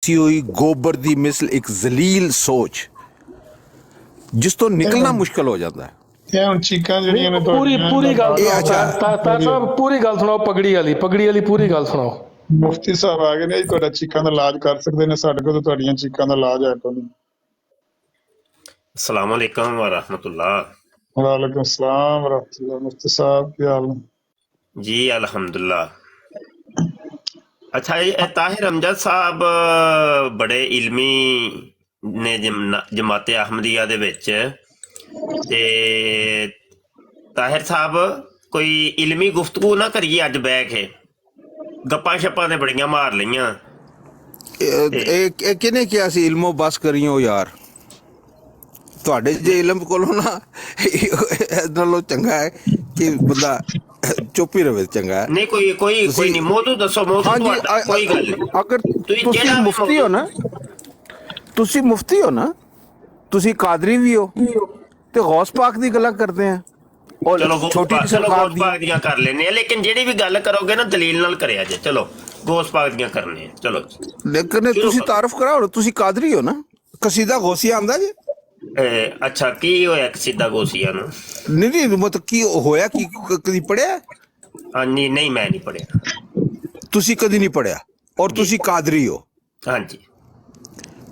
हुई गोबर दी मिसल एक जलील सोच जिस तो निकलना मुश्किल हो जाता है। ਇਹ ਹੁਣ ਚੀਕਾਂ ਜਿਹੜੀਆਂ ਨੇ ਪੂਰੀ ਪੂਰੀ ਗੱਲ ਇਹ ਅੱਛਾ। ਤਾਂ ਸਾਹਿਬ ਪੂਰੀ ਗੱਲ ਸੁਣਾਓ, ਪਗੜੀ ਵਾਲੀ ਪੂਰੀ ਗੱਲ ਸੁਣਾਓ। ਮੁਫਤੀ ਸਾਹਿਬ ਆ ਗਏ ਨੇ ਜੀ, ਤੁਹਾਡਾ ਚੀਕਾਂ ਦਾ ਇਲਾਜ ਕਰ ਸਕਦੇ ਨੇ, ਸਾਡੇ ਕੋਲ ਤਾਂ ਤੁਹਾਡੀਆਂ ਚੀਕਾਂ ਦਾ ਇਲਾਜ ਹੈ ਕੋਈ। अस्सलाम वालेकुम व रहमतुल्लाह। वालेकुम सलाम रहमतुल्लाह। मुफ्ती साहब क्या हाल है? जी अल्हम्दुलिल्लाह। अच्छा ये ताहिर अमजद साहब बड़े इल्मी ने जमाते अहमदिया दे विच ते ताहिर साहब कोई इल्मी गुफ्तगू ना करिए अज बह के, गप्पां शप्पां ते बड़ियां मार लईयां। किने क्या सी इल्मो बस करियो यार, ਤੁਹਾਡੇ ਜੇ ਇਲਮ ਕੋਲੋਂ ਨਾ ਨਾਲੋਂ ਚੰਗਾ ਹੈ ਕਿ ਬੰਦਾ ਚੁੱਪ ਹੀ ਰਵੇ, ਚੰਗਾ ਹੈ। नहीं कोई नहीं, मौजू दसो, मौजू तुहाडा कोई गल नहीं। अगर ਤੁਸੀਂ ਤੁਸੀਂ ਜਿਹੜਾ ਮੁਫਤੀ ਹੋ ਨਾ, ਤੁਸੀਂ ਮੁਫਤੀ ਹੋ ਨਾ, ਤੁਸੀਂ ਕਾਦਰੀ ਵੀ ਹੋ ਤੇ ਗੌਸ ਪਾਕ ਦੀ ਗੱਲਾਂ ਕਰਦੇ ਆ ਔਰ ਚਲੋ ਛੋਟੀ ਚਲੋ ਸਰਕਾਰ ਗੋਸ ਪਾਕ ਦੀਆਂ ਕਰ ਲੈਨੇ ਆ, ਲੇਕਿਨ ਜਿਹੜੀ ਵੀ ਗੱਲ ਕਰੋਗੇ ਨਾ ਦਲੀਲ ਨਾਲ ਕਰਿਆ ਜੇ। ਚਲੋ ਗੋਸ ਪਾਕ ਦੀਆਂ ਕਰਨੇ ਆ, ਚਲੋ। ਲੇਕਿਨ ਤੁਸੀਂ ਤਾਰਫ ਕਰਾਓ, ਤੁਸੀਂ ਕਾਦਰੀ ਹੋ ਨਾ, ਕਸੀਦਾ ਗੌਸੀਆ ਆਂਦਾ ਜੀ। ਅੱਛਾ ਕੀ ਹੋਇਆ ਕਸੀਦਾ ਗੋਸੀਆ ਨੂੰ? ਨਹੀਂ ਮਤਲਬ ਕੀ ਹੋਇਆ, ਕੀ ਕਦੀ ਪੜਿਆ? ਹਾਂਜੀ ਨਹੀਂ, ਮੈਂ ਨਹੀਂ ਪੜਿਆ। ਤੁਸੀਂ ਕਦੀ ਨਹੀਂ ਪੜਿਆ ਔਰ ਤੁਸੀਂ ਕਾਦਰੀ ਹੋ। ਹਾਂਜੀ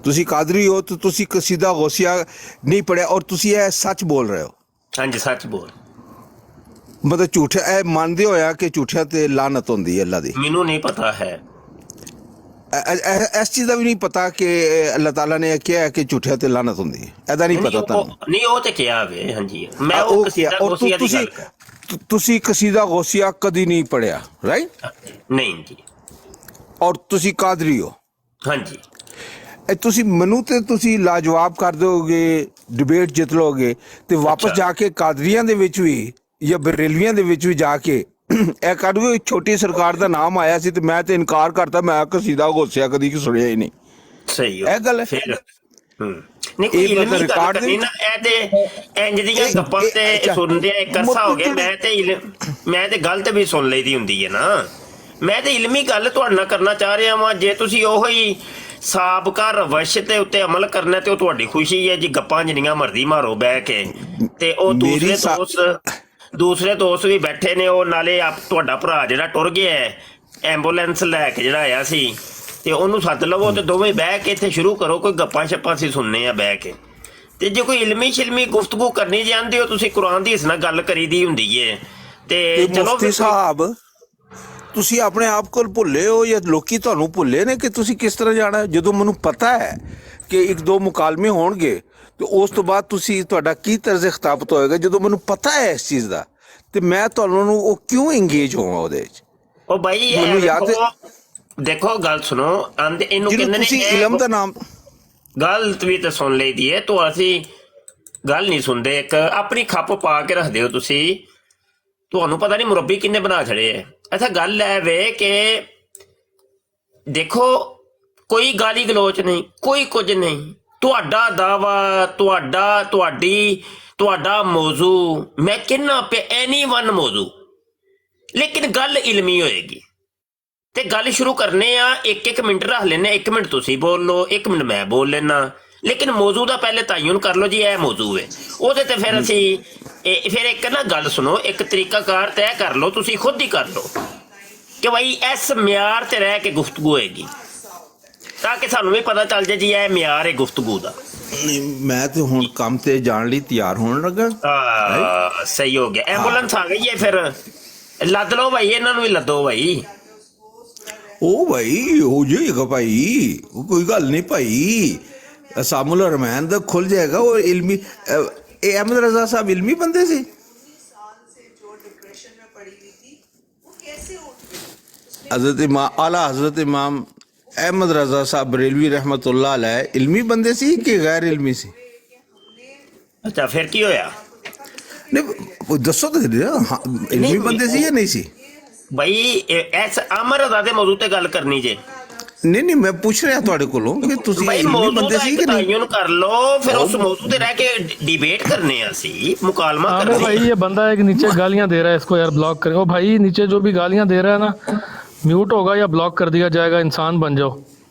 ਤੁਸੀਂ ਕਾਦਰੀ ਹੋ ਤੇ ਤੁਸੀਂ ਕਸੀਦਾ ਗੌਸੀਆ ਨਹੀਂ ਪੜਿਆ ਔਰ ਤੁਸੀਂ ਇਹ ਸੱਚ ਬੋਲ ਰਹੇ ਹੋ। ਹਾਂਜੀ ਸੱਚ ਬੋਲ। ਮਤਲਬ ਝੂਠਾ ਇਹ ਮੰਨਦੇ ਹੋਇਆ ਕਿ ਝੂਠਿਆਂ ਤੇ ਲਾਨਤ ਹੁੰਦੀ ਹੈ ਅੱਲਾ ਦੀ? ਮੈਨੂੰ ਨਹੀਂ ਪਤਾ ਹੈ ਇਸ ਚੀਜ਼ ਦਾ ਵੀ ਨਹੀਂ ਪਤਾ ਕਿ ਅੱਲਾਹ ਤਾਲਾ ਨੇ ਕਿਹਾ ਹੈ ਕਿ ਝੂਠਿਆਂ ਤੇ ਲਾਨਤ ਹੁੰਦੀ ਹੈ? ਇਹਦਾ ਨਹੀਂ ਪਤਾ ਤੁਹਾਨੂੰ? ਨਹੀਂ ਉਹ ਤੇ ਕਿਹਾ ਵੇ। ਹਾਂਜੀ ਮੈਂ ਉਹ ਕਸੀਦਾ ਗੋਸੀਆ ਦੀ ਗੱਲ ਕਰ। ਤੁਸੀਂ ਕਸੀਦਾ ਗੌਸੀਆ ਕਦੀ ਨਹੀਂ ਪੜਿਆ, ਰਾਈਟ? ਨਹੀਂ ਜੀ। ਔਰ ਤੁਸੀਂ ਕਾਦਰੀ ਹੋ। ਹਾਂਜੀ ਇਹ ਤੁਸੀਂ ਮੈਨੂੰ ਤੇ ਤੁਸੀਂ ਲਾਜਵਾਬ ਕਰ ਦਿਓਗੇ, ਡਿਬੇਟ ਜਿੱਤ ਲਓਗੇ ਤੇ ਵਾਪਸ ਜਾ ਕੇ ਕਾਦਰੀਆਂ ਦੇ ਵਿੱਚ ਵੀ ਜਾਂ ਬਰੇਲਵੀਆਂ ਦੇ ਵਿੱਚ ਵੀ ਜਾ ਕੇ ਇਹ ਕਹੋਗੇ ਛੋਟੀ ਸਰਕਾਰ ਦਾ ਨਾਮ ਆਇਆ ਸੀ ਤੇ ਮੈਂ ਤੇ ਇਨਕਾਰ ਕਰਤਾ, ਮੈਂ ਕਸੀਦਾ ਗੌਸੀਆ ਕਦੀ ਸੁਣਿਆ ਹੀ ਨਹੀਂ। ਸਹੀ ਇਹ ਗੱਲ ਹੈ। ਫਿਰ ਨਹੀਂ ਕੋਈ ਇਲਮੀ ਗੱਲ ਕਰਨੀ ਨਾ, ਇਹ ਤੇ ਇੰਜ ਦੀਆਂ ਗੱਪਾਂ ਤੇ ਸੁਣਦੇ ਆ, ਕਰਸਾ ਹੋ ਗਿਆ। ਮੈਂ ਤੇ ਗਲਤ ਵੀ ਸੁਣ ਲਈਦੀ ਹੁੰਦੀ ਹੈ ਨਾ। ਮੈਂ ਤੇ ਇਲਮੀ ਗੱਲ ਤੁਹਾਡੇ ਨਾਲ ਕਰਨਾ ਚਾਹ ਰਿਹਾ ਵਾਂ। ਜੇ ਤੁਸੀਂ ਉਹੋ ਹੀ ਸਾਬਕਾ ਰਵਸ਼ ਤੇ ਉੱਤੇ ਅਮਲ ਕਰਨਾ ਤੇ ਉਹ ਤੁਹਾਡੀ ਖੁਸ਼ੀ ਹੈ ਜੀ। ਗੱਪਾਂ ਜਿੰਨੀਆਂ ਮਰਜ਼ੀ ਮਾਰੋ ਬਹਿ ਕੇ, ਤੇ ਉਹ ਦੂਸਰੇ ਦੋਸਤ ਵੀ ਬੈਠੇ ਨੇ, ਉਹ ਨਾਲੇ ਤੁਹਾਡਾ ਭਰਾ ਜਿਹੜਾ ਟੁਰ ਗਿਆ ਐਂਬੂਲੈਂਸ ਲੈ ਕੇ ਜਿਹੜਾ ਆਇਆ ਸੀ, ਤੇ ਉਹਨੂੰ ਸੱਦ ਲਵੋ ਤੇ ਦੋਵੇਂ ਬਹਿ ਕੇ ਇੱਥੇ ਸ਼ੁਰੂ ਕਰੋ, ਕੋਈ ਗੱਪਾਂ ਛੱਪਾਂ ਅਸੀਂ ਸੁਣਨੇ ਆ ਬਹਿ ਕੇ। ਤੇ ਜੇ ਕੋਈ ਇਲਮੀ ਸ਼ਿਲਮੀ ਗੁਫ਼ਤਗੂ ਕਰਨੀ ਜਾਂਦੇ ਹੋ ਤੁਸੀਂ, ਕੁਰਾਨ ਦੀ ਇਸ ਨਾਲ ਗੱਲ ਕਰੀਦੀ ਹੁੰਦੀ ਹੈ। ਤੇ ਚਲੋ ਮੁਫਤੀ ਸਾਹਿਬ ਤੁਸੀਂ ਆਪਣੇ ਆਪ ਕੋਲ ਭੁੱਲੇ ਹੋ ਜਾਂ ਲੋਕੀ ਤੁਹਾਨੂੰ ਭੁੱਲੇ ਨੇ ਕਿ ਤੁਸੀਂ ਕਿਸ ਤਰ੍ਹਾਂ ਜਾਣਾ? ਜਦੋਂ ਮੈਨੂੰ ਪਤਾ ਹੈ ਕਿ ਇੱਕ ਦੋ ਮੁਕਾਲਮੇ ਹੋਣਗੇ ਤੇ ਉਸ ਤੋਂ ਬਾਅਦ ਤੁਸੀਂ ਤੁਹਾਡਾ ਕੀ ਤਰਜ਼ ਖਿਤਾਬਤ ਹੋਏਗਾ, ਜਦੋਂ ਮੈਨੂੰ ਪਤਾ ਹੈ ਇਸ ਚੀਜ਼ ਦਾ, ਤੇ ਮੈਂ ਤੁਹਾਨੂੰ ਉਹ ਕਿਉਂ ਇੰਗੇਜ ਹੋਵਾਂ ਉਹਦੇ ਵਿੱਚ? ਉਹ ਬਾਈ ਮੈਨੂੰ ਯਾਦ ਦੇਖੋ ਗੱਲ ਸੁਣੋ, ਆਂਦੇ ਇਹਨੂੰ ਕਹਿੰਦੇ ਨੇ ਤੁਸੀਂ ਇਲਮ ਦਾ ਨਾਮ ਗਲਤ ਵੀ ਤਾਂ ਸੁਣ ਲਈਦੀ ਹੈ। ਤੋ ਅਸੀਂ ਗੱਲ ਨਹੀਂ ਸੁਣਦੇ, ਇੱਕ ਆਪਣੀ ਖੱਪ ਪਾ ਕੇ ਰੱਖਦੇ ਹੋ ਤੁਸੀਂ। ਤੁਹਾਨੂੰ ਪਤਾ ਨਹੀਂ ਮੁਰੱਬੀ ਕਿੰਨੇ ਬਣਾ ਛੜੇ ਹੈ। ਅੱਛਾ ਗੱਲ ਹੈ ਵੇ ਕਿ ਦੇਖੋ ਕੋਈ ਗਾਲੀ ਗਲੋਚ ਨਹੀਂ, ਕੋਈ ਕੁਝ ਨਹੀਂ। ਤੁਹਾਡਾ ਦਾਵਾ, ਤੁਹਾਡਾ ਮੌਜੂ, ਮੈਂ ਕਹਿੰਦਾ ਪਿਆ ਐਨੀਵਨ ਮੌਜੂ, ਲੇਕਿਨ ਗੱਲ ਇਲਮੀ ਹੋਏਗੀ। ਤੇ ਗੱਲ ਸ਼ੁਰੂ ਕਰਨੇ ਆ, ਇੱਕ ਮਿੰਟ ਰੱਖ ਲੈਨੇ, 1 ਮਿੰਟ ਤੁਸੀਂ ਬੋਲ ਲਓ, 1 ਮਿੰਟ ਮੈਂ ਬੋਲ ਲੈਣਾ, ਲੇਕਿਨ ਮੌਜੂ ਦਾ ਪਹਿਲੇ ਤਾਯੁਨ ਕਰ ਲਓ ਜੀ ਇਹ ਮੌਜੂ ਹੈ। ਉਹਦੇ ਤੇ ਫਿਰ ਅਸੀਂ ਫਿਰ ਇੱਕ ਨਾ ਗੱਲ ਸੁਣੋ, ਇੱਕ ਤਰੀਕਾਕਾਰ ਤੈਅ ਕਰ ਲਓ, ਤੁਸੀਂ ਖੁਦ ਹੀ ਕਰ ਲਓ ਕਿ ਭਾਈ ਇਸ ਮਿਆਰ ਤੇ ਰਹਿ ਕੇ ਗੁਫ਼ਤਗੂ ਹੋਏਗੀ, ਤਾਂ ਕਿ ਸਾਨੂੰ ਵੀ ਪਤਾ ਚੱਲ ਜਾਏ ਜੀ ਇਹ ਮਿਆਰ ਹੈ ਗੁਫ਼ਤਗੂ ਦਾ। ਮੈਂ ਤੇ ਹੁਣ ਕੰਮ ਤੇ ਜਾਣ ਲਈ ਤਿਆਰ ਹੋਣ ਲੱਗਾ। ਸਹੀ ਹੋ ਗਿਆ, ਐਂਬੂਲੈਂਸ ਆ ਗਈ ਹੈ, ਫਿਰ ਲੱਦ ਲਓ ਭਾਈ, ਇਹਨਾਂ ਨੂੰ ਵੀ ਲੱਦੋ ਭਾਈ। ਉਹ ਭਾਈ ਹੋ ਜਾਏਗਾ ਭਾਈ, ਕੋਈ ਗੱਲ ਨਹੀਂ ਭਾਈ, ਸਾਮੁਲ रहमान ਦਾ ਖੁੱਲ ਜਾਏਗਾ। ਉਹ ਇਲਮੀ अहमद रजा साहब इल्मी बंदे से आला हजरत इमाम अहमद रजा साहब बरेलवी रहमतुल्लाह अलैह इल्मी बंदे सी कि गैर इल्मी सी? अच्छा फिर की होया? नहीं दसो तो इल्मी बंदे सी या नहीं सी? भाई ऐसा अमर रजा दे मौजू ते गल करनी जे। नहीं मैं पूछ रहा ਤੁਹਾਡੇ ਕੋਲੋਂ ਕਿ ਤੁਸੀਂ ਇਲਮੀ ਬੰਦੇ ਸੀ ਕਿ ਨਹੀਂ? ਤਾਯੁਨ ਕਰ ਲੋ, ਫਿਰ ਉਸ मौजू ਤੇ ਰਹਿ ਕੇ डिबेट करने हैं ਅਸੀਂ, मुकालमा करने हैं। भाई ये बंदा एक नीचे गालियां दे रहा है, इसको यार ब्लॉक करें। ओ भाई नीचे जो भी गालियां दे रहा है ना, म्यूट होगा या ब्लॉक कर दिया जाएगा, इंसान बन जाओ।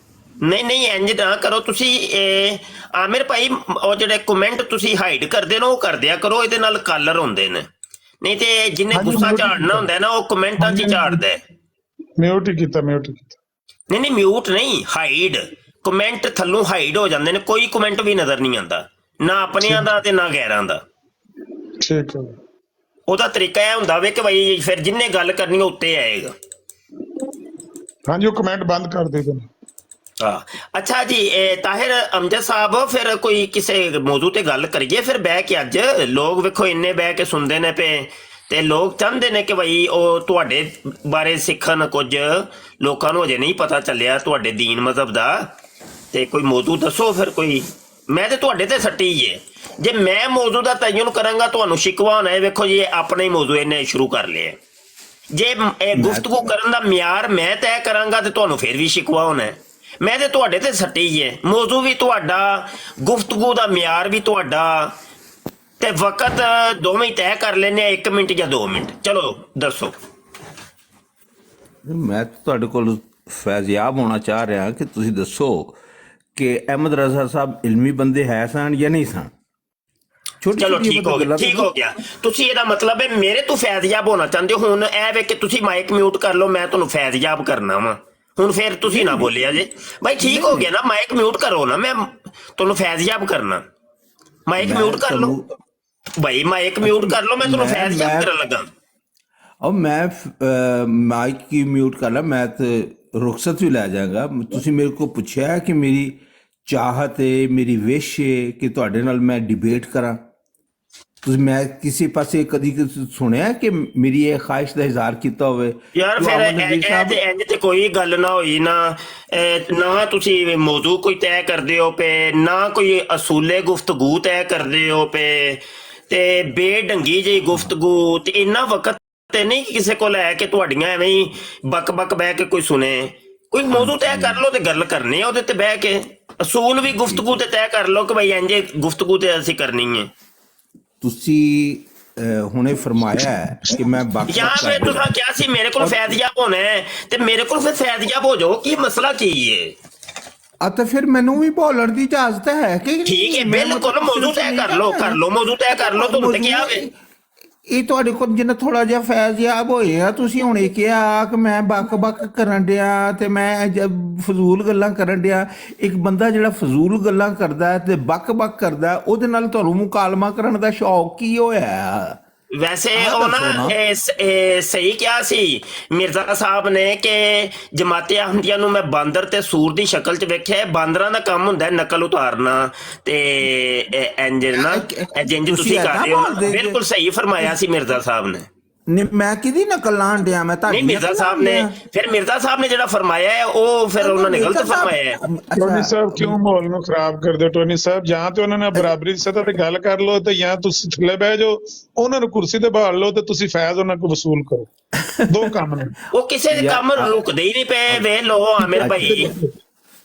ਨਹੀਂ ਇੰਜ ਨਾ ਕਰੋ ਤੁਸੀਂ। ਆਮਿਰ ਭਾਈ ਉਹ ਜਿਹੜੇ ਕਮੈਂਟ ਤੁਸੀਂ ਹਾਈਡ ਕਰਦੇ ਨੇ ਉਹ ਕਰਦਿਆ ਕਰੋ, ਇਹਦੇ ਨਾਲ ਕਾਲਰ ਹੁੰਦੇ ਨੇ। ਨਹੀਂ ਤੇ ਜਿੰਨੇ ਗੁੱਸਾ ਝਾੜਨਾ ਹੁੰਦਾ ਨਾ ਉਹ ਕਮੈਂਟਾਂ 'ਚ ਹੀ ਝਾੜਦਾ। ਮਿਊਟ ਹੀ ਕੀਤਾ। ਨਹੀਂ ਮਿਊਟ ਨਹੀਂ, ਹਾਈਡ। ਕਮੈਂਟ ਥੱਲੋਂ ਹਾਈਡ ਹੋ ਜਾਂਦੇ ਨੇ, ਕੋਈ ਕਮੈਂਟ ਵੀ ਨਜ਼ਰ ਨਹੀਂ ਆਉਂਦਾ, ਨਾ ਆਪਣਿਆਂ ਦਾ ਤੇ ਨਾ ਗੈਰਾਂ ਦਾ। ਠੀਕ ਹੈ। ਉਹਦਾ ਤਰੀਕਾ ਇਹ ਹੁੰਦਾ ਵੇ ਕਿ ਬਈ ਫਿਰ ਜਿੰਨੇ ਗੱਲ ਕਰਨੀ ਉਹ ਉੱਤੇ ਆਏਗਾ। ਹਾਂਜੀ, ਉਹ ਕਮੈਂਟ ਬੰਦ ਕਰ ਦੇ ਦੇਣ। ਹਾਂ ਅੱਛਾ ਜੀ, ਤਾਹਿਰ ਅਮਜਦ ਸਾਹਿਬ, ਫਿਰ ਕੋਈ ਕਿਸੇ ਮੌਜੂ ਤੇ ਗੱਲ ਕਰੀਏ ਫਿਰ ਬਹਿ ਕੇ। ਅੱਜ ਲੋਕ ਵੇਖੋ ਇੰਨੇ ਬਹਿ ਕੇ ਸੁਣਦੇ ਨੇ ਪਏ, ਤੇ ਲੋਕ ਚਾਹੁੰਦੇ ਨੇ ਕਿ ਬਈ ਉਹ ਤੁਹਾਡੇ ਬਾਰੇ ਸਿੱਖਣ। ਕੁਝ ਲੋਕਾਂ ਨੂੰ ਅਜੇ ਨਹੀਂ ਪਤਾ ਚੱਲਿਆ ਤੁਹਾਡੇ ਦੀਨ ਮਜ਼ਹਬ ਦਾ, ਤੇ ਕੋਈ ਮੌਜੂ ਦੱਸੋ ਫਿਰ ਕੋਈ। ਮੈਂ ਤੇ ਤੁਹਾਡੇ ਤੇ ਸੱਟੀ ਹੀ ਹੈ, ਜੇ ਮੈਂ ਮੌਜੂ ਦਾ ਤਯਨ ਕਰਾਂਗਾ ਤੁਹਾਨੂੰ ਸ਼ਿਕਵਾ ਹੋਣਾ ਹੈ। ਵੇਖੋ ਜੀ ਇਹ ਆਪਣੇ ਹੀ ਮੌਜੂ ਇਹਨੇ ਸ਼ੁਰੂ ਕਰ ਲਿਆ। ਜੇ ਗੁਫ਼ਤਗੂ ਕਰਨ ਦਾ ਮਿਆਰ ਮੈਂ ਤੈਅ ਕਰਾਂਗਾ ਤੇ ਤੁਹਾਨੂੰ ਫਿਰ ਵੀ ਸ਼ਿਕਵਾ ਹੋਣਾ ਹੈ। ਮੈਂ ਤੇ ਤੁਹਾਡੇ ਤੇ ਸੱਟੀ ਹੀ ਹੈ, ਮੌਜੂ ਵੀ ਤੁਹਾਡਾ, ਗੁਫ਼ਤਗੂ ਦਾ ਮਿਆਰ ਵੀ ਤੁਹਾਡਾ, ਤੇ ਵਕਤ ਦੋਵੇਂ ਹੀ ਤੈਅ ਕਰ ਲੈਨੇ ਆ, 1 ਮਿੰਟ ਜਾਂ 2 ਮਿੰਟ। ਚਲੋ ਦੱਸੋ। ਮੈਂ ਤੁਹਾਡੇ ਕੋਲ ਫੈਜ਼ਯਾਬ ਹੋਣਾ ਚਾਹ ਰਿਹਾ ਕਿ ਤੁਸੀਂ ਦੱਸੋ ਕਿ ਅਹਿਮਦ ਰਜ਼ਾ ਸਾਹਿਬ ਇਲਮੀ ਬੰਦੇ ਹੈ ਸਨ ਜਾਂ ਨਹੀਂ ਸਨ। ਚਲੋ ਠੀਕ ਹੋ ਗਿਆ। ਤੁਸੀਂ ਇਹਦਾ ਮਤਲਬ ਹੈ ਮੇਰੇ ਤੋਂ ਫੈਜ਼ਯਾਬ ਹੋਣਾ ਚਾਹੁੰਦੇ ਹੋ। ਹੁਣ ਇਹ ਵੇ ਕਿ ਤੁਸੀਂ ਮਾਈਕ ਮਿਊਟ ਕਰ ਲਓ, ਮੈਂ ਤੁਹਾਨੂੰ ਫੈਜ਼ਯਾਬ ਕਰਨਾ ਵਾ। ਹੁਣ ਫਿਰ ਤੁਸੀਂ ਨਾ ਬੋਲਿਆ ਜੇ ਬਾਈ। ਠੀਕ ਹੋ ਗਿਆ ਨਾ, ਮਾਈਕ ਮਿਊਟ ਕਰੋ ਨਾ, ਮੈਂ ਤੁਹਾਨੂੰ ਫੈਜ਼ਯਾਬ ਕਰਨਾ। ਮਾਈਕ ਮਿਊਟ ਕਰ ਲਓ ਭਾਈ, ਮਾਈਕ ਮਿਊਟ ਕਰ ਲਓ, ਮੈਂ ਤੁਹਾਨੂੰ ਫੈਜ਼ਯਾਬ ਕਰਨ ਲੱਗਾ। और मैं माइक की म्यूट कर ला, मैं तो रुखसत भी लै जाएगा। तुसी मेरे को पूछा कि मेरी चाहत है, मेरी विश है कि तुहाडे नाल मैं डिबेट करा। मैं किसी पासे कदी सुनिया कि मेरी ये ख्वाहिश का इजहार किया होवे? यार फिर इंज ते कोई गल ना होई ना तुसी मौजू कोई तय करदे हो पे, ना कोई असूले गुफ्तगू तय करदे हो पे, ते बेढंगी जी गुफ्तगू। ते इन्ना वक्त ਤੇ ਨਹੀਂ ਕਿਸੇ ਕੋਲ ਹੈ ਕਿ ਤੁਹਾਡੀਆਂ ਐਵੇਂ ਹੀ ਬੱਕ ਬਹਿ ਕੇ ਕੋਈ ਸੁਣੇ। ਕੋਈ ਮੌਜੂ ਤੈਅ ਕਰ ਲਓ ਤੇ ਗੱਲ ਕਰਨੀ ਹੈ ਉਹਦੇ ਤੇ ਬਹਿ ਕੇ। ਅਸੂਲ ਵੀ ਗੁਫ਼ਤਗੂ ਤੇ ਤੈਅ ਕਰ ਲਓ ਕਿ ਬਈ ਇੰਜੇ ਗੁਫ਼ਤਗੂ ਤੇ ਅਸੀਂ ਕਰਨੀ ਹੈ। ਤੁਸੀਂ ਹੁਣੇ ਫਰਮਾਇਆ ਕਿ ਮੈਂ ਬੱਕ ਜਾਂ ਫਿਰ ਤੁਸੀਂ ਕਿਹਾ ਸੀ ਮੇਰੇ ਕੋਲ ਫੈਜ਼ਯਾਬ ਹੋਣਾ ਹੈ, ਤੇ ਮੇਰੇ ਕੋਲ ਫਿਰ ਫੈਜ਼ਯਾਬ ਹੋ ਜਾਓ। ਕੀ ਮਸਲਾ ਕੀ ਹੈ? ਤਾਂ ਫਿਰ ਮੈਨੂੰ ਵੀ ਬੋਲਣ ਦੀ ਇਜਾਜ਼ਤ ਹੈ ਕਿ ਠੀਕ ਹੈ, ਬਿਲਕੁਲ ਮੌਜੂ ਤੈਅ ਕਰ ਲਓ ਮੌਜੂ ਤੈਅ ਕਰ ਲਓ। ਤੁਹਾਨੂੰ ਤੇ ਕਿਹਾ ਵੇ ਇਹ ਤੁਹਾਡੇ ਕੋਲ ਜਿੰਨਾ ਥੋੜਾ ਜਿਹਾ ਫੈਜ਼ਯਾਬ ਹੋਏ ਆ, ਤੁਸੀਂ ਹੁਣੇ ਕਿਹਾ ਕਿ ਮੈਂ ਬੱਕ ਕਰਨ ਡਿਆ ਤੇ ਮੈਂ ਫਜ਼ੂਲ ਗੱਲਾਂ ਕਰਨ ਡਿਆ। ਇੱਕ ਬੰਦਾ ਜਿਹੜਾ ਫਜ਼ੂਲ ਗੱਲਾਂ ਕਰਦਾ ਤੇ ਬੱਕ ਕਰਦਾ, ਉਹਦੇ ਨਾਲ ਤੁਹਾਨੂੰ ਮੁਕਾਲਮਾ ਕਰਨ ਦਾ ਸ਼ੌਕ ਕੀ ਹੋਇਆ? ਵੈਸੇ ਉਹ ਨਾ ਸਹੀ ਕਿਹਾ ਸੀ ਮਿਰਜ਼ਾ ਸਾਹਿਬ ਨੇ ਕਿ ਜਮਾਤੇ ਅਹਮਦੀਆ ਨੂੰ ਮੈਂ ਬਾਂਦਰ ਤੇ ਸੂਰ ਦੀ ਸ਼ਕਲ 'ਚ ਵੇਖਿਆ। ਬਾਂਦਰਾਂ ਦਾ ਕੰਮ ਹੁੰਦਾ ਨਕਲ ਉਤਾਰਨਾ ਤੇ ਇੰਜ ਨਾ ਜਿੰਜ ਤੁਸੀਂ ਕਰਦੇ ਹੋ। ਬਿਲਕੁਲ ਸਹੀ ਫਰਮਾਇਆ ਸੀ ਮਿਰਜ਼ਾ ਸਾਹਿਬ ਨੇ। ਮੈਂ ਕਿਹਦੀ ਨਕਲ ਲਾਣ ਡਿਆ? ਮੈਂ ਤਾਂ ਮਿਰਜ਼ਾ ਸਾਹਿਬ ਨੇ ਜਿਹੜਾ ਫਰਮਾਇਆ ਹੈ ਉਹ ਫਿਰ ਉਹਨਾਂ ਨੇ ਗਲਤ ਫਰਮਾਇਆ ਹੈ। ਟੋਨੀ ਸਾਹਿਬ ਕਿਉਂ ਮਾਹੌਲ ਨੂੰ ਖਰਾਬ ਕਰਦੇ ਹੋ? ਟੋਨੀ ਸਾਹਿਬ ਜਾਂ ਤੇ ਉਹਨਾਂ ਨਾਲ ਬਰਾਬਰੀ ਦੀ ਸਤਹ ਤੇ ਗੱਲ ਕਰ ਲਓ, ਤੇ ਜਾਂ ਤੁਸੀਂ ਥੱਲੇ ਬਹਿ ਜਾਓ, ਉਹਨਾਂ ਨੂੰ ਕੁਰਸੀ ਤੇ ਬਹਾਲ ਲਓ ਤੇ ਤੁਸੀਂ ਫੈਜ਼ ਉਹਨਾਂ ਕੋਲ ਵਸੂਲ ਕਰੋ। 2 ਕੰਮ ਨੇ। ਉਹ ਕਿਸੇ ਦੇ ਕੰਮ ਰੁਕਦੇ ਹੀ ਨਹੀਂ ਪਏ। ਵੇਖ ਲੋ ਆਮਿਰ ਭਾਈ,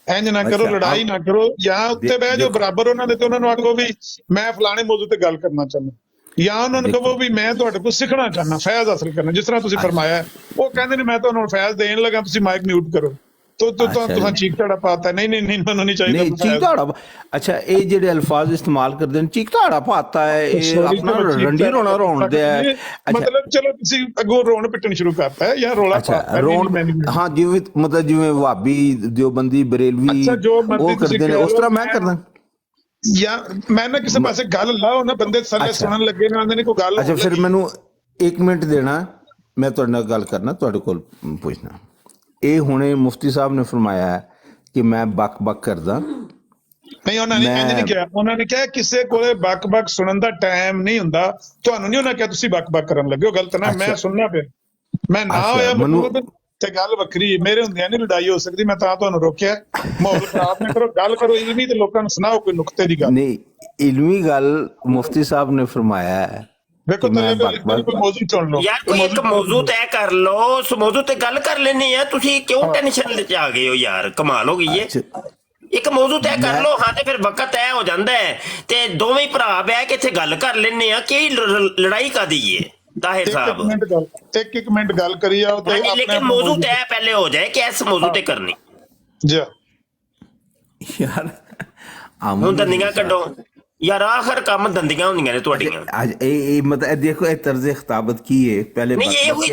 ਇੰਜ ਨਾ ਕਰੋ, ਲੜਾਈ ਨਾ ਕਰੋ। ਜਾਂ ਉੱਤੇ ਬਹਿ ਜਾਓ ਬਰਾਬਰ ਉਹਨਾਂ ਦੇ, ਤੇ ਉਹਨਾਂ ਨੂੰ ਆਖੋ ਵੀ ਮੈਂ ਫਲਾਣੇ ਮੌਜੂ ਤੇ ਗੱਲ ਕਰਨਾ ਚਾਹੁੰਦਾ, ਜਾਂ ਉਹਨਾਂ ਨੂੰ ਕਹੋ ਵੀ ਮੈਂ ਤੁਹਾਡੇ ਕੋਲ ਸਿੱਖਣਾ ਚਾਹੁੰਦਾ, ਫੈਜ਼ ਹਾਸਲ ਕਰਨਾ। ਜਿਸ ਤਰ੍ਹਾਂ ਤੁਸੀਂ ਫਰਮਾਇਆ, ਉਹ ਕਹਿੰਦੇ ਨੇ ਮੈਂ ਤੁਹਾਨੂੰ ਫੈਜ਼ ਦੇਣ ਲੱਗਾ, ਤੁਸੀਂ ਮਾਈਕ ਮਿਊਟ ਕਰੋ। ਤੁਸੀਂ ਚੀਕ ਝਾੜਾ ਪਾਤਾ। ਨਹੀਂ ਮੈਨੂੰ ਨਹੀਂ ਚਾਹੀਦਾ ਚੀਕ ਝਾੜਾ। ਅੱਛਾ, ਇਹ ਜਿਹੜੇ ਅਲਫਾਜ਼ ਇਸਤੇਮਾਲ ਕਰਦੇ ਨੇ, ਚੀਕ ਝਾੜਾ ਪਾਤਾ ਹੈ, ਇਹ ਆਪਣਾ ਰੰਡੀ ਰੋਣਾ ਰੋਣਦੇ ਹੈ। ਮਤਲਬ ਚਲੋ ਤੁਸੀਂ ਅੱਗੋਂ ਰੋਣ ਪਿੱਟਣ ਸ਼ੁਰੂ ਕਰਤਾ ਹੈ ਜਾਂ ਰੋਲਾ ਪਾਤਾ ਰੋਣ। ਹਾਂ, ਜਿਵੇਂ ਵਹਾਬੀ, ਦਿਓਬੰਦੀ, ਬਰੇਲਵੀ ਉਹ ਕਰਦੇ ਨੇ, ਉਸ ਤਰ੍ਹਾਂ ਮੈਂ ਕਰਦਾ। ਜਾਂ ਮੈਂ ਨਾ ਕਿਸੇ ਪਾਸੇ ਗੱਲ ਲਾਓ ਨਾ, ਬੰਦੇ ਸਾਰੇ ਸੁਣਨ ਲੱਗੇ ਨਾ, ਆਂਦੇ ਨੇ ਕੋਈ ਗੱਲ। ਅੱਛਾ, ਫਿਰ ਮੈਨੂੰ 1 ਮਿੰਟ ਦੇਣਾ, ਮੈਂ ਤੁਹਾਡੇ ਨਾਲ ਗੱਲ ਕਰਨਾ, ਤੁਹਾਡੇ ਕੋਲ ਪੁੱਛਣਾ। ਇਹ ਹੁਣੇ ਮੁਫਤੀ ਸਾਹਿਬ ਨੇ ਫਰਮਾਇਆ ਕਿ ਮੈਂ ਬੱਕ ਕਰਦਾ। ਨਹੀਂ, ਉਹਨਾਂ ਨੇ ਇੰਜ ਨਹੀਂ ਕਿਹਾ। ਉਹਨਾਂ ਨੇ ਕਿਹਾ ਕਿਸੇ ਕੋਲੇ ਬੱਕ ਸੁਣਨ ਦਾ ਟਾਈਮ ਨਹੀਂ ਹੁੰਦਾ। ਤੁਹਾਨੂੰ ਨਹੀਂ ਉਹਨਾਂ ਕਿਹਾ ਤੁਸੀਂ ਬੱਕ ਕਰਨ ਲੱਗੇ ਹੋ। ਗਲਤ ਨਾ, ਮੈਂ ਸੁਣਨਾ ਪਿਆ, ਮੈਂ ਨਾ ਹੋਇਆ ਮਤਲਬ ਤੇ ਗੱਲ ਵੱਖਰੀ। ਮੇਰੇ ਹੁੰਦਿਆਂ ਨਹੀਂ ਲੜਾਈ ਹੋ ਸਕਦੀ, ਮੈਂ ਤਾਂ ਤੁਹਾਨੂੰ ਰੋਕਿਆ। ਮਾਹੌਲ ਖਰਾਬ ਨਾ ਕਰੋ, ਗੱਲ ਕਰੋ ਇਲਮੀ, ਤੇ ਲੋਕਾਂ ਨੂੰ ਸੁਣਾਓ ਕੋਈ ਨੁਕਤੇ ਦੀ ਗੱਲ। ਨਹੀਂ, ਇਲਮੀ ਗੱਲ ਮੁਫਤੀ ਸਾਹਿਬ ਨੇ ਫਰਮਾਇਆ ਹੈ। ਵੇਖੋ ਮੌਜੂ ਚੁਣ ਲਓ ਯਾਰ, ਕੋਈ ਇੱਕ ਮੌਜੂ ਤੈਅ ਕਰ ਲਓ, ਉਸ ਮੌਜੂ ਤੇ ਗੱਲ ਕਰ ਲੈਣੀ ਆ। ਤੁਸੀਂ ਕਿਉਂ ਟੈਨਸ਼ਨ ਚ ਆ ਗਏ ਹੋ ਯਾਰ? ਕਮਾਲ ਹੋ ਗਈ ਏ। ਇੱਕ ਮੌਜੂ ਤੈਅ ਕਰ ਲਓ, ਹਾਂ, ਤੇ ਫਿਰ ਵਕਤ ਤੈਅ ਹੋ ਜਾਂਦਾ ਹੈ, ਤੇ ਦੋਵੇਂ ਭਰਾ ਬਹਿ ਕੇ ਇੱਥੇ ਗੱਲ ਕਰ ਲੈਣੇ ਆ। ਕੀ ਲੜਾਈ ਕਾਦੀ ਏ ਤਾਹਿਰ ਸਾਹਿਬ? ਇੱਕ ਮਿੰਟ ਗੱਲ ਕਰੀ ਜਾਓ, ਤੇ ਲੇਕਿਨ ਮੌਜੂ ਤੈਅ ਪਹਿਲੇ ਹੋ ਜਾਏ ਕਿ ਇਸ ਮੌਜੂ ਤੇ ਕਰਨੀ। ਜੀ ਯਾਰ ਹੁਣ ਦੰਦੀਆਂ ਕੱਢੋ ਯਾਰ, ਆਖਰ ਕੰਮ ਦੰਦੀਆਂ ਹੁੰਦੀਆਂ ਨੇ ਤੁਹਾਡੀਆਂ। ਅੱਜ ਇਹ ਮਤਲਬ ਇਹ ਦੇਖੋ ਇਹ ਤਰਜ਼ ਖਿਤਾਬਤ ਕੀ ਹੈ ਪਹਿਲੇ ਨਹੀਂ ਇਹ ਹੋਈ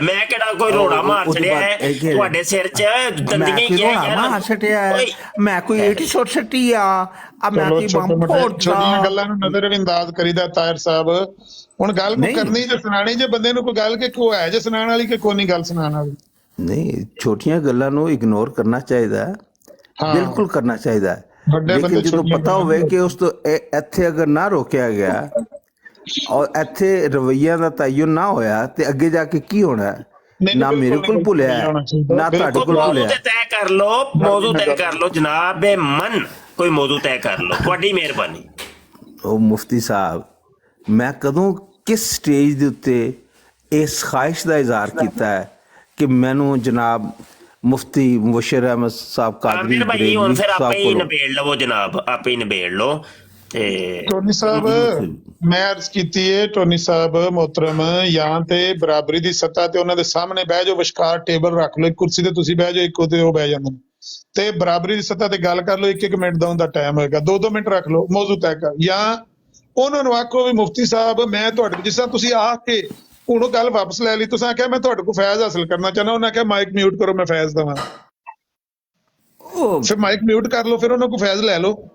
ਮੈਂ ਕਿਹੜਾ ਕੋਈ ਰੋੜਾ ਮਾਰ ਛੜਿਆ ਹੈ ਤੁਹਾਡੇ ਸਿਰ 'ਚ, ਦੰਦੀਆਂ ਹੀ ਕਿਹਾ ਯਾਰ ਮਾਰ ਛਟਿਆ ਮੈਂ ਕੋਈ ਏਟੀ ਸ਼ੋਟ ਛੱਟੀ ਆ ਮੈਂ ਕੀ ਬੰਬ ਫੋੜਦਾ। ਛੋਟੀਆਂ ਗੱਲਾਂ ਨੂੰ ਨਜ਼ਰ ਅੰਦਾਜ਼ ਕਰੀਦਾ ਤਾਹਿਰ ਸਾਹਿਬ। ਹੁਣ ਗੱਲ ਕੋ ਕਰਨੀ ਜੇ ਸੁਣਾਣੀ ਜੇ ਬੰਦੇ ਨੂੰ ਕੋਈ ਗੱਲ ਕਿ ਕੋ ਹੈ ਜੇ ਸੁਣਾਉਣ ਵਾਲੀ ਕਿ ਕੋਈ ਨਹੀਂ ਗੱਲ ਸੁਣਾਉਣ ਵਾਲੀ। ਨਹੀਂ ਛੋਟੀਆਂ ਗੱਲਾਂ ਨੂੰ ਇਗਨੋਰ ਕਰਨਾ ਚਾਹੀਦਾ, ਬਿਲਕੁਲ ਕਰਨਾ ਚਾਹੀਦਾ, ਲੇਕਿਨ ਜਦੋਂ ਪਤਾ ਹੋਵੇ ਕਿ ਉਸ ਤੋਂ ਇੱਥੇ ਅਗਰ ਨਾ ਰੋਕਿਆ ਗਿਆ ਔਰ ਇੱਥੇ ਰਵੱਈਆਂ ਦਾ ਤਯਨ ਨਾ ਹੋਇਆ ਤੇ ਅੱਗੇ ਜਾ ਕੇ ਕੀ ਹੋਣਾ, ਨਾ ਮੇਰੇ ਕੋਲ ਭੁੱਲਿਆ ਨਾ ਤੁਹਾਡੇ ਕੋਲ ਭੁੱਲਿਆ। ਤੈਅ ਕਰ ਲੋ, ਮੌਜੂ ਤੈਅ ਕਰ ਲੋ ਜਨਾਬ ਮਨ, ਕੋਈ ਮੌਜੂ ਤੈਅ ਕਰ ਲੋ, ਤੁਹਾਡੀ ਮਿਹਰਬਾਨੀ। ਉਹ ਮੁਫਤੀ ਸਾਹਿਬ ਮੈਂ ਕਦੋਂ ਕਿਸ ਸਟੇਜ ਦੇ ਉੱਤੇ ਇਸ ਖਾਹਿਸ਼ ਦਾ ਇਜ਼ਹਾਰ ਕੀਤਾ ਹੈ ਕਿ ਮੈਨੂੰ ਜਨਾਬ ਮੁਫਤੀ ਮੁਬਸ਼ਰ ਅਹਿਮਦ ਸਾਹਿਬ ਕਾਦਰੀ ਭਾਈ ਹੁਣ ਫਿਰ ਆਪੇ ਹੀ ਨਿਬੇੜ ਲਵੋ ਜਨਾਬ, ਆਪੇ ਹੀ ਨਿਬੇੜ ਲੋ। ਤੇ ਟੋਨੀ ਸਾਹਿਬ ਮੈਂ ਅਰਜ਼ ਕੀਤੀ ਹੈ ਟੋਨੀ ਸਾਹਿਬ ਮੁਹਤਰਮ, ਜਾਂ ਤੇ ਬਰਾਬਰੀ ਦੀ ਸੱਤਾ ਤੇ ਉਹਨਾਂ ਦੇ ਸਾਹਮਣੇ ਬਹਿ ਜਾਓ, ਵਿਚਕਾਰ ਟੇਬਲ ਰੱਖ ਲਓ, ਇੱਕ ਕੁਰਸੀ ਤੇ ਤੁਸੀਂ ਬਹਿ ਜਾਓ, ਇੱਕੋ ਤੇ ਉਹ ਬਹਿ ਜਾਂਦੇ ਨੇ, ਤੇ ਬਰਾਬਰੀ ਦੀ ਸੱਤਾ ਤੇ ਗੱਲ ਕਰ ਲਓ। 1-1 ਮਿੰਟ ਦਾ ਉਹਦਾ ਟਾਈਮ ਹੋਏਗਾ, 2-2 ਮਿੰਟ ਰੱਖ ਲਓ, ਮੌਜੂ ਤੈਅ ਕਰ। ਜਾਂ ਉਹਨਾਂ ਨੂੰ ਆਖੋ ਵੀ ਮੁਫਤੀ ਸਾਹਿਬ ਮੈਂ ਤੁਹਾਡੇ ਜਿਸ ਤਰ੍ਹਾਂ ਤੁਸੀਂ ਆ ਕੇ ਹੁਣ ਉਹ ਗੱਲ ਵਾਪਸ ਲੈ ਲਈ, ਤੁਸੀਂ ਆਖਿਆ ਮੈਂ ਤੁਹਾਡੇ ਕੋਲ ਫੈਜ਼ ਹਾਸਲ ਕਰਨਾ ਚਾਹੁੰਦਾ, ਉਹਨਾਂ ਆਖਿਆ ਮਾਈਕ ਮਿਊਟ ਕਰੋ ਮੈਂ ਫੈਜ਼ ਦੇਵਾਂ, ਫਿਰ ਮਾਈਕ ਮਿਊਟ ਕਰ ਲਓ, ਫਿਰ ਉਹਨਾਂ ਕੋਲ ਫੈਜ਼ ਲੈ ਲਓ।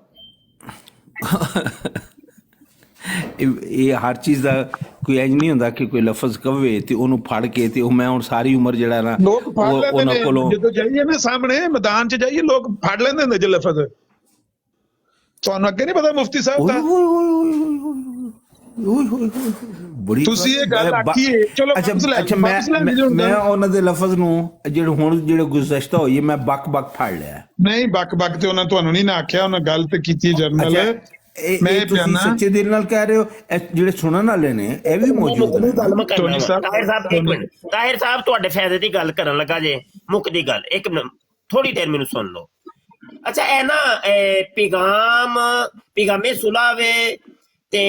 ਇਹ ਹਰ ਚੀਜ਼ ਦਾ ਕੋਈ ਇੰਜ ਨਹੀਂ ਹੁੰਦਾ ਕਿ ਕੋਈ ਲਫ਼ਜ਼ ਕਵੇ ਤੇ ਉਹਨੂੰ ਫੜ ਕੇ ਤੇ ਉਹ ਮੈਂ ਹੁਣ ਸਾਰੀ ਉਮਰ ਜਿਹੜਾ ਨਾ ਲੋਕ ਫੜ ਲੈਂਦੇ ਨੇ, ਕੋਲੋਂ ਜਦੋਂ ਜਾਈਏ ਨਾ ਸਾਹਮਣੇ ਮੈਦਾਨ 'ਚ ਜਾਈਏ ਲੋਕ ਫੜ ਲੈਂਦੇ ਹੁੰਦੇ ਜੇ ਲਫ਼ਜ਼। ਤੁਹਾਨੂੰ ਅੱਗੇ ਨਹੀਂ ਪਤਾ ਮੁਫਤੀ ਸਾਹਿਬ ਦਾ? ਬੜੀ ਤੁਸੀਂ ਇਹ ਗੱਲ ਆਖੀ ਹੈ, ਚਲੋ ਅੱਛਾ ਮੈਂ ਉਹਨਾਂ ਦੇ ਲਫ਼ਜ਼ ਨੂੰ ਜਿਹੜੇ ਗੁਜ਼ਸ਼ਤਾ ਹੋਈ ਮੈਂ ਬੱਕ ਫੜ ਲਿਆ। ਨਹੀਂ ਬੱਕ ਤੇ ਉਹਨਾਂ ਤੁਹਾਨੂੰ ਨਹੀਂ ਨਾ ਆਖਿਆ, ਉਹਨਾਂ ਗੱਲ ਤੇ ਕੀਤੀ ਜਰਨਲ। ਮੈਂ ਤੁਸੀਂ ਸੱਚੇ ਦਿਲ ਨਾਲ ਕਹਿ ਰਹੇ ਹੋ, ਜਿਹੜੇ ਸੁਣਨ ਵਾਲੇ ਨੇ ਇਹ ਵੀ ਮੌਜੂਦ ਨੇ। ਤਾਹਿਰ ਸਾਹਿਬ ਇੱਕ ਮਿੰਟ, ਤਾਹਿਰ ਸਾਹਿਬ ਤੁਹਾਡੇ ਫਾਇਦੇ ਦੀ ਗੱਲ ਕਰਨ ਲੱਗਾ ਜੇ, ਮੁੱਕਦੀ ਗੱਲ, ਇੱਕ ਮਿੰਟ ਥੋੜੀ ਦੇਰ ਮੈਨੂੰ ਸੁਣ ਲਓ। ਅੱਛਾ ਇਹ ਨਾ ਪਿਗਾਮੇ ਸੁਲ੍ਹਾ ਵੇ ਤੇ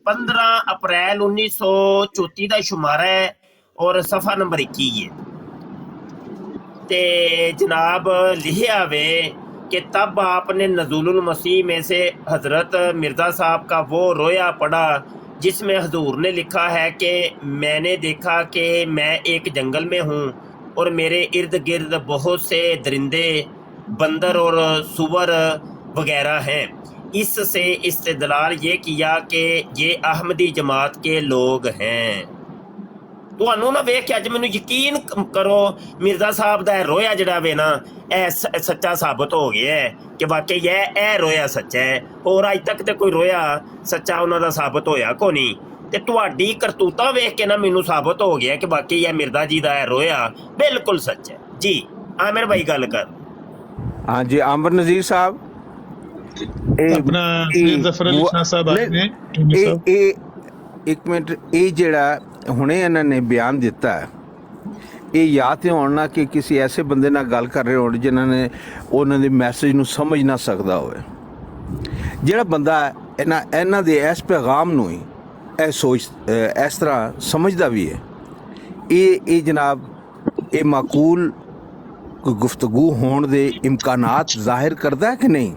15 ਅਪ੍ਰੈਲ 1934 ਦਾ शुमारा है और सफ़ा नंबर 21 है। ते जनाब लिखा वे कि तब आपने नज़ुलुल मसीह में से हज़रत मिर्ज़ा साहब का वो रोया पढ़ा जिसमें हजूर ने लिखा है कि मैंने देखा कि मैं एक जंगल में हूँ और मेरे इर्द गिर्द बहुत से दरिंदे, बंदर और सुवर वगैरह हैं। इससे इस्तेदलाल ये किया कि ये अहमदी जमात के लोग हैं। ਤੁਹਾਨੂੰ ਨਾ ਵੇਖ ਕੇ ਅੱਜ ਮੈਨੂੰ ਯਕੀਨ ਕਰੋ ਮਿਰਜ਼ਾ ਸਾਹਿਬ ਦਾ ਰੋਇਆ ਜਿਹੜਾ ਵੇ ਨਾ ਇਹ ਸੱਚਾ ਸਾਬਤ ਹੋ ਗਿਆ ਹੈ ਕਿ ਵਾਕਈ ਇਹ ਰੋਇਆ ਸੱਚਾ ਹੈ। ਹੋਰ ਅੱਜ ਤੱਕ ਤੇ ਕੋਈ ਰੋਇਆ ਸੱਚਾ ਉਹਨਾਂ ਦਾ ਸਾਬਤ ਹੋਇਆ ਕੋ ਨਹੀਂ। ਤੇ ਤੁਹਾਡੀ ਕਰਤੂਤਾਂ ਵੇਖ ਕੇ ਨਾ ਮੈਨੂੰ ਸਾਬਤ ਹੋ ਗਿਆ ਕਿ ਵਾਕਈ ਇਹ ਮਿਰਜ਼ਾ ਜੀ ਦਾ ਰੋਇਆ ਬਿਲਕੁਲ ਸੱਚ ਹੈ। ਜੀ ਆਮਿਰ ਭਾਈ ਗੱਲ ਕਰ। हाँ जी आमिर नज़ीर साहब ਆਪਣਾ ਜ਼ਫਰ ਅਲੀ ਸ਼ਾਹ ਸਾਹਿਬ ਆਏ ਨੇ। ਇੱਕ ਮਿੰਟ, ਇਹ ਜਿਹੜਾ ਹੁਣੇ ਇਹਨਾਂ ਨੇ ਬਿਆਨ ਦਿੱਤਾ ਹੈ ਇਹ ਜਾਂ ਤੇ ਹੋਣ ਨਾ ਕਿ ਕਿਸੇ ਐਸੇ ਬੰਦੇ ਨਾਲ ਗੱਲ ਕਰ ਰਹੇ ਹੋਣ ਜਿਨ੍ਹਾਂ ਨੇ ਉਹਨਾਂ ਦੇ ਮੈਸੇਜ ਨੂੰ ਸਮਝ ਨਾ ਸਕਦਾ ਹੋਵੇ। ਜਿਹੜਾ ਬੰਦਾ ਇਹਨਾਂ ਦੇ ਇਸ ਪੈਗਾਮ ਨੂੰ ਹੀ ਇਹ ਸੋਚ ਇਸ ਤਰ੍ਹਾਂ ਸਮਝਦਾ ਵੀ ਹੈ, ਇਹ ਜਨਾਬ ਇਹ ਮਾਕੂਲ ਕੋਈ ਗੁਫ਼ਤਗੂ ਹੋਣ ਦੇ ਇਮਕਾਨਾਤ ਜ਼ਾਹਿਰ ਕਰਦਾ ਹੈ ਕਿ ਨਹੀਂ?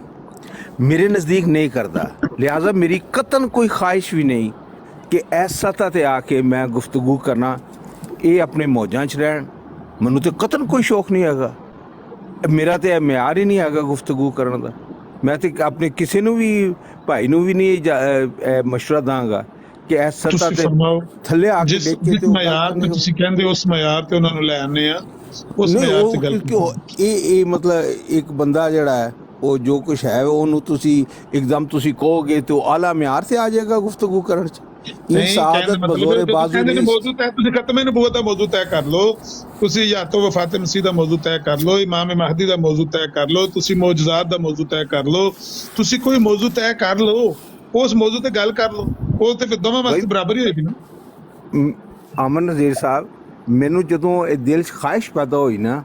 ਮੇਰੇ ਨਜ਼ਦੀਕ ਨਹੀਂ ਕਰਦਾ। ਲਿਹਾਜ਼ਾ ਮੇਰੀ ਕਤਨ ਕੋਈ ख्वाहिश ਵੀ ਨਹੀਂ ਕਿ ਇਸ ਸਤ੍ਹਾ 'ਤੇ ਆ ਕੇ ਮੈਂ ਗੁਫ਼ਤਗੂ ਕਰਨਾ, ਇਹ ਆਪਣੇ ਮੌਜਾਂ 'ਚ ਰਹਿਣ। ਮੈਨੂੰ ਤਾਂ ਕਤਨ ਕੋਈ ਸ਼ੌਕ ਨਹੀਂ ਹੈਗਾ, ਮੇਰਾ ਤਾਂ ਇਹ ਮਿਆਰ ਹੀ ਨਹੀਂ ਹੈਗਾ ਗੁਫ਼ਤਗੂ ਕਰਨ ਦਾ। ਮੈਂ ਤਾਂ ਆਪਣੇ ਕਿਸੇ ਨੂੰ ਵੀ ਭਾਈ ਨੂੰ ਵੀ ਨਹੀਂ ਮਸ਼ਵਰਾ ਦਾਂਗਾ ਕਿ ਇਸ ਸਤ੍ਹਾ 'ਤੇ ਥੱਲੇ ਆ ਕੇ ਦੇਖ ਕੇ ਮਿਆਰ ਤੇ ਤੁਸੀਂ ਕਹਿੰਦੇ ਉਸ ਮਿਆਰ ਤੇ ਉਹਨਾਂ ਨੂੰ ਲੈ ਆਉਂਦੇ ਆ, ਉਸ ਮਿਆਰ ਤੇ ਗੱਲ ਇਹ ਮਤਲਬ ਇੱਕ ਬੰਦਾ ਜਿਹੜਾ ਹੈ ਉਹ ਜੋ ਕੁਛ ਹੈ ਉਹਨੂੰ ਤੁਸੀਂ ਇੱਕਦਮ ਤੁਸੀਂ ਕਹੋਗੇ ਤੇ ਉਹ ਆਲਾ ਮਿਆਰ ਤੇ ਆ ਜਾਏਗਾ ਗੁਫ਼ਤਗੂ ਕਰਨ 'ਚ। ਮੌਜੂ ਤੈਅ ਤੁਸੀਂ ਖਤਮੇ ਨਬੂਵਤ ਦਾ ਮੌਜੂ ਤੈਅ ਕਰ ਲਓ, ਤੁਸੀਂ ਜਾਂ ਤਾਂ ਵਫਾਤ ਮਸੀਹ ਦਾ ਮੌਜੂ ਤੈਅ ਕਰ ਲਓ, ਇਮਾਮ ਮਹਦੀ ਦਾ ਮੌਜੂ ਤੈਅ ਕਰ ਲਓ, ਤੁਸੀਂ ਮੌਜੂਜ਼ਾਤ ਦਾ ਮੌਜੂ ਤੈਅ ਕਰ ਲਓ, ਤੁਸੀਂ ਕੋਈ ਮੌਜੂ ਤੈਅ ਕਰ ਲਓ, ਉਸ ਮੌਜੂ ਤੇ ਗੱਲ ਕਰ ਲਓ, ਉਹ ਤੇ ਫਿਰ ਦੋਵਾਂ ਵਾਸਤੇ ਬਰਾਬਰ ਹੀ ਹੋਏਗੀ ਨਾ। ਆਮਿਰ ਨਜ਼ੀਰ ਸਾਹਿਬ ਮੈਨੂੰ ਜਦੋਂ ਇਹ ਦਿਲ 'ਚ ख्वाहिश ਪੈਦਾ ਹੋਈ ਨਾ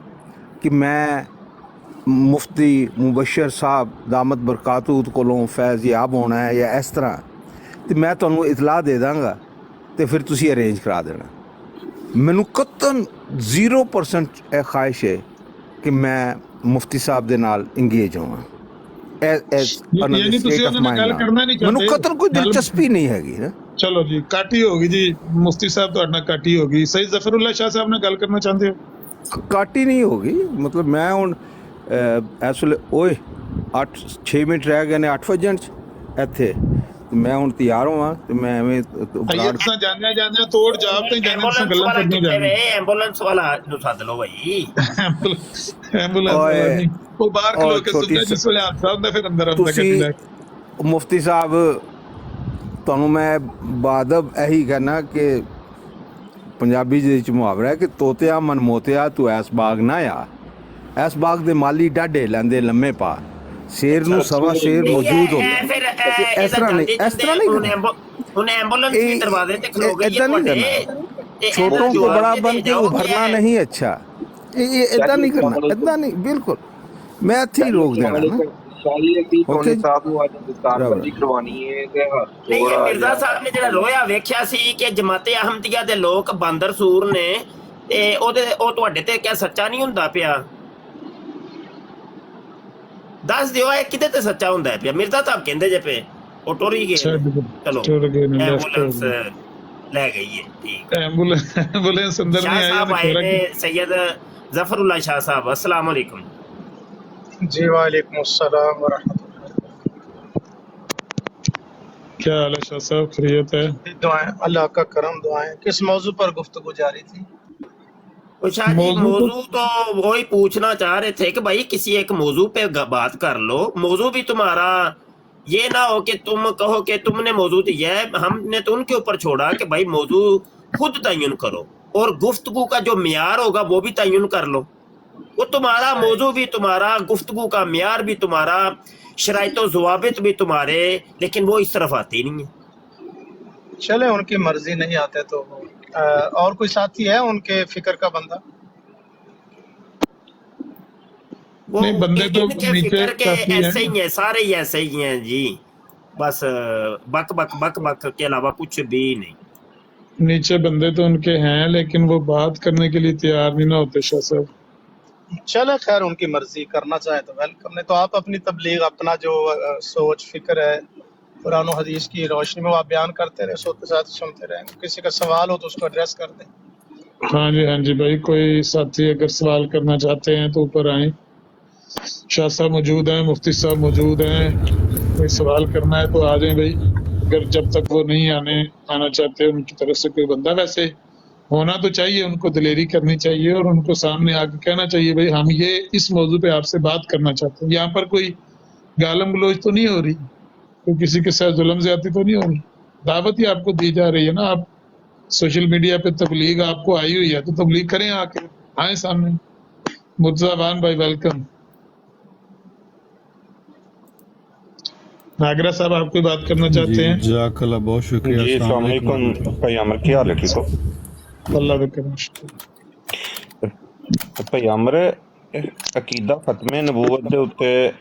ਕਿ ਮੈਂ ਮੁਫਤੀ ਮੁਬਸ਼ਰ ਸਾਹਿਬ ਦਾਮਤ ਬਰਕਾਤੂਤ ਕੋਲੋਂ ਫੈਜ਼ਯਾਬ ਹੋਣਾ ਹੈ ਜਾਂ ਇਸ ਤਰ੍ਹਾਂ, ਤੇ ਮੈਂ ਤੁਹਾਨੂੰ ਇਤਲਾਹ ਦੇ ਦਾਂਗਾ ਤੇ ਫਿਰ ਤੁਸੀਂ ਅਰੇਂਜ ਕਰਾ ਦੇਣਾ। ਮੈਨੂੰ ਕਤਨ 0% ਇਹ ख्वाहिश ਹੈ ਕਿ ਮੈਂ ਮੁਫਤੀ ਸਾਹਿਬ ਦੇ ਨਾਲ ਇੰਗੇਜ ਹੋਵਾਂ ਯਾਨੀ ਤੁਸੀਂ ਉਹਨਾਂ ਨਾਲ ਗੱਲ ਕਰਨਾ ਨਹੀਂ ਚਾਹੁੰਦੇ? ਮੈਨੂੰ ਕਤਲ ਕੋਈ ਦਿਲਚਸਪੀ ਨਹੀਂ ਹੈਗੀ ਨਾ। ਚਲੋ ਜੀ, ਕੱਟ ਹੀ ਹੋ ਗਈ ਜੀ, ਮੁਫਤੀ ਸਾਹਿਬ ਤੁਹਾਡੇ ਨਾਲ ਕੱਟ ਹੀ ਹੋ ਗਈ। ਸਈਦ ਜ਼ਫਰੁੱਲਾ ਸ਼ਾਹ ਸਾਹਿਬ ਨਾਲ ਗੱਲ ਕਰਨਾ ਚਾਹੁੰਦੇ ਹੋ? ਕੱਟ ਹੀ ਨਹੀਂ ਹੋ ਗਈ, ਮਤਲਬ ਮੈਂ ਹੁਣ ਇਸ ਵੇਲੇ ਓਏ 6 ਮਿੰਟ ਰਹਿ ਗਏ ਨੇ 8 ਵਜਣ 'ਚ ਇੱਥੇ, ਮੈਂ ਹੁਣ ਤਿਆਰ ਹੋਵਾਂ ਤੇ ਮੈਂ ਐਵੇਂ ਤਾਂ ਜਾਂਦੇ ਤੋੜ ਜਾਬ ਤੇ ਜਾਂਦੇ ਤੁਸੀਂ ਗੱਲਾਂ ਕਰਨੀਆਂ ਜਾਂਦੇ। ਐਂਬੂਲੈਂਸ ਵਾਲਾ ਨੂੰ ਸੱਦ ਲਓ ਭਾਈ। ਐਂਬੂਲੈਂਸ ਵਾਲਾ ਨਹੀਂ, ਉਹ ਬਾਹਰ ਖਲੋ ਕੇ ਸੁਣਦਾ ਜਿਸ ਵੇਲੇ ਹਾਦਸਾ ਹੁੰਦਾ ਫਿਰ ਅੰਦਰ ਆਉਂਦਾ ਗੱਡੀ ਲੈ ਕੇ। ਮੁਫਤੀ ਸਾਹਿਬ ਤੁਹਾਨੂੰ ਮੈਂ ਬਾਦਬ ਇਹੀ ਕਹਿਣਾ ਕਿ ਪੰਜਾਬੀ ਦੇ ਵਿੱਚ ਮੁਹਾਵਰਾ ਹੈ ਕਿ ਤੋਤਿਆ ਮਨਮੋਤਿਆ ਤੂੰ ਐਸ ਬਾਗ ਨਾ ਆ, ਐਸ ਬਾਗ ਦੇ ਮਾਲੀ ਡਾਢੇ ਲੈਂਦੇ ਲੰਮੇ ਪਾ, ਸ਼ੇਰ ਨੂੰ ਸਵਾ ਸ਼ੇਰ ਮੌਜੂਦ ਹੁੰਦਾ। ਇਸ ਤਰ੍ਹਾਂ ਨਹੀਂ ਹੁਣ ਐਂਬੂਲੈਂਸ ਵੀ ਦਰਵਾਜ਼ੇ ਤੇ ਖਲੋ ਗਈ ਹੈ ਤੁਹਾਡੇ। ਛੋਟੋਂ ਕੋ ਬੜਾ ਬਣ ਕੇ ਉਭਰਨਾ ਨਹੀਂ ਅੱਛਾ, ਇਹ ਏਦਾਂ ਨਹੀਂ ਕਰਨਾ, ਏਦਾਂ ਨਹੀਂ, ਬਿਲਕੁਲ ਮੈਂ ਇੱਥੇ ਹੀ ਰੋਕ ਦੇਣਾ ਨਾ। ਮਿਰਜ਼ਾ ਸਾਹਿਬ ਨੇ ਜਿਹੜਾ ਰੋਇਆ ਵੇਖਿਆ ਸੀ ਕਿ ਜਮਾਤੇ ਅਹਮਦੀਆ ਦੇ ਲੋਕ ਬਾਂਦਰ ਸੂਰ ਨੇ, ਤੇ ਉਹ ਤੁਹਾਡੇ ਤੇ ਕਿਆ ਸੱਚਾ ਨਹੀਂ ਹੁੰਦਾ ਪਿਆ? ਦੱਸ ਦਿਓ ਇਹ ਕਿਤੇ ਤੇ ਸੱਚਾ ਹੁੰਦਾ ਪਿਆ? ਮਿਰਜ਼ਾ ਸਾਹਿਬ ਕਹਿੰਦੇ ਜੇ ਪਏ ਉਹ ਟੁਰ ਹੀ ਗਏ। ਚਲੋ ਐਂਬੂਲੈਂਸ ਲੈ ਗਈ ਹੈ, ਠੀਕ। ਐਂਬੂਲੈਂਸ ਅੰਦਰ ਨਹੀਂ ਆਈ। ਸਾਹਿਬ ਆਏ ਨੇ ਸैयद ज़फ़रुल्लाह शाह साहब, अस्सलाम वालेकुम। जी वालेकुम अस्सलाम व रहमतुल्लाह। क्या हाल है शाह साहब, खैरियत है? दुआएं, अल्लाह का करम, दुआएं। किस मौजू पर गुफ्तगू जारी थी? शाह जी मौजू तो वही पूछना चाह रहे थे कि भाई किसी एक मौजू पे बात कर लो। मौजू भी तुम्हारा ये ना हो कि तुम कहो कि तुमने मौजू दिया है, हमने तो उनके ऊपर छोड़ा कि भाई मौजू खुद तयन करो, और गुफ्तगू का जो मियार होगा वो भी तयन कर लो। वो तुम्हारा मौजू भी तुम्हारा, गुफ्तगू का मियार भी तुम्हारा, शराइत व ज़वाबित भी तुम्हारे, लेकिन वो इस तरफ आती नहीं है। चले, उनकी मर्जी नहीं आते तो और कोई साथी है उनके फिक्र का बंदा? वो नहीं, बंदे तो इनके नीचे फिक्र के काफी हैं। ऐसे ही हैं, सारे ही ऐसे ही हैं जी, बस बक बक बक बक के अलावा कुछ भी नहीं। नीचे बंदे तो उनके हैं, लेकिन वो बात करने के लिए तैयार नहीं ना होते शाह साहब। चले खैर, उनकी मर्जी, करना चाहे तो वेलकम, नहीं तो आप अपनी तबलीग, अपना जो सोच फिक्र है कुरान और हदीस की रोशनी में वो आप बयान करते रहे, सोते साथ सुनते रहें। किसी का सवाल हो तो उसको एड्रेस कर दें। हाँ जी भाई, कोई साथी अगर सवाल करना चाहते हैं तो ऊपर आए। शाह साहब मौजूद हैं, मुफ्ती साहब मौजूद हैं, कोई सवाल करना है तो आ जाए भाई। अगर जब तक वो नहीं आना चाहते उनकी तरफ से कोई बंदा, वैसे होना तो चाहिए, उनको दिलेरी करनी चाहिए और उनको सामने आके कहना चाहिए भाई हम ये इस मौजू पे आपसे बात करना चाहते हैं। यहाँ पर कोई गालम गलोच तो नहीं हो रही, कोई किसी के साथ जुल्म ज्यादती तो नहीं हो रही, दावत ही आपको दी जा रही है ना। आप सोशल मीडिया पे तबलीग आपको आई हुई है तो तबलीग करें, आके आए सामने। मुर्तज़ा वान भाई वेलकम। नागरा साहब आप कोई बात करना चाहते हैं? जज़ाकल्लाह, बहुत शुक्रिया। जी अस्सलाम वालेकुम भाई अमर, क्या हाल है? ठीक हो? अल्लाह का करम। भाई अमर, अकीदा खत्मे नबूवत दे उत्ते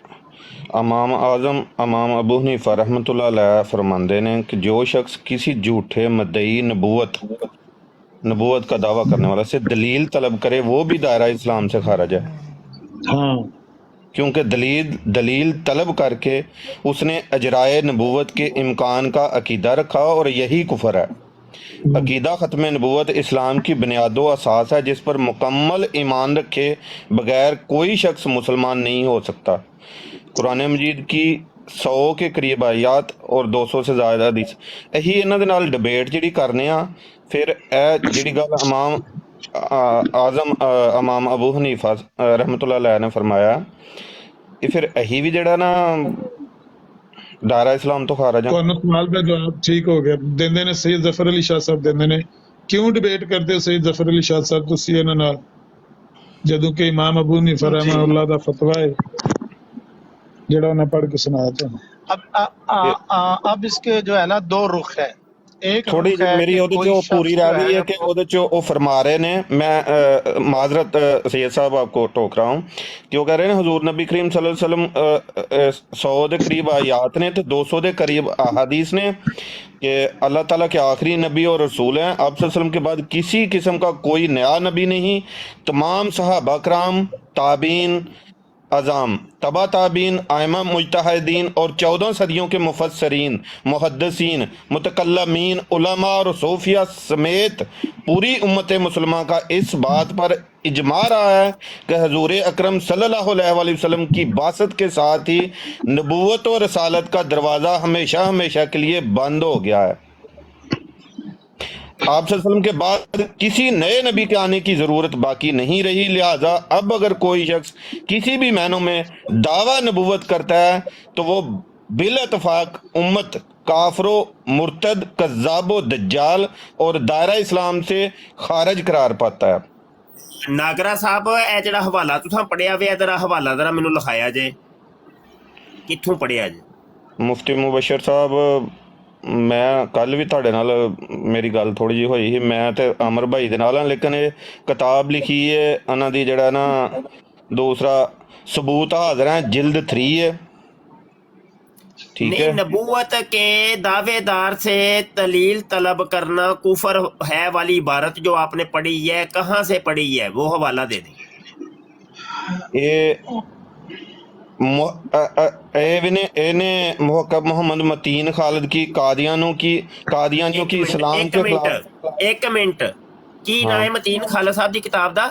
इमाम आज़म इमाम अबू हनीफा रहमतुल्लाह अलैह फरमांदे ने कि जो शख्स किसी झूठे मदई नबूवत का दावा करने वाला से दलील तलब करे वो भी दायरा इस्लाम से खारिज है। हाँ, क्योंकि दलील तलब करके उसने अजराए नबूवत के इम्कान का अकीदा रखा और यही कुफर है। अकीदा ख़त्म नबूवत इस्लाम की बुनियादो असास है जिस पर मुकम्मल ईमान रखे बगैर कोई शख्स मुसलमान नहीं हो सकता। कुरान मजीद की 100 के करीब आयात और 200 से ज़्यादा हदीस, यही इन्हां दे नाल डिबेट जिहड़ी करने आ। फिर ਇਹ ਜਿਹੜੀ ਗੱਲ इमाम आज़म इमाम अबू हनीफा रहमतुल्लाह अलैह ने फरमाया, ये फिर यही भी जड़ा ना दायरा इस्लाम तो खारिज है। ਤੁਹਾਨੂੰ ਸਵਾਲ ਦਾ ਜਵਾਬ ਠੀਕ ਹੋ ਗਿਆ ਦਿੰਦੇ ਨੇ ਸੈयद ਜ਼ਫਰ ਅਲੀ ਸ਼ਾਹ ਸਾਹਿਬ ਦਿੰਦੇ ਨੇ। ਕਿਉਂ ਡਿਬੇਟ ਕਰਦੇ ਹੋ ਸੈयद ਜ਼ਫਰ ਅਲੀ ਸ਼ਾਹ ਸਾਹਿਬ ਤੁਸੀਂ ਇਹਨਾਂ ਨਾਲ, ਜਦੋਂ ਕਿ ਇਮਾਮ ਅਬੂ ਹਨੀਫਾ ਰਹਿਮਹੁल्लाह ਦਾ ਫਤਵਾ ਹੈ ਜਿਹੜਾ ਉਹਨਾਂ ਪੜ੍ਹ ਕੇ ਸੁਣਾਇਆ ਤੁਹਾਨੂੰ। अब इसके जो है ना दो रुख है। एक थोड़ी मेरी ਉਹਦੇ ਚੋਂ पूरी रह गई है कि ਉਹਦੇ ਚੋਂ ਉਹ फरमा रहे ने, मैं माजरत सैयद साहब आपको टोक रहा हूँ कि वो कह रहे हैं हुजूर नबी करीम सल्लल्लाहु अलैहि वसल्लम 100 के करीब आयात ने तो 200 के करीब अहादीस ने कि अल्लाह ताला के आखिरी नबी और रसूल हैं। आप सल्लल्लाहु अलैहि वसल्लम के बाद किसी किस्म का कोई नया नबी नहीं। तमाम सहाबा कराम, ताबीन, अज़ाम, तबा ताबीन, आइमा मुजतहिदीन और 14 सदियों के मुफस्सरीन, मुहद्दिसीन, मुतकल्लमीन, उलमा और सूफिया समेत पूरी उम्मत मुसलमान का इस बात पर इजमा रहा है कि हजूर अकरम सल्लल्लाहु अलैहि वसल्लम की बासत के साथ ही नबूवत और रसालत का दरवाज़ा हमेशा हमेशा के लिए बंद हो गया है। आप सल्लल्लाहु अलैहि वसल्लम के बाद किसी नए नबी के आने की ज़रूरत बाकी नहीं रही। लिहाजा अब अगर कोई शख्स किसी भी मायनों में दावा नबूवत करता है तो वो बिल इत्तेफाक उम्मत काफरो, मुर्तद, कज़्ज़ाबो, दज्जाल और दायरा इस्लाम से खारिज करार पाता है। नागरा साहब ਇਹ ਜਿਹੜਾ ਹਵਾਲਾ ਤੁਸੀਂ ਪੜਿਆ ਵੇ ਇਹਦਾ ਹਵਾਲਾ ਜ਼ਰਾ ਮੈਨੂੰ ਲਿਖਾਇਆ ਜੇ ਕਿੱਥੋਂ ਪੜਿਆ ਜੇ? ਮੁਫਤੀ ਮੁਬਸ਼ਰ ਸਾਹਿਬ, ਮੈਂ ਕੱਲ ਵੀ ਤੁਹਾਡੇ ਨਾਲ ਮੇਰੀ ਗੱਲ ਥੋੜੀ ਜਿਹੀ ਹੋਈ ਸੀ, ਮੈਂ ਤੇ ਅਮਰ ਭਾਈ ਦੇ ਨਾਲ ਹਾਂ, ਲੇਕਿਨ ਇਹ ਕਿਤਾਬ ਲਿਖੀ ਹੈ ਉਹਨਾਂ ਦੀ ਜਿਹੜਾ ਨਾ ਦੂਸਰਾ सबूत हाजिर हैं, जिल्द 3 है, ठीक है। नबूवत के दावेदार से दलील तलब करना कुफर है वाली इबारत जो आपने पढ़ी है कहाँ से पढ़ी है, वो हवाला दे दें। मुहक्कब मोहम्मद मतीन खालिद की कादियानियों की इस्लाम के खिलाफ। एक मिनट की नाम है मतीन खालिद साहब की किताब दा?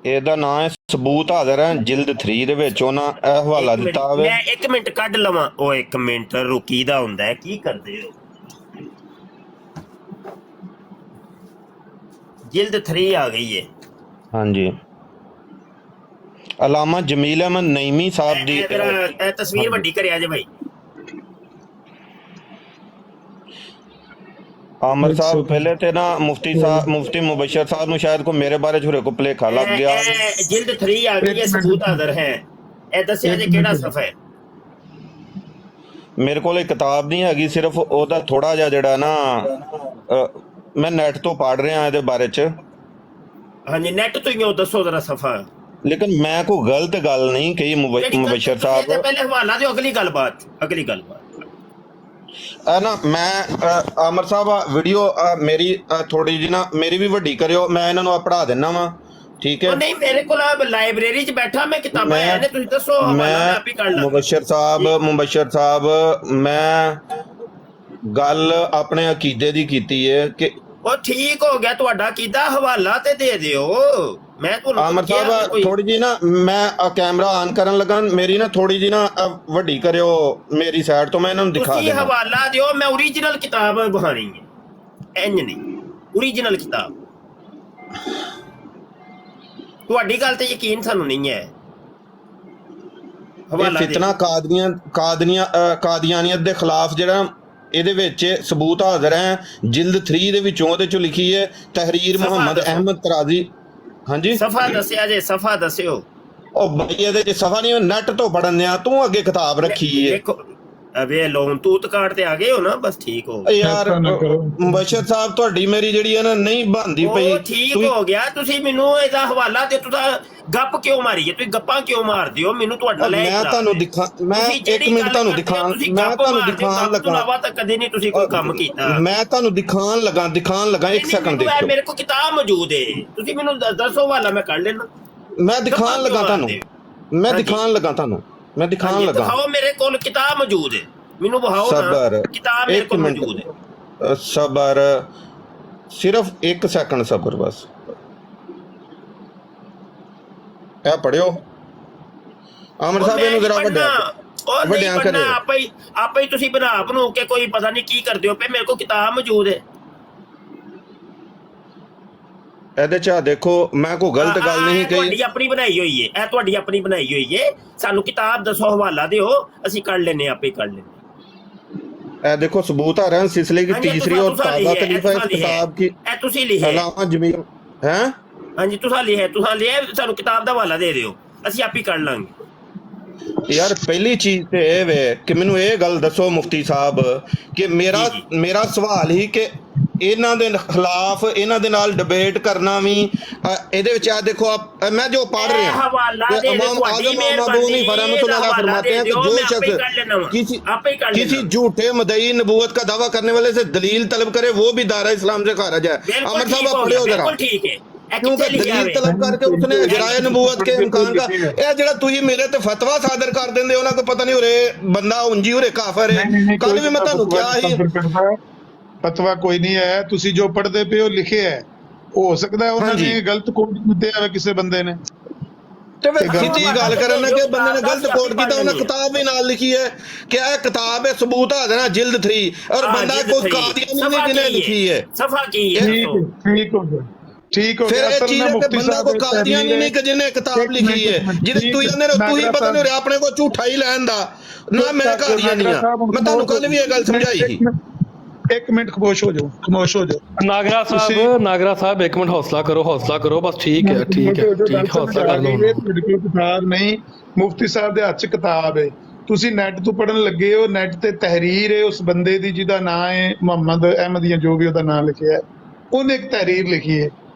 ਇਹਦਾ ਨਾਂ ਹੈ ਸਬੂਤ ਹਾਜ਼ਰ ਹੈ, ਜਿਲਦ 3 ਦੇ ਵਿੱਚ ਉਹਨਾਂ ਇਹ ਹਵਾਲਾ ਦਿੱਤਾ ਹੋਵੇ। ਮੈਂ 1 ਮਿੰਟ ਕੱਢ ਲਵਾਂ, ਉਹ 1 ਮਿੰਟ ਰੁਕੀਦਾ ਹੁੰਦਾ ਹੈ, ਕੀ ਕਰਦੇ ਹੋ? जिल्द 3 आ गई है। हाँ जी, अलामा जमील अहमद नईमी साहब दी तस्वीर वड्डी करिया जे भाई। आमिर साहब पहले थे ना मुफ्ती मुबशर साहब ਨੂੰ ਸ਼ਾਇਦ ਕੋ ਮੇਰੇ ਬਾਰੇ ਛੁਰੇ ਕੋ ਭੁਲੇਖਾ ਲੱਗ ਗਿਆ। जिल्द 3 आ गई है, सबूत हाजिर है। ਇਹ ਦੱਸਿਆ ਜੇ ਕਿਹੜਾ ਸਫਾ ਹੈ? ਮੇਰੇ ਕੋਲ ਇੱਕ ਕਿਤਾਬ ਨਹੀਂ ਹੈਗੀ, ਸਿਰਫ ਉਹਦਾ ਥੋੜਾ ਜਿਹਾ ਜਿਹੜਾ ਨਾ ਮੈਂ ਨੈਟ ਤੋਂ ਪੜ੍ਹ ਰਿਹਾ ਇਹਦੇ ਬਾਰੇ ਚ। ਹਾਂਜੀ, ਨੈਟ ਤੋਂ ਹੀ ਦੱਸੋ ਜ਼ਰਾ ਸਫਾ। ਲੇਕਿਨ ਮੈਂ ਕੋਈ ਗਲਤ ਗੱਲ ਨਹੀਂ ਕਹੀ ਮੁਬਸ਼ਰ ਸਾਹਿਬ। ਪਹਿਲੇ ਹਵਾਲਾ ਦਿਓ, ਅਗਲੀ ਗੱਲਬਾਤ। ਨਾ ਮੈਂ ਆਮਰ ਸਾਹਿਬ ਵੀਡੀਓ ਮੇਰੀ ਥੋੜੀ ਜੀ ਨਾ ਮੇਰੀ ਵੀ ਵੱਡੀ ਕਰਿਓ, ਮੈਂ ਇਹਨਾਂ ਨੂੰ ਪੜ੍ਹਾ ਦਿੰਦਾ ਵਾਂ, ਠੀਕ ਹੈ। ਨਹੀਂ ਮੇਰੇ ਕੋਲ ਲਾਇਬ੍ਰੇਰੀ 'ਚ ਬੈਠਾ ਮੈਂ ਕਿਤਾਬਾਂ ਆਇਆ ਨੇ, ਤੁਸੀਂ ਦੱਸੋ ਹਵਾਲਾ ਮੈਂ ਆਪ ਹੀ ਕਰ ਲਾਂ। ਮੁਬਸ਼ਰ ਸਾਹਿਬ ਮੈਂ ਗੱਲ ਆਪਣੇ ਅਕੀਦੇ ਦੀ ਕੀਤੀ ਹੈ ਕਿ ਉਹ ਠੀਕ ਹੋ ਗਿਆ ਤੁਹਾਡਾ ਅਕੀਦਾ, ਹਵਾਲਾ ਤੇ ਦੇ ਦਿਓ। ਮੈਂ ਤੁਹਾਨੂੰ ਆਮਰ ਸਾਹਿਬ ਥੋੜੀ ਜੀ ਨਾ ਮੈਂ ਕੈਮਰਾ ਆਨ ਕਰਨ ਲੱਗਾ, ਮੇਰੀ ਨਾ ਥੋੜੀ ਜੀ ਨਾ ਵੱਡੀ ਕਰਿਓ ਮੇਰੀ ਸਾਈਡ ਤੋਂ, ਮੈਂ ਇਹਨਾਂ ਨੂੰ ਦਿਖਾ ਤੁਸੀਂ ਦਿੰਦਾ। ਹਵਾਲਾ ਦਿਓ, ਮੈਂ ਓਰੀਜਨਲ ਕਿਤਾਬ ਬਹਾਣੀ ਹੈ, ਇੰਜ ਨਹੀਂ, ਓਰੀਜਨਲ ਕਿਤਾਬ। ਤੁਹਾਡੀ ਗੱਲ ਤੇ ਯਕੀਨ ਸਾਨੂੰ ਨਹੀਂ ਹੈ। ਹਵਾਲਾ ਫਿਤਨਾ ਕਾਦੀਆਨੀਅਤ ਦੇ ਖਿਲਾਫ ਜਿਹੜਾ ਇਹਦੇ ਵਿੱਚ ਸਬੂਤ ਹਾਜ਼ਰ ਹੈ, ਜਿਲਦ 3 ਦੇ ਵਿੱਚੋਂ ਉਹਦੇ ਚੋਂ ਲਿਖੀ ਹੈ ਤਹਿਰੀਰ ਮੁਹੰਮਦ ਅਹਿਮਦ ਤਰਾਜ਼ੀ। ਹਾਂਜੀ, ਸਫਾ ਦੱਸਿਆ ਜੇ, ਸਫਾ ਦੱਸਿਓ। ਉਹ ਬਈ ਇਹਦੇ ਚ ਸਫਾ ਨਹੀਂ, ਨੈਟ ਤੋਂ ਪੜਨ ਦਿਆਂ, ਤੂੰ ਅੱਗੇ ਕਿਤਾਬ ਰੱਖੀ ਹੈ। ਦੇਖੋ ਅਬੇ ਲੋਨ ਤੂਤ ਕਾਰਡ ਤੇ ਆ ਗਏ ਹੋ ਨਾ, ਬਸ ਠੀਕ ਹੋ ਯਾਰ ਮੁਬਸ਼ਰ ਸਾਹਿਬ ਤੁਹਾਡੀ ਮੇਰੀ ਜਿਹੜੀ ਹੈ ਨਾ ਨਹੀਂ ਬਣਦੀ ਪਈ। ਉਹ ਠੀਕ ਹੋ ਗਿਆ, ਤੁਸੀਂ ਮੈਨੂੰ ਇਹਦਾ ਹਵਾਲਾ ਤੇ ਤੁਸੀਂ ਗੱਪ ਕਿਉਂ ਮਾਰੀ ਹੈ? ਤੁਸੀਂ ਗੱਪਾਂ ਕਿਉਂ ਮਾਰਦੇ ਹੋ? ਮੈਨੂੰ ਤੁਹਾਡਾ ਲੈ ਮੈਂ ਤੁਹਾਨੂੰ ਦਿਖਾ, ਮੈਂ 1 ਮਿੰਟ ਤੁਹਾਨੂੰ ਦਿਖਾਣ, ਮੈਂ ਤੁਹਾਨੂੰ ਦਿਖਾਣ ਲੱਗਾ ਤਾਂ ਕਦੇ ਨਹੀਂ ਤੁਸੀਂ ਕੋਈ ਕੰਮ ਕੀਤਾ। ਮੈਂ ਤੁਹਾਨੂੰ ਦਿਖਾਣ ਲੱਗਾ 1 ਸੈਕਿੰਡ ਦੇਖੋ, ਮੇਰੇ ਕੋਲ ਕਿਤਾਬ ਮੌਜੂਦ ਹੈ, ਤੁਸੀਂ ਮੈਨੂੰ ਦੱਸੋ ਹਵਾਲਾ ਮੈਂ ਕੱਢ ਲੈਣਾ। ਮੈਂ ਦਿਖਾਣ ਲੱਗਾ ਤੁਹਾਨੂੰ, ਮੈਂ ਦਿਖਾਣ ਲੱਗਾ ਤੁਹਾਨੂੰ, ਮੈਂ ਦਿਖਾਣ ਲੱਗਾ। ਦਿਖਾਓ, ਮੇਰੇ ਕੋਲ ਕਿਤਾਬ ਮੌਜੂਦ ਹੈ, ਮੈਨੂੰ ਬਹਾਓ ਨਾ, ਕਿਤਾਬ ਮੇਰੇ ਕੋਲ ਮੌਜੂਦ ਹੈ। ਸਬਰ, ਸਿਰਫ 1 ਸੈਕਿੰਡ ਸਬਰ ਬਸ। ਇਹ ਪੜਿਓ ਆਮਰ ਸਾਹਿਬ, ਇਹਨੂੰ ਜ਼ਰਾ ਵੱਡਿਆਂ ਕਰੇ। ਆਪੇ ਹੀ ਤੁਸੀਂ ਬਣਾ ਬਣੂ ਕੇ ਕੋਈ ਪਤਾ ਨਹੀਂ ਕੀ ਕਰਦੇ ਹੋ ਪਏ, ਮੇਰੇ ਕੋਲ ਕਿਤਾਬ ਮੌਜੂਦ ਹੈ। ਇਹਦੇ ਚ ਦੇਖੋ, ਮੈਂ ਕੋਈ ਗਲਤ ਗੱਲ ਨਹੀਂ ਕਹੀ। ਤੁਹਾਡੀ ਆਪਣੀ ਬਣਾਈ ਹੋਈ ਹੈ, ਇਹ ਤੁਹਾਡੀ ਆਪਣੀ ਬਣਾਈ ਹੋਈ ਹੈ। ਸਾਨੂੰ ਕਿਤਾਬ ਦੱਸੋ, ਹਵਾਲਾ ਦਿਓ, ਅਸੀਂ ਕੱਢ ਲੈਨੇ, ਆਪੇ ਕੱਢ ਲੈਨੇ। देखो सबूत आ रहे हैं सिलसिले की तीसरी और ताज़ा तरीफा इस किताब की। ਤੁਸੀਂ ਲਿਖਿਆ अलामा जमील हैं? ਹਾਂਜੀ, ਤੁਸੀਂ ਲਿਖਿਆ, ਸਾਨੂੰ ਕਿਤਾਬ ਦਾ ਹਵਾਲਾ ਦੇ ਦਿਓ, ਅਸੀਂ ਆਪ ਹੀ ਕੱਢ ਲਾਂਗੇ। ਯਾਰ ਪਹਿਲੀ ਚੀਜ਼ ਤੇ ਇਹ ਵੇ ਕਿ ਮੈਨੂੰ ਇਹ ਗੱਲ ਦੱਸੋ ਮੁਫਤੀ ਸਾਹਿਬ ਕਿ ਮੇਰਾ ਸਵਾਲ ਹੀ ਕਿ ਇਹਨਾਂ ਦੇ ਖਿਲਾਫ ਇਹਨਾਂ ਦੇ ਨਾਲ ਡਿਬੇਟ ਕਰਨਾ ਵੀ ਇਹਦੇ ਵਿੱਚ ਆ ਦੇਖੋ, ਮੈਂ ਜੋ ਪੜ੍ਹ ਰਿਹਾ इमाम आजम अबू हनीफा रहमतुल्लाह फरमाते हैं कि जो शख्स किसी झूठे मदई नबूवत का दावा करने वाले से दलील तलब करे वो भी दायरा इस्लाम से खारिज है। अमर साहब आप पढ़े हो जरा, क्योंकि दलील तलब करके उसने अजराए नबूवत के इम्कान का ਇਹ ਜਿਹੜਾ ਤੁਸੀਂ ਮੇਰੇ ਤੇ ਫਤਵਾ ਸਾਦਰ ਕਰ ਦਿੰਦੇ ਉਹਨਾਂ ਕੋ ਪਤਾ ਨਹੀਂ ਉਰੇ ਬੰਦਾ ਉਂਜੀ ਉਰੇ ਕਾਫਰ ਹੈ ਕੱਲ ਵੀ ਮੈਂ ਤੁਹਾਨੂੰ ਕਿਹਾ ਸੀ ਫਤਵਾ ਕੋਈ ਨਹੀਂ ਹੈ ਤੁਸੀਂ ਜੋ ਪੜ੍ਹਦੇ ਪਏ ਹੋ ਲਿਖਿਆ ਹੈ ਹੋ ਸਕਦਾ ਉਹਨਾਂ ਨੇ ਗਲਤ ਕੋਡ ਦਿੱਤੇ ਹੋਵੇ ਕਿਸੇ ਬੰਦੇ ਨੇ ਤੇ ਫਿਰ ਸਿੱਧੀ ਗੱਲ ਕਰਨ ਨਾ ਕਿ ਬੰਦੇ ਨੇ ਗਲਤ ਕੋਡ ਕੀਤਾ ਉਹਨਾਂ ਕਿਤਾਬ ਵੀ ਨਾਲ ਲਿਖੀ ਹੈ ਕਿ ਇਹ ਕਿਤਾਬ ਹੈ ਸਬੂਤ ਆ ਦੇਣਾ ਜਿਲਦ 3 ਔਰ ਬੰਦਾ ਕੋਈ ਕਾਦੀਆਨੀ ਨਹੀਂ ਜਿਹਨੇ ਲਿਖੀ ਹੈ ਸਫਾ ਕੀ ਹੈ ਠੀਕ ਹੋ ਫਿਰ ਗਿਆ ਇਹ ਚੀਜ਼ ਹੈ ਕਿ ਬੰਦਾ ਕੋਈ ਕਾਦੀਆਨੀ ਨਹੀਂ ਕਿ ਜਿਹਨੇ ਕਿਤਾਬ ਲਿਖੀ ਹੈ ਜਿਹਦੇ ਤੂੰ ਪਤਾ ਨਹੀਂ ਆਪਣੇ ਕੋ ਝੂਠਾ ਹੀ ਲੈਣ ਦਾ ਨਾ ਮੈਂ ਕਾਦੀਆਨੀ ਆ ਮੈਂ ਤੁਹਾਨੂੰ ਕੱਲ ਵੀ ਇਹ ਗੱਲ ਸਮਝਾਈ ਸੀ ਇੱਕ ਮਿੰਟ ਖਾਮੋਸ਼ ਹੋ ਜਾਓ ਨਾਗਰਾ ਸਾਹਿਬ ਇੱਕ ਮਿੰਟ ਹੌਸਲਾ ਕਰੋ ਬਸ ਠੀਕ ਹੈ ਹੌਸਲਾ ਕਰ ਲਓ ਕਿਤਾਬ ਨਹੀਂ ਮੁਫਤੀ ਸਾਹਿਬ ਦੇ ਹੱਥ 'ਚ ਕਿਤਾਬ ਹੈ ਤੁਸੀਂ ਨੈਟ ਤੋਂ ਪੜਨ ਲੱਗੇ ਹੋ ਨੈਟ ਤੇ ਤਹਿਰੀਰ ਹੈ ਉਸ ਬੰਦੇ ਦੀ ਜਿਹਦਾ ਨਾਮ ਹੈ ਮੁਹੰਮਦ ਅਹਿਮਦ ਜਾਂ ਜੋ ਵੀ ਉਹਦਾ ਨਾਮ ਲਿਖਿਆ ਉਹਨੇ ਇੱਕ ਤਹਿਰੀਰ ਲਿਖੀ ਹੈ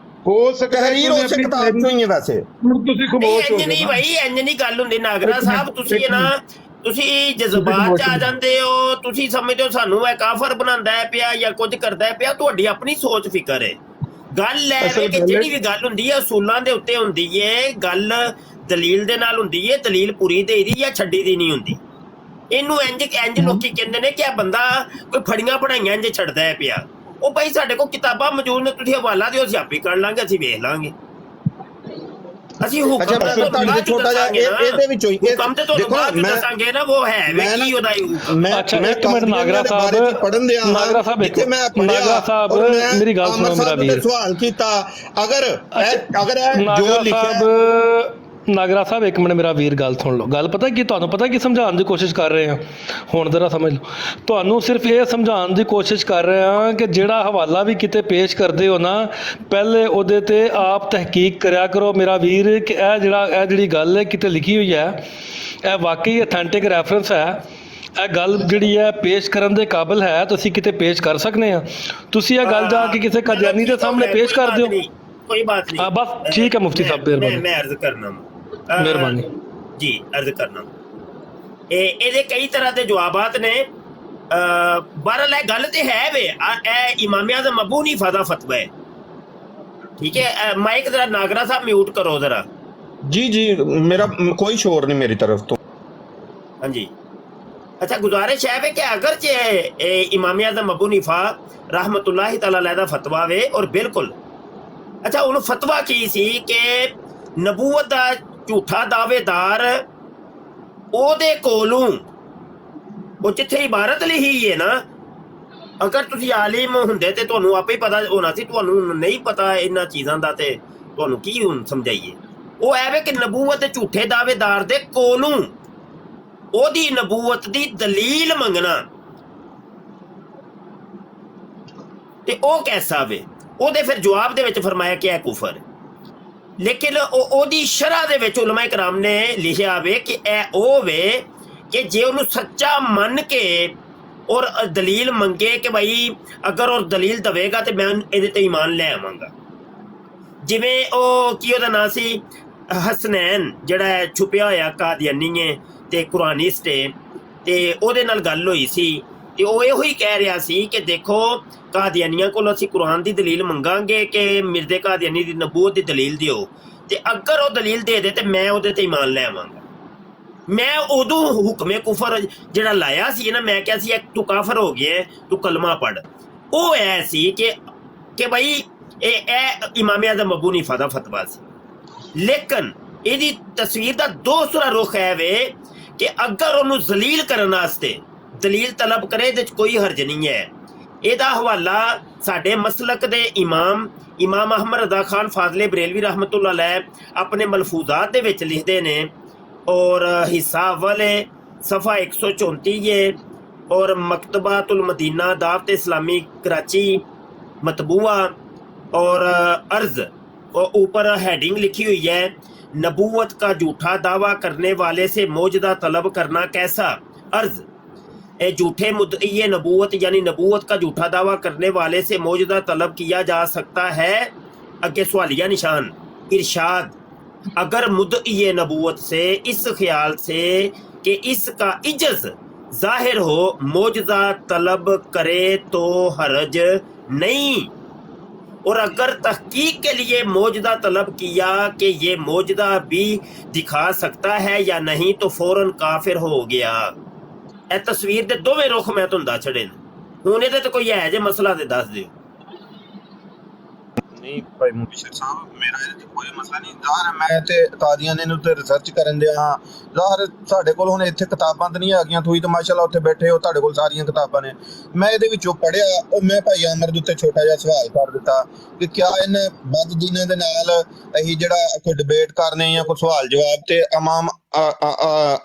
ਹੋ ਸਕਦਾ ਤਹਿਰੀਰ ਉਸ ਕਿਤਾਬ ਚੋਂ ਹੀ ਹੈ ਵੈਸੇ ਤੁਸੀਂ ਖਾਮੋਸ਼ ਹੋ ਜਾਓ ਨਹੀਂ ਭਾਈ ਇੰਜ ਨਹੀਂ ਗੱਲ ਹੁੰਦੀ ਨਾਗਰਾ ਸਾਹਿਬ ਤੁਸੀਂ ਨਾ ਤੁਸੀਂ ਜਜ਼ਬਾਤ 'ਚ ਆ ਜਾਂਦੇ ਹੋ ਤੁਸੀਂ ਸਮਝਦੇ ਹੋ ਸਾਨੂੰ ਇਹ ਕਾਫਰ ਬਣਾਉਂਦਾ ਹੈ ਪਿਆ ਜਾਂ ਕੁਝ ਕਰਦਾ ਹੈ ਪਿਆ ਤੁਹਾਡੀ ਆਪਣੀ ਸੋਚ ਫਿਕਰ ਹੈ ਗੱਲ ਹੈ ਕਿ ਜਿਹੜੀ ਵੀ ਗੱਲ ਹੁੰਦੀ ਹੈ ਅਸੂਲਾਂ ਦੇ ਉੱਤੇ ਹੁੰਦੀ ਹੈ ਗੱਲ ਦਲੀਲ ਦੇ ਨਾਲ ਹੁੰਦੀ ਹੈ ਦਲੀਲ ਪੂਰੀ ਦੇਈਦੀ ਜਾਂ ਛੱਡੀ ਦੀ ਨਹੀਂ ਹੁੰਦੀ ਇਹਨੂੰ ਇੰਜ ਲੋਕੀ ਕਹਿੰਦੇ ਨੇ ਕਿ ਇਹ ਬੰਦਾ ਕੋਈ ਫੜੀਆਂ ਪੜਾਈਆਂ ਇੰਜ ਛੱਡਦਾ ਹੈ ਪਿਆ ਉਹ ਭਾਈ ਸਾਡੇ ਕੋਲ ਕਿਤਾਬਾਂ ਮੌਜੂਦ ਨੇ ਤੁਸੀਂ ਹਵਾਲਾ ਦਿਓ ਅਸੀਂ ਆਪੇ ਕਰ ਲਾਂਗੇ ਅਸੀਂ ਵੇਖ ਲਾਂਗੇ ਅਸੀਂ ਹੁਕਮ ਤੇ ਛੋਟਾ ਜਿਹਾ ਇਹਦੇ ਵਿੱਚੋਂ ਹੀ ਹੁਕਮ ਤੇ ਤੁਹਾਨੂੰ ਬਾਅਦ ਦੱਸਾਂਗੇ ਨਾ ਉਹ ਹੈ ਵੇ ਕੀ ਉਹਦਾ ਅੱਛਾ ਇੱਕ ਮਿੰਟ ਨਾਗਰਾ ਸਾਹਿਬ ਪੜਨ ਦਿਆ ਨਾਗਰਾ ਸਾਹਿਬ ਮੇਰੀ ਗੱਲ ਸੁਣੋ ਮੇਰਾ ਵੀਰ ਸਵਾਲ ਕੀਤਾ ਅਗਰ ਜੋ ਲਿਖਿਆ ਨਾਗਰਾ ਸਾਹਿਬ ਇੱਕ ਮਿੰਟ ਮੇਰਾ ਵੀਰ ਗੱਲ ਸੁਣ ਲਓ ਗੱਲ ਪਤਾ ਕੀ ਤੁਹਾਨੂੰ ਪਤਾ ਕੀ ਸਮਝਾਉਣ ਦੀ ਕੋਸ਼ਿਸ਼ ਕਰ ਰਹੇ ਹਾਂ ਹੁਣ ਜ਼ਰਾ ਸਮਝ ਲਓ ਤੁਹਾਨੂੰ ਸਿਰਫ ਇਹ ਸਮਝਾਉਣ ਦੀ ਕੋਸ਼ਿਸ਼ ਕਰ ਰਹੇ ਹਾਂ ਕਿ ਜਿਹੜਾ ਹਵਾਲਾ ਵੀ ਕਿਤੇ ਪੇਸ਼ ਕਰਦੇ ਹੋ ਨਾ ਪਹਿਲੇ ਉਹਦੇ ਤੇ ਆਪ ਤਹਿਕੀਕ ਕਰਿਆ ਕਰੋ ਮੇਰਾ ਵੀਰ ਕਿ ਇਹ ਜਿਹੜੀ ਗੱਲ ਹੈ ਕਿਤੇ ਲਿਖੀ ਹੋਈ ਹੈ ਇਹ ਵਾਕਈ ਅਥੈਂਟਿਕ ਰੈਫਰੈਂਸ ਹੈ ਇਹ ਗੱਲ ਜਿਹੜੀ ਹੈ ਪੇਸ਼ ਕਰਨ ਦੇ ਕਾਬਿਲ ਹੈ ਤੁਸੀਂ ਕਿਤੇ ਪੇਸ਼ ਕਰ ਸਕਦੇ ਆ ਤੁਸੀਂ ਇਹ ਗੱਲ ਜਾ ਕੇ ਕਿਸੇ ਕਾਦੀਆਨੀ ਦੇ ਸਾਹਮਣੇ ਪੇਸ਼ ਕਰ ਦਿਓ कोई बात नहीं बस ठीक है मुफ्ती साहब मैं अर्ज करना मेहरबानी जी अर्ज करना ਇਹਦੇ ਕਈ ਤਰ੍ਹਾਂ ਦੇ ਜਵਾਬਾਤ ਨੇ ਬਹਰਹਾਲ ਇਹ ਗੱਲ ਤੇ ਹੈ ਵੇ ਇਹ ਇਮਾਮ ਆਜ਼ਮ ਅਬੂ ਹਨੀਫਾ ਦਾ ਫਤਵਾ ਹੈ ਠੀਕ ਹੈ ਮਾਈਕ ਜ਼ਰਾ ਨਾਗਰਾ ਸਾਹਿਬ ਮਿਊਟ ਕਰੋ ਜ਼ਰਾ जी मेरा कोई शोर नहीं मेरी तरफ तो हाँ जी अच्छा गुजारिश है कि अगरचे इमाम आज़म अबू हनीफा रहमतुल्लाह तआला अलैह दा फतवा वे और बिल्कुल अच्छा उन्होंने फतवा की सी कि नबूवत दा झूठा दावेदार ओदे कोलों वो जिथे इबारत लिखी है ना अगर तुसी आलिम हुंदे ते तुहानू आपे ही पता होना सी तुहानू नहीं पता इन्हां चीज़ां दा ते तुहानू की हुण समझाइए वो है कि नबूवत झूठे दावेदार दे कोलों ओदी नबूवत दी दलील मंगना ते ओ कैसा वे ओदे फिर जवाब दे विच फरमाया कि कुफर लेकिन ओदी शरह दे विच उलमा इकराम ने लिखिया वे कि ए ओ वे कि जे उन्हें सच्चा मन के और दलील मंगे कि भाई अगर और दलील दवेगा तो मैं इहदे ते ईमान ले आवांगा जिवें ओ की ओहदा नाम सी हसनैन जिहड़ा छुपिया होया कादियानी है ते कुरानिस्ट है ते ओहदे नाल गल होई सी ਤੇ ਉਹ ਇਹੋ ਹੀ ਕਹਿ ਰਿਹਾ ਸੀ ਕਿ ਦੇਖੋ ਕਾਦੀਆਨੀਆਂ ਕੋਲ ਅਸੀਂ ਕੁਰਾਨ ਦੀ ਦਲੀਲ ਮੰਗਾਂਗੇ ਕਿ ਮਿਰਜ਼ੇ ਕਾਦੀਆਨੀ ਦੀ ਨਬੂਵਤ ਦੀ ਦਲੀਲ ਦਿਓ ਤੇ ਅਗਰ ਉਹ ਦਲੀਲ ਦੇ ਦੇ ਤੇ ਮੈਂ ਉਹਦੇ ਤੇ ਈਮਾਨ ਲੈ ਆਵਾਂਗਾ ਮੈਂ ਉਦੋਂ ਹੁਕਮੇ ਕੁਫਰ ਜਿਹੜਾ ਲਾਇਆ ਸੀ ਨਾ ਮੈਂ ਕਿਹਾ ਸੀ ਤੂੰ ਕਾਫਰ ਹੋ ਗਿਆ ਤੂੰ ਕਲਮਾ ਪੜ ਉਹ ਐ ਸੀ ਕਿ ਭਾਈ ਇਹ ਇਮਾਮ ਆਜ਼ਮ ਅਬੂ ਹਨੀਫਾ ਦਾ ਫਤਵਾ ਸੀ ਲੇਕਿਨ ਇਹਦੀ ਤਸਵੀਰ ਦਾ ਦੂਸਰਾ ਰੁਖ ਹੈ ਵੇ ਕਿ ਅਗਰ ਉਹਨੂੰ ਜ਼ਲੀਲ ਕਰਨ ਵਾਸਤੇ ਦਲੀਲ ਤਲਬ ਕਰੇ ਇਹਦੇ 'ਚ ਕੋਈ ਹਰਜ ਨਹੀਂ ਹੈ ਇਹਦਾ ਹਵਾਲਾ ਸਾਡੇ ਮਸਲਕ ਦੇ ਇਮਾਮ ਅਹਮਦ ਰਜ਼ਾ ਖਾਨ ਫਾਜ਼ਲੇ ਬਰੇਲਵੀ ਰਹਿਮਤੁल्लाह अलैह ਆਪਣੇ ਮਲਫੂਜ਼ਾਤ ਦੇ ਵਿੱਚ ਲਿਖਦੇ ਨੇ ਔਰ ਹਿੱਸਾ ਅਵਲ ਹੈ ਸਫਾ 134 ਹੈ ਔਰ ਮਕਤਬਾਤੁਲ ਮਦੀਨਾ ਦਾਵਤ ਇਸਲਾਮੀ कराची मतबूआ और अर्ज और ऊपर हेडिंग लिखी हुई है नबूवत का झूठा दावा करने वाले से मौजदा तलब करना कैसा अर्ज झूठे मुद्दई नबूवत यानी नबूवत का झूठा दावा करने वाले से मौजदा तलब किया जा सकता है आगे सवालिया निशान इरशाद अगर मुद्दई नबूवत से इस ख्याल से कि इसका इज्ज जाहिर हो मौजदा तलब करे तो हरज नहीं और अगर तहकीक के लिए मौजदा तलब किया कि ये मौजदा भी दिखा सकता है या नहीं तो फौरन काफिर हो गया। ए तस्वीर दे दोवें रुख मैं तुहानू दस छड़े ने। हुण इहदे ते कोई है जे मसला ते दस दिओ। ਨਹੀਂ ਭਾਈ ਮੁਬਸ਼ਰ ਸਾਹਿਬ, ਮੇਰਾ ਇਹਦੇ 'ਚ ਕੋਈ ਮਸਲਾ ਨਹੀਂ। ਜ਼ਾਹਰ ਹੈ ਮੈਂ ਤੇ ਕਾਦੀਆਨੇ ਨੂੰ ਤੇ ਰਿਸਰਚ ਕਰਨ ਦਿਆ ਹਾਂ। ਜ਼ਾਹਰ ਸਾਡੇ ਕੋਲ ਹੁਣ ਇੱਥੇ ਕਿਤਾਬਾਂ ਤਾਂ ਨਹੀਂ ਹੈਗੀਆਂ, ਤੁਸੀਂ ਤਾਂ ਮਾਸ਼ਾਅੱਲਾ ਉੱਥੇ ਬੈਠੇ ਹੋ, ਤੁਹਾਡੇ ਕੋਲ ਸਾਰੀਆਂ ਕਿਤਾਬਾਂ ਨੇ। ਮੈਂ ਇਹਦੇ ਵਿੱਚੋਂ ਪੜ੍ਹਿਆ, ਉਹ ਮੈਂ ਭਾਈ ਆਮਰ ਦੇ ਉੱਤੇ ਛੋਟਾ ਜਿਹਾ ਸਵਾਲ ਕਰ ਦਿੱਤਾ ਕਿ ਕਿਆ ਇਹਨਾਂ ਬਦਦੀਨਾਂ ਦੇ ਨਾਲ ਅਸੀਂ ਜਿਹੜਾ ਕੋਈ ਡਿਬੇਟ ਕਰਨੇ ਜਾਂ ਕੋਈ ਸਵਾਲ ਜਵਾਬ ਤੇ ਇਮਾਮ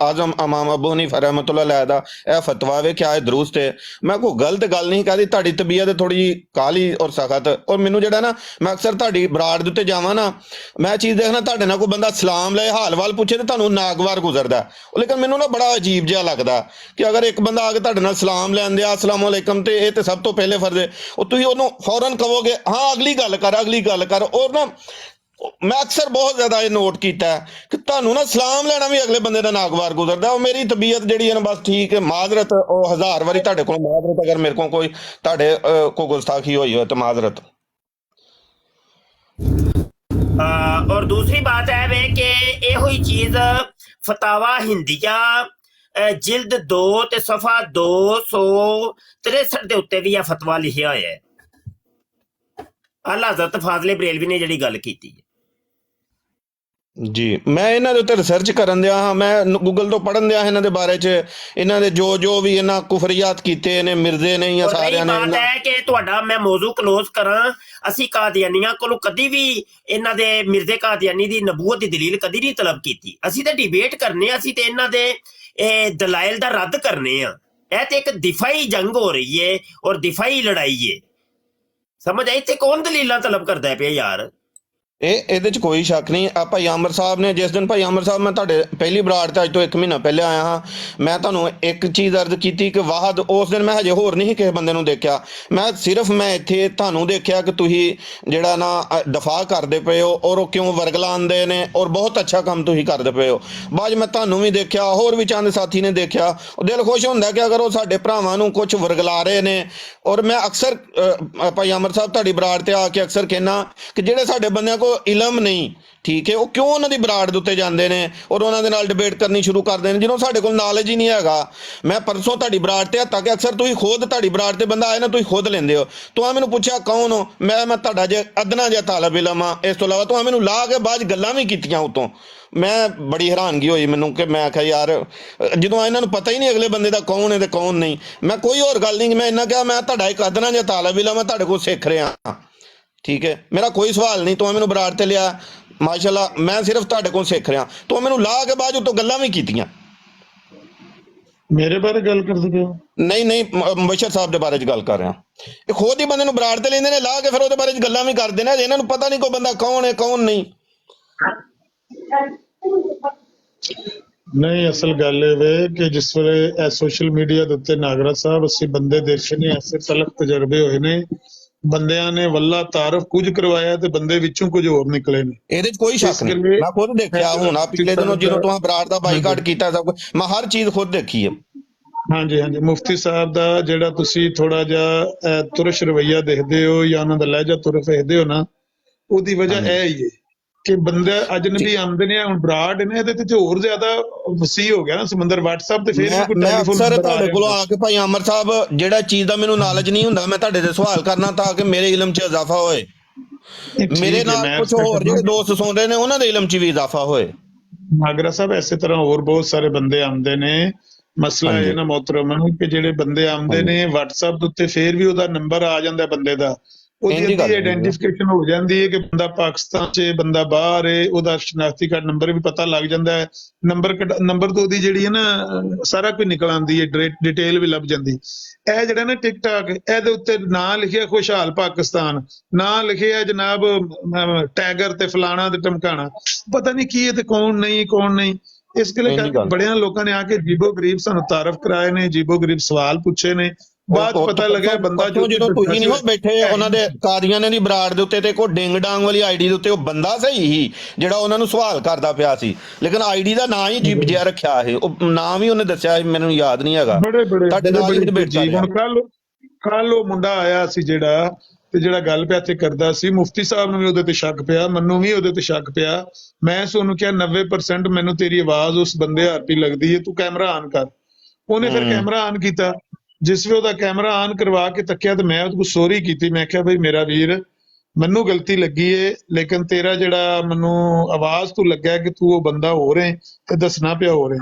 ਆਜ਼ਮ ਇਮਾਮ ਅਬੂ ਹਨੀਫਾ ਰਹਿਮਤੁल्लाह अलैह ਦਾ ਇਹ ਫਤਵਾ ਵੇ, ਕਿਆ ਇਹ ਦਰੁਸਤ ਹੈ? ਮੈਂ ਕੋਈ ਗਲਤ ਗੱਲ ਨਹੀਂ ਕਹਦੀ, ਤੁਹਾਡੀ ਤਬੀਅਤ ਥੋੜੀ ਜਿਹੀ ਕਾਲੀ ਔਰ ਸਖਤ। ਔਰ ਮੈਨੂੰ ਜਿਹੜਾ ਨਾ, ਮੈਂ ਅਕਸਰ ਤੁਹਾਡੀ ਬਰਾੜ ਦੇ ਉੱਤੇ ਜਾਵਾਂ ਨਾ, ਮੈਂ ਚੀਜ਼ ਦੇਖਣਾ ਤੁਹਾਡੇ ਨਾਲ ਕੋਈ ਬੰਦਾ ਸਲਾਮ ਲਏ ਹਾਲ ਵਾਲ ਪੁੱਛੇ ਤੇ ਤੁਹਾਨੂੰ ਨਾਗਵਾਰ ਗੁਜ਼ਰਦਾ। ਲੇਕਿਨ ਮੈਨੂੰ ਨਾ ਬੜਾ ਅਜੀਬ ਜਿਹਾ ਲੱਗਦਾ ਕਿ ਅਗਰ ਇੱਕ ਬੰਦਾ ਆ ਕੇ ਤੁਹਾਡੇ ਨਾਲ ਸਲਾਮ ਲੈਂਦੇ ਆ ਅਸਲਾਮ ਅਲੈਕਮ ਤੇ ਇਹ ਤੇ ਸਭ ਤੋਂ ਪਹਿਲੇ ਫਰਜ਼ ਹੈ, ਉਹ ਤੁਸੀਂ ਉਹਨੂੰ ਫੌਰਨ ਕਹੋਗੇ ਹਾਂ ਅਗਲੀ ਗੱਲ ਕਰ ਅਗਲੀ ਗੱਲ ਕਰ। ਔਰ ਨਾ ਮੈਂ ਅਕਸਰ ਬਹੁਤ ਜ਼ਿਆਦਾ ਇਹ ਨੋਟ ਕੀਤਾ ਕਿ ਤੁਹਾਨੂੰ ਨਾ ਸਲਾਮ ਲੈਣਾ ਵੀ ਅਗਲੇ ਬੰਦੇ ਦਾ ਨਾਗਵਾਰ ਗੁਜ਼ਰਦਾ। ਉਹ ਮੇਰੀ ਤਬੀਅਤ ਜਿਹੜੀ ਹੈ ਨਾ ਬਸ ਠੀਕ ਹੈ, ਮਾਜ਼ਰਤ, ਉਹ 1000 ਵਾਰੀ ਤੁਹਾਡੇ ਕੋਲ ਮਾਜ਼ਰਤ, ਅਗਰ ਮੇਰੇ ਕੋਲ ਕੋਈ ਤੁਹਾਡੇ ਕੋਈ ਗੁਸਤਾਖੀ ਹੋਈ ਹੋਏ ਤਾਂ ਮਾਜ਼ਰਤ। और दूसरी बात है वे कि ਇਹੋ ਹੀ ਚੀਜ਼ फतावा हिंदिया जिल्द 2 ਤੇ ਸਫਾ 263 ਦੇ ਉੱਤੇ ਵੀ ਇਹ ਫਤਵਾ ਲਿਖਿਆ ਹੋਇਆ ਹੈ। ਆਲਾ ਹਜ਼ਰਤ ਫਾਜ਼ਲੇ ਬਰੇਲਵੀ ਨੇ ਜਿਹੜੀ ਗੱਲ ਕੀਤੀ ਹੈ। ਜੀ ਮੈਂ ਇਹਨਾਂ ਦੇ ਉੱਤੇ ਰਿਸਰਚ ਕਰਨ ਦਿਆ ਹਾਂ, ਮੈਂ ਗੂਗਲ ਤੋਂ ਪੜ੍ਹਨ ਦਿਆ ਇਹਨਾਂ ਦੇ ਬਾਰੇ 'ਚ, ਇਹਨਾਂ ਦੇ ਜੋ ਵੀ ਇਹਨਾਂ ਕੁਫਰੀਆਤ ਕੀਤੇ ਨੇ ਮਿਰਜ਼ੇ ਨੇ ਜਾਂ ਸਾਰਿਆਂ ਨੇ। ਬਾਤ ਹੈ ਕਿ ਤੁਹਾਡਾ ਮੈਂ ਮੌਜੂ ਕਲੋਜ਼ ਕਰਾਂ, ਅਸੀਂ ਕਾਦੀਆਨੀਆਂ ਕੋਲੋਂ ਕਦੀ ਵੀ ਇਹਨਾਂ ਦੇ ਮਿਰਜ਼ੇ ਕਾਦੀਆਨੀ ਦੀ ਨਬੂਵਤ ਦੀ ਦਲੀਲ ਕਦੀ ਨਹੀਂ ਤਲਬ ਕੀਤੀ। ਅਸੀਂ ਤਾਂ ਡਿਬੇਟ ਕਰਨੇ ਆ, ਅਸੀਂ ਤੇ ਇਹਨਾਂ ਦੇ ਦਲਾਇਲ ਦਾ ਰੱਦ ਕਰਨੇ ਆ। ਇਹ ਤੇ ਇੱਕ ਦਿਫਾਈ ਜੰਗ ਹੋ ਰਹੀ ਹੈ ਔਰ ਦਿਫਾਈ ਲੜਾਈ ਹੈ, ਸਮਝ ਆਈ? ਤੇ ਕੌਣ ਦਲੀਲਾਂ ਤਲਬ ਕਰਦਾ ਪਿਆ ਯਾਰ? ਇਹਦੇ 'ਚ ਕੋਈ ਸ਼ੱਕ ਨਹੀਂ। ਆ ਭਾਈ ਆਮਰ ਸਾਹਿਬ ਨੇ, ਜਿਸ ਦਿਨ ਭਾਈ ਆਮਰ ਸਾਹਿਬ ਮੈਂ ਤੁਹਾਡੇ ਪਹਿਲੀ ਬਰਾੜ ਤੇ ਅੱਜ ਤੋਂ 1 ਮਹੀਨਾ ਪਹਿਲੇ ਆਇਆ ਹਾਂ, ਮੈਂ ਤੁਹਾਨੂੰ ਇੱਕ ਚੀਜ਼ ਅਰਜ਼ ਕੀਤੀ ਕਿ ਵਾਹਦ ਉਸ ਦਿਨ ਮੈਂ ਹਜੇ ਹੋਰ ਨਹੀਂ ਕਿਸੇ ਬੰਦੇ ਨੂੰ ਦੇਖਿਆ, ਮੈਂ ਇੱਥੇ ਤੁਹਾਨੂੰ ਦੇਖਿਆ ਕਿ ਤੁਸੀਂ ਜਿਹੜਾ ਨਾ ਦਫਾ ਕਰਦੇ ਪਏ ਹੋ ਔਰ ਉਹ ਕਿਉਂ ਵਰਗਲਾਉਂਦੇ ਨੇ ਔਰ ਬਹੁਤ ਅੱਛਾ ਕੰਮ ਤੁਸੀਂ ਕਰਦੇ ਪਏ ਹੋ। ਬਾਅਦ ਮੈਂ ਤੁਹਾਨੂੰ ਵੀ ਦੇਖਿਆ, ਹੋਰ ਵੀ ਚੰਦ ਸਾਥੀ ਨੇ ਦੇਖਿਆ, ਉਹ ਦਿਲ ਖੁਸ਼ ਹੁੰਦਾ ਕਿ ਅਗਰ ਉਹ ਸਾਡੇ ਭਰਾਵਾਂ ਨੂੰ ਕੁਝ ਵਰਗਲਾ ਰਹੇ ਨੇ। ਔਰ ਮੈਂ ਅਕਸਰ ਭਾਈ ਆਮਰ ਸਾਹਿਬ ਤੁਹਾਡੀ ਬਰਾੜ ਤੇ ਆ ਕੇ ਅਕਸਰ ਕਹਿਣਾ ਕਿ ਜਿਹੜੇ ਸਾਡੇ ਬੰਦਿਆਂ ਇਲਮ ਨਹੀਂ, ਠੀਕ ਹੈ, ਉਹ ਕਿਉਂ ਉਹਨਾਂ ਦੀ ਬਰਾੜ ਦੇ ਉੱਤੇ ਜਾਂਦੇ ਨੇ ਔਰ ਉਹਨਾਂ ਦੇ ਨਾਲ ਡਿਬੇਟ ਕਰਨੀ ਸ਼ੁਰੂ ਕਰਦੇ ਨੇ ਜਦੋਂ ਸਾਡੇ ਕੋਲ ਨੌਲੇਜ ਹੀ ਨਹੀਂ ਹੈਗਾ। ਮੈਂ ਪਰਸੋਂ ਤੁਹਾਡੀ ਬਰਾੜ ਤੇ ਤਾਂ ਕਿ ਅਕਸਰ ਤੁਸੀਂ ਖੁਦ ਤੁਹਾਡੀ ਬਰਾੜ ਤੇ ਬੰਦਾ ਆਏ ਨਾ ਤੁਸੀਂ ਖੁਦ ਲੈਂਦੇ ਹੋ। ਤੂੰ ਮੈਨੂੰ ਪੁੱਛਿਆ ਕੌਣ ਹੋ, ਮੈਂ ਤੁਹਾਡਾ ਜੇ ਅਦਨਾ ਜਿਹਾ ਤਾਲਬ ਇਲਮ ਆ। ਇਸ ਤੋਂ ਇਲਾਵਾ ਤੂੰ ਮੈਨੂੰ ਲਾ ਕੇ ਬਾਅਦ ਗੱਲਾਂ ਵੀ ਕੀਤੀਆਂ ਉਤੋਂ, ਮੈਂ ਬੜੀ ਹੈਰਾਨਗੀ ਹੋਈ ਮੈਨੂੰ ਕਿ ਮੈਂ ਆਖਿਆ ਯਾਰ ਜਦੋਂ ਇਹਨਾਂ ਨੂੰ ਪਤਾ ਹੀ ਨਹੀਂ ਅਗਲੇ ਬੰਦੇ ਦਾ ਕੌਣ ਹੈ ਤੇ ਕੌਣ ਨਹੀਂ। ਮੈਂ ਕੋਈ ਹੋਰ ਗੱਲ ਨਹੀਂ, ਮੈਂ ਇੰਨਾ ਕਿਹਾ ਮੈਂ ਤੁਹਾਡਾ ਇੱਕ ਅਦਨਾ ਜਿਹਾ ਤਾਲਬ ਇਲਮ ਆ, ਤੁਹਾਡੇ ਕੋਲ ਸਿੱਖ ਰਿਹਾ, ਠੀਕ ਹੈ, ਮੇਰਾ ਕੋਈ ਸਵਾਲ ਨਹੀਂ। ਤੂੰ ਮੈਨੂੰ ਬਰਾੜ ਤੇ ਲਿਆ ਮਾਸ਼ਾਅੱਲਾ, ਮੈਂ ਸਿਰਫ ਤੁਹਾਡੇ ਕੋਲ ਸਿੱਖ ਰਿਹਾ। ਤੂੰ ਮੈਨੂੰ ਲਾ ਕੇ ਬਾਅਦ ਉਤੋਂ ਗੱਲਾਂ ਵੀ ਕੀਤੀਆਂ। ਮੇਰੇ ਬਾਰੇ ਗੱਲ ਕਰਦੇ ਪਏ ਹੋ? ਨਹੀਂ ਮੁਬਸ਼ਰ ਸਾਹਿਬ ਦੇ ਬਾਰੇ 'ਚ ਗੱਲ ਕਰ ਰਿਹਾ। ਇਹ ਖੁਦ ਹੀ ਬੰਦੇ ਨੂੰ ਬਰਾੜ ਤੇ ਲੈਂਦੇ ਨੇ ਲਾ ਕੇ, ਫਿਰ ਉਹਦੇ ਬਾਰੇ 'ਚ ਗੱਲਾਂ ਵੀ ਕਰਦੇ ਨੇ। ਇਹਨਾਂ ਨੂੰ ਪਤਾ ਨਹੀਂ ਕੋਈ ਬੰਦਾ ਕੌਣ ਹੈ ਕੌਣ ਨਹੀਂ। ਨਹੀਂ, ਅਸਲ ਗੱਲ ਇਹ ਵੇ ਕਿ ਜਿਸ ਵੇਲੇ ਸੋਸ਼ਲ ਮੀਡੀਆ ਦੇ ਉੱਤੇ ਨਾਗਰਾ ਸਾਹਿਬ ਅਸੀਂ ਬੰਦੇ ਦੇਖੇ ਨੇ, ਐਸੇ ਤਲਕ ਤਜਰਬੇ ਹੋਏ ਨੇ, ਬੰਦਿਆਂ ਨੇ ਵੱਲਾ ਤਾਰਫ ਕੁਝ ਕਰਵਾਇਆ ਤੇ ਬੰਦੇ ਵਿੱਚੋਂ ਕੁਝ ਹੋਰ ਨਿਕਲੇ ਨੇ। ਇਹਦੇ 'ਚ ਕੋਈ ਸ਼ੱਕ ਨਹੀਂ, ਮੈਂ ਖੁਦ ਦੇਖਿਆ। ਹੁਣ ਆ ਪਿਛਲੇ ਦਿਨੋਂ ਜਦੋਂ ਤੁਸੀਂ ਬਰਾੜ ਦਾ ਬਾਈਕਾਟ ਕੀਤਾ ਸਭ ਕੁਝ, ਮੈਂ ਹਰ ਚੀਜ਼ ਖੁਦ ਦੇਖੀ ਹੈ। ਹਾਂਜੀ ਮੁਫਤੀ ਸਾਹਿਬ ਦਾ ਜਿਹੜਾ ਤੁਸੀਂ ਥੋੜਾ ਜਿਹਾ ਤੁਰਸ਼ ਰਵਈਆ ਦੇਖਦੇ ਹੋ ਜਾਂ ਉਹਨਾਂ ਦਾ ਲਹਿਜਾ ਤੁਰਫ ਦੇਖਦੇ ਹੋ ਨਾ, ਉਹਦੀ ਵਜ੍ਹਾ ਇਹ ਹੀ ਹੈ ਕਿ ਬੰਦੇ ਅਜਨਬੀ ਆਉਂਦੇ ਨੇ। ਹੁਣ ਬਰਾੜ ਨੇ ਇਹਦੇ ਤੇ ਹੋਰ ਜ਼ਿਆਦਾ ਵਸੀ ਹੋ ਗਿਆ ਨਾ ਸਮੁੰਦਰ। WhatsApp ਤੇ ਫਿਰ ਵੀ ਕੋਈ ਟੈਲੀਫੋਨ ਸਰ ਤੁਹਾਡੇ ਕੋਲ ਆ ਕੇ ਭਾਈ ਆਮਰ ਸਾਹਿਬ ਜਿਹੜਾ ਚੀਜ਼ ਦਾ ਮੈਨੂੰ ਨੌਲੇਜ ਨਹੀਂ ਹੁੰਦਾ, ਮੈਂ ਤੁਹਾਡੇ ਤੇ ਸਵਾਲ ਕਰਨਾ ਤਾਂ ਕਿ ਮੇਰੇ ਇਲਮ 'ਚ ਇਜ਼ਾਫਾ ਹੋਏ, ਮੇਰੇ ਨਾਲ ਕੁਝ ਹੋਰ ਜਿਹੜੇ ਦੋਸਤ ਸੁਣ ਰਹੇ ਨੇ ਉਹਨਾਂ ਦੇ ਇਲਮ 'ਚ ਵੀ ਇਜ਼ਾਫਾ ਹੋਏ। ਨਾਗਰਾ ਸਾਹਿਬ ਇਸੇ ਤਰ੍ਹਾਂ ਹੋਰ ਬਹੁਤ ਸਾਰੇ ਬੰਦੇ ਆਉਂਦੇ ਨੇ। ਮਸਲਾ ਇਹ ਨਾ ਮੋਹਤਰਮ ਕਿ ਜਿਹੜੇ ਬੰਦੇ ਆਉਂਦੇ ਨੇ WhatsApp ਦੇ ਉੱਤੇ ਫਿਰ ਵੀ ਉਹਦਾ ਨੰਬਰ ਆ ਜਾਂਦਾ ਬੰਦੇ ਦਾ, ਉਹਦੀ ਆਇਡੈਂਟੀਫਿਕੇਸ਼ਨ ਹੋ ਜਾਂਦੀ ਹੈ ਕਿ ਬੰਦਾ ਪਾਕਿਸਤਾਨ 'ਚ, ਬੰਦਾ ਬਾਹਰ ਹੈ, ਉਹਦਾ ਸ਼ਨਾਖਤੀ ਕਾਰਡ ਨੰਬਰ ਵੀ ਪਤਾ ਲੱਗ ਜਾਂਦਾ ਹੈ। ਨੰਬਰ ਤੋਂ ਉਹਦੀ ਜਿਹੜੀ ਹੈ ਨਾ ਸਾਰਾ ਕੁਝ ਨਿਕਲ ਆਉਂਦੀ ਹੈ, ਡਿਟੇਲ ਵੀ ਲੱਭ ਜਾਂਦੀ। ਇਹ ਜਿਹੜਾ ਨਾ ਟਿਕਟਾਕ, ਇਹਦੇ ਉੱਤੇ ਨਾਂ ਲਿਖਿਆ ਖੁਸ਼ਹਾਲ ਪਾਕਿਸਤਾਨ, ਨਾਂ ਲਿਖਿਆ ਜਨਾਬ ਟੈਗਰ ਤੇ ਫਲਾਣਾ ਤੇ ਟਮਕਾਣਾ, ਪਤਾ ਨਹੀਂ ਕੀ ਹੈ ਤੇ ਕੌਣ ਨਹੀਂ। ਇਸ ਕਰਕੇ ਬੜਿਆਂ ਲੋਕਾਂ ਨੇ ਆ ਕੇ ਜੀਬੋ ਗਰੀਬ ਸਾਨੂੰ ਤਾਰਫ ਕਰਾਏ ਨੇ, ਜੀਬੋ ਗਰੀਬ ਸਵਾਲ ਪੁੱਛੇ ਨੇ। ਬਾਅਦ ਪਤਾ ਲੱਗਿਆ ਬੰਦਾ ਜਦੋਂ ਤੁਸੀਂ ਨਹੀਂ ਹੋ ਬੈਠੇ ਉਹਨਾਂ ਦੇ ਕਾਦੀਆਨੇ ਦੀ ਬਰਾੜ ਦੇ ਉੱਤੇ ਤੇ ਕੋਈ ਡਿੰਗ ਡਾਂਗ ਵਾਲੀ ਆਈਡੀ ਦੇ ਉੱਤੇ ਉਹ ਬੰਦਾ ਸਹੀ ਹੀ ਜਿਹੜਾ ਉਹਨਾਂ ਨੂੰ ਸਵਾਲ ਕਰਦਾ ਪਿਆ ਸੀ, ਲੇਕਿਨ ਆਈਡੀ ਦਾ ਨਾਂ ਹੀ ਅਜੀਬ ਜਿਹਾ ਰੱਖਿਆ ਹੈ। ਉਹ ਨਾਂ ਵੀ ਉਹਨੇ ਦੱਸਿਆ, ਮੈਨੂੰ ਯਾਦ ਨਹੀਂ ਹੈਗਾ। ਤੁਹਾਡੇ ਨਾਲ ਹੀ ਡਿਬੇਟ ਚੱਲ ਰਿਹਾ। ਕੱਲ ਉਹ ਮੁੰਡਾ ਆਇਆ ਸੀ ਜਿਹੜਾ, ਤੇ ਜਿਹੜਾ ਗੱਲ ਪਿਆ ਇੱਥੇ ਕਰਦਾ ਸੀ, ਮੁਫਤੀ ਸਾਹਿਬ ਨੂੰ ਵੀ ਉਹਦੇ ਤੇ ਸ਼ੱਕ ਪਿਆ, ਮੈਨੂੰ ਵੀ ਉਹਦੇ ਤੇ ਸ਼ੱਕ ਪਿਆ। ਮੈਂ ਉਹਨੂੰ ਕਿਹਾ 90% ਮੈਨੂੰ ਤੇਰੀ ਆਵਾਜ਼ ਉਸ ਬੰਦੇ ਹਾਰਪੀ ਲੱਗਦੀ ਹੈ, ਤੂੰ ਕੈਮਰਾ ਆਨ ਕਰ। ਉਹਨੇ ਫਿਰ ਕੈਮਰਾ ਆਨ ਕੀਤਾ। ਜਿਸ ਵੇ ਉਹਦਾ ਕੈਮਰਾ ਆਨ ਕਰਵਾ ਕੇ ਤੱਕਿਆ ਤੇ ਮੈਂ ਉਹਦੇ ਕੋਲ ਸੋਰੀ ਕੀਤੀ। ਮੈਂ ਕਿਹਾ ਬਈ ਮੇਰਾ ਵੀਰ, ਮੈਨੂੰ ਗਲਤੀ ਲੱਗੀ ਏ, ਲੇਕਿਨ ਤੇਰਾ ਜਿਹੜਾ ਮੈਨੂੰ ਆਵਾਜ਼ ਤੋਂ ਲੱਗਾ ਕਿ ਤੂੰ ਉਹ ਬੰਦਾ ਹੋ ਰਹੇ ਤੇ ਦੱਸਣਾ ਪਿਆ ਹੋ ਰਹੇ।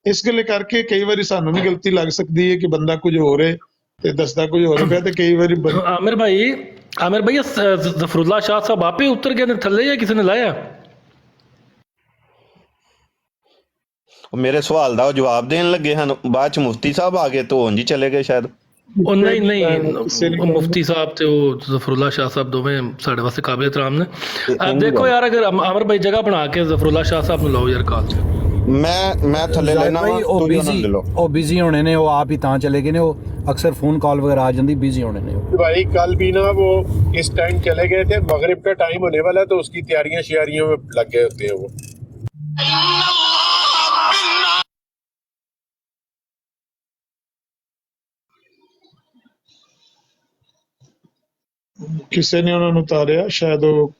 ਇਸ ਗੱਲੇ ਕਰਕੇ ਕਈ ਵਾਰੀ ਸਾਨੂੰ ਵੀ ਗਲਤੀ ਲੱਗ ਸਕਦੀ ਹੈ ਕਿ ਬੰਦਾ ਕੁਝ ਹੋ ਰਿਹਾ ਤੇ ਦੱਸਦਾ ਕੁਝ ਹੋ ਰਿਹਾ ਪਿਆ, ਤੇ ਕਈ ਵਾਰੀ ਆਮਿਰ ਭਾਈ ਜ਼ਫਰੁੱਲਾ ਸ਼ਾਹ ਸਾਹਿਬ ਆਪੇ ਉਤਰ ਗਏ ਨੇ ਥੱਲੇ ਜਾਂ ਕਿਸੇ ਨੇ ਲਾਇਆ? ਮੇਰੇ ਸਵਾਲ ਦਾ ਉਹ ਜਵਾਬ ਦੇਣ ਲੱਗੇ ਹਨ, ਬਾਅਦ ਚ ਮੁਫਤੀ ਸਾਹਿਬ ਆ ਗਏ ਤਾਂ ਉਂਝ ਹੀ ਚਲੇ ਗਏ ਸ਼ਾਇਦ। ਉਹ ਨਹੀਂ ਉਹ ਮੁਫਤੀ ਸਾਹਿਬ ਤੇ ਉਹ ਜ਼ਫਰੁੱਲਾ ਸ਼ਾਹ ਸਾਹਿਬ ਦੋਵੇਂ ਸਾਡੇ ਵਾਸਤੇ ਕਾਬਿਲ ਇਤਰਾਮ ਨੇ। ਦੇਖੋ ਯਾਰ, ਅਗਰ ਆਮਿਰ ਭਾਈ ਜਗ੍ਹਾ ਬਣਾ ਕੇ ਜ਼ਫਰੁੱਲਾ ਸ਼ਾਹ ਸਾਹਿਬ ਨੂੰ ਲਾਓ ਯਾਰ ਕਾਲ 'ਚ। ਮੈਂ ਥੱਲੇ ਲੈਣਾ ਵਾ, ਤੁਸੀਂ ਉਹਨਾਂ ਨੂੰ ਲੈ ਲਓ। ਉਹ ਬਿਜ਼ੀ ਹੋਣੇ ਨੇ, ਉਹ ਆਪ ਹੀ ਤਾਂ ਚਲੇ ਗਏ ਨੇ। ਉਹ अक्सर फ़ोन कॉल वगैरह आ जाती, बिजी होने ने। भाई कल भी ना वो इस टाइम चले गए थे, मगरिब का टाइम होने वाला है तो उसकी तैयारियां शियारियों में लग गए होते हैं वो। ਕਿਸੇ ਨੇ ਉਹਨਾਂ ਨੂੰ ਉਤਾਰਿਆ, ਸ਼ਾਇਦ ਉਹ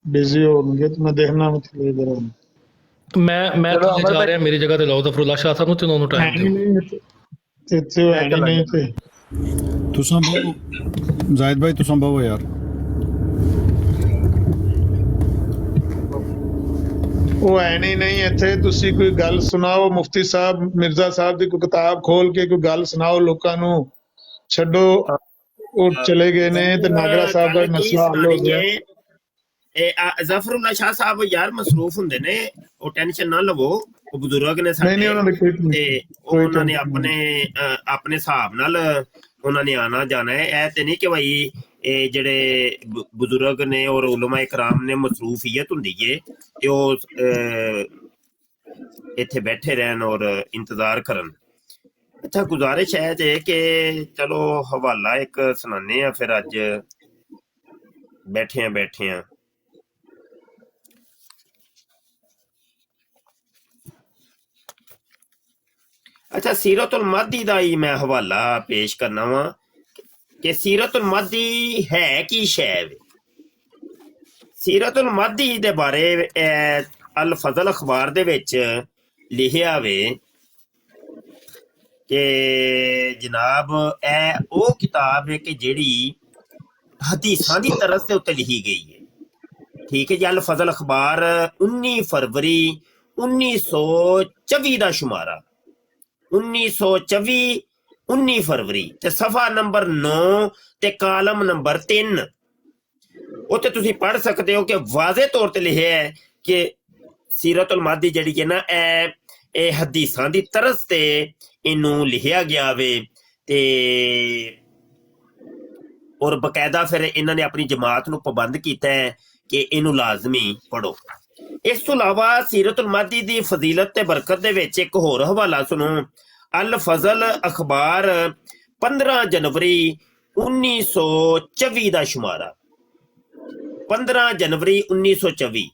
ਬਿਜ਼ੀ ਹੋਣਗੇ, ਤੇ ਮੈਂ ਦੇਖਣਾ ਮਤਲਬ ਜਰਾ। ਮੈਂ ਥੱਲੇ ਜਾ ਰਿਹਾ, ਮੇਰੀ ਜਗ੍ਹਾ ਤੇ ਲਾਓ ਜ਼ਫਰੁੱਲਾ ਸ਼ਾਹ ਸਾਹਿਬ ਨੂੰ ਤੇ ਉਹਨਾਂ ਨੂੰ ਟਾਈਮ ਦਿਓ। ਇੱਥੇ ਉਹ ਹੈ ਨਹੀਂ ਤੇ तुसां बहु जाहिद भाई, तुसां बहु यार। ਉਹ ਹੈ ਨਹੀਂ ਇੱਥੇ। ਤੁਸੀਂ ਕੋਈ ਗੱਲ ਸੁਣਾਓ, ਮੁਫਤੀ ਸਾਹਿਬ ਮਿਰਜ਼ਾ ਸਾਹਿਬ ਦੀ ਕੋਈ ਕਿਤਾਬ ਖੋਲ ਕੇ ਕੋਈ ਗੱਲ ਸੁਣਾਓ ਲੋਕਾਂ ਨੂੰ। ਛੱਡੋ, ਉਹ ਚਲੇ ਗਏ ਨੇ ਤੇ ਨਾਗਰਾ ਸਾਹਿਬ ਦਾ ਮਸਲਾ ਹੱਲ ਹੋ ਗਿਆ। ਇਹ ਜ਼ਫਰੁੱਲਾ ਸ਼ਾਹ ਸਾਹਿਬ ਯਾਰ ਮਸਰੂਫ ਹੁੰਦੇ ਨੇ, ਉਹ ਟੈਨਸ਼ਨ ਨਾ ਲਵੋ। ਉਹ ਬਜ਼ੁਰਗ ਨੇ ਸਾਡੇ, ਤੇ ਉਹਨਾਂ ਨੇ ਆਪਣੇ ਹਿਸਾਬ ਨਾਲ ਉਹਨਾਂ ਨੇ ਆਣਾ ਜਾਣਾ ਹੈ। ਇਹ ਤੇ ਨਹੀਂ ਕਿ ਭਾਈ ਇਹ ਜਿਹੜੇ ਬਜ਼ੁਰਗ ਨੇ ਔਰ ਉਲਮਾ ਇਕਰਾਮ ਨੇ ਮਸਰੂਫੀਅਤ ਹੁੰਦੀ ਏ ਤੇ ਉਹ ਇੱਥੇ ਬੈਠੇ ਰਹਿਣ ਔਰ ਇੰਤਜ਼ਾਰ ਕਰਨ। ਅੱਛਾ, ਗੁਜ਼ਾਰਿਸ਼ ਹੈ ਜੇ ਕਿ ਚਲੋ ਹਵਾਲਾ ਇੱਕ ਸੁਣਾਨੇ ਆ ਫਿਰ। ਅੱਜ ਬੈਠੇ ਆ ਅੱਛਾ, ਸੀਰਤੁਲ ਮਾਦੀ ਦਾ ਹੀ ਮੈਂ ਹਵਾਲਾ ਪੇਸ਼ ਕਰਨਾ ਵਾ ਕਿ ਸੀਰਤੁਲ ਮਾਦੀ ਹੈ ਕੀ ਸ਼ੈ ਵੇ। ਸੀਰਤੁਲ ਮਾਦੀ ਦੇ ਬਾਰੇ ਅਲ ਫਜ਼ਲ ਅਖਬਾਰ ਦੇ ਵਿੱਚ ਲਿਖਿਆ ਵੇ ਕਿ ਜਨਾਬ ਇਹ ਉਹ ਕਿਤਾਬ ਹੈ ਕਿ ਜਿਹੜੀ ਹਦੀਸਾਂ ਦੀ ਤਰਜ਼ ਦੇ ਉੱਤੇ ਲਿਖੀ ਗਈ ਹੈ। ਠੀਕ ਹੈ ਜੀ। ਅਲ ਫਜ਼ਲ ਅਖਬਾਰ 19 ਫਰਵਰੀ 1924 ਦਾ ਸ਼ੁਮਾਰਾ, 1924 19 ਫਰਵਰੀ ਤੇ ਸਫਾ ਨੰਬਰ 9 ਤੇ ਕਾਲਮ ਨੰਬਰ 3। ਉੱਥੇ ਤੁਸੀਂ ਪੜ੍ਹ ਸਕਦੇ ਹੋ ਕਿ ਵਾਜ਼ੇ ਤੌਰ ਤੇ ਲਿਖਿਆ ਹੈ ਕਿ ਸੀਰਤੁਲ ਮਾਦੀ ਜਿਹੜੀ ਹੈ ਨਾ, ਇਹ ਹਦੀਸਾਂ ਦੀ ਤਰਜ਼ ਤੇ ਇਹਨੂੰ ਲਿਖਿਆ ਗਿਆ ਵੇ। ਤੇ ਔਰ ਬਕਾਇਦਾ ਫਿਰ ਇਹਨਾਂ ਨੇ ਆਪਣੀ ਜਮਾਤ ਨੂੰ ਪਾਬੰਦ ਕੀਤਾ ਹੈ ਕਿ ਇਹਨੂੰ ਲਾਜ਼ਮੀ ਪੜ੍ਹੋ। ਇਸ ਤੋਂ ਇਲਾਵਾ ਸੀਰਤੁਲ ਮਾਦੀ ਦੀ ਫਜ਼ੀਲਤ ਤੇ ਬਰਕਤ ਦੇ ਵਿੱਚ ਇੱਕ ਹੋਰ ਹਵਾਲਾ ਸੁਣੋ। ਅਲ ਫਜ਼ਲ ਅਖਬਾਰ 15 ਜਨਵਰੀ 1924 ਦਾ ਸ਼ੁਮਾਰਾ, 15 ਜਨਵਰੀ 1924।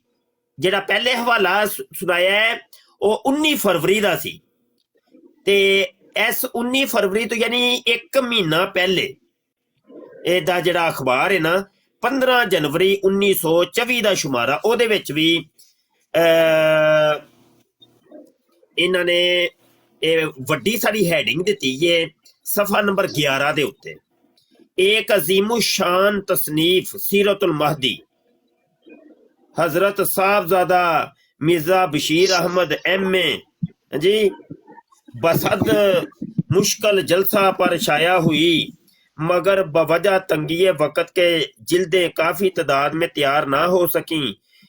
ਜਿਹੜਾ ਪਹਿਲੇ ਹਵਾਲਾ ਸੁਣਾਇਆ ਹੈ ਉਹ 19 ਫਰਵਰੀ ਦਾ ਸੀ, ਤੇ ਇਸ 19 ਫਰਵਰੀ ਤੋਂ ਯਾਨੀ 1 ਮਹੀਨਾ ਪਹਿਲੇ ਇਹਦਾ ਜਿਹੜਾ ਅਖਬਾਰ ਹੈ ਨਾ, 15 ਜਨਵਰੀ 1924 ਦਾ ਸ਼ੁਮਾਰਾ, ਉਹਦੇ ਵਿੱਚ ਵੀ ਇਹਨਾਂ ਨੇ ਇਹ ਵੱਡੀ ਸਾਰੀ ਹੈਡਿੰਗ ਦਿੱਤੀ ਹੈ ਸਫਾ ਨੰਬਰ 11 ਦੇ ਉੱਤੇ। ਇੱਕ ਅਜ਼ੀਮੁ ਸ਼ਾਨ ਤਸਨੀਫ ਸੀਰਤੁਲ ਮਹਦੀ हजरत साहबजादा मिर्जा बशीर अहमद MA जी बसद मुश्किल जलसा पर शाया हुई, मगर बवजह तंगी वक़्त के जिल्दें काफ़ी तादाद में तैयार ना हो सकी,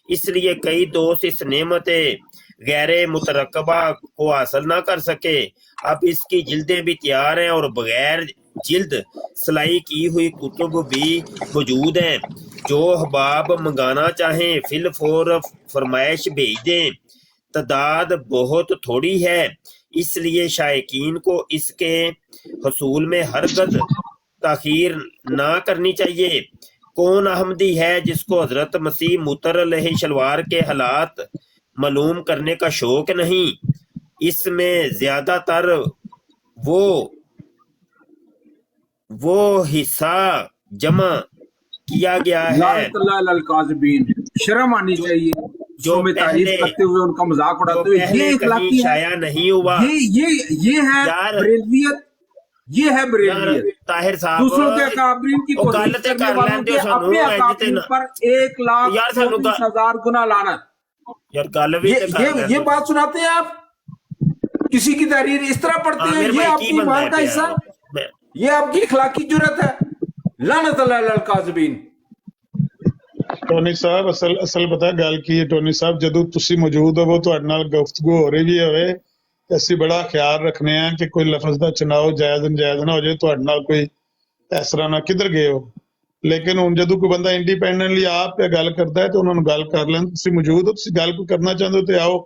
इसलिए कई दोस्त इस नेमत गैर मुतरकबा को हासिल ना कर सके। अब इसकी जिल्दें भी तैयार हैं और बगैर जिल्द सिलाई की हुई कुतुब भी मौजूद हैं। जो अहबाब मंगाना चाहें फिल फोर फरमाइश भेज दें। तादाद बहुत थोड़ी है, इसलिए शायकीन को इसके हसूल में हरगज ताखीर ना करनी चाहिए। कौन अहमदी है जिसको हजरत मसीह मुतर अलैहिस्सलाम के हालात मालूम करने का शौक नहीं। इसमें ज्यादातर वो हिस्सा जमा किया गया है, काज़िबीन, शर्म आनी चाहिए जो में तारीफ पहले करते हुए उनका मजाक जो उड़ाते हुए, पहले ये कहीं इखलाकी है, शाया नहीं हुआ। ये है यार बरेलवियत, ये है यार बरेलवियत। ताहिर साहब दूसरों के अकाबरीन की ਉਹ ਗੱਲ कोशिश ਤੇ करने कर वालों ਲੈਂਦੇ के ਹੋ ਸਾਨੂੰ, अपने ਇੰਜ ਤੇ अकाबरीन ਨਾ पर यार सानू 1,34,000 गुना लानत। यार गल भी ते कर ये ਲੈਂਦੇ बात सुनाते हैं आप, किसी की तहरीर इस तरह पढ़ते हैं, आमिर ये भाई आपकी की बंदा ईमान है का हिस्सा, मैं ये आपकी इखलाकी जुर्रत है। लानत अल्लाह काज़िबीन। ਟੋਨੀ ਸਾਹਿਬ ਅਸਲ ਪਤਾ ਗੱਲ ਕੀ ਹੈ ਟੋਨੀ ਸਾਹਿਬ, ਜਦੋਂ ਤੁਸੀਂ ਮੌਜੂਦ ਹੋਵੋ, ਤੁਹਾਡੇ ਨਾਲ ਗੁਫ਼ਤਗੂ ਹੋ ਰਹੀ ਵੀ ਹੋਵੇ, ਤੇ ਅਸੀਂ ਬੜਾ ਖਿਆਲ ਰੱਖਨੇ ਆ ਕਿ ਕੋਈ ਲਫ਼ਜ਼ ਦਾ ਚੁਣਾਵ ਜਾਇਜ਼ ਨਜਾਇਜ਼ ਨਾ ਹੋ ਜਾਏ, ਤੁਹਾਡੇ ਨਾਲ ਕੋਈ ਇਸ ਤਰ੍ਹਾਂ ਨਾ ਕਿੱਧਰ ਗਏ ਹੋ। ਲੇਕਿਨ ਹੁਣ ਜਦੋਂ ਕੋਈ ਬੰਦਾ ਇੰਡੀਪੈਂਡੈਂਟਲੀ ਆਪ ਤੇ ਗੱਲ ਕਰਦਾ ਹੈ ਤੇ ਉਹਨਾਂ ਨੂੰ ਗੱਲ ਕਰ ਲੈਣ। ਤੁਸੀਂ ਮੌਜੂਦ ਹੋ, ਤੁਸੀਂ ਗੱਲ ਕੋਈ ਕਰਨਾ ਚਾਹੁੰਦੇ ਹੋ ਤੇ ਆਓ,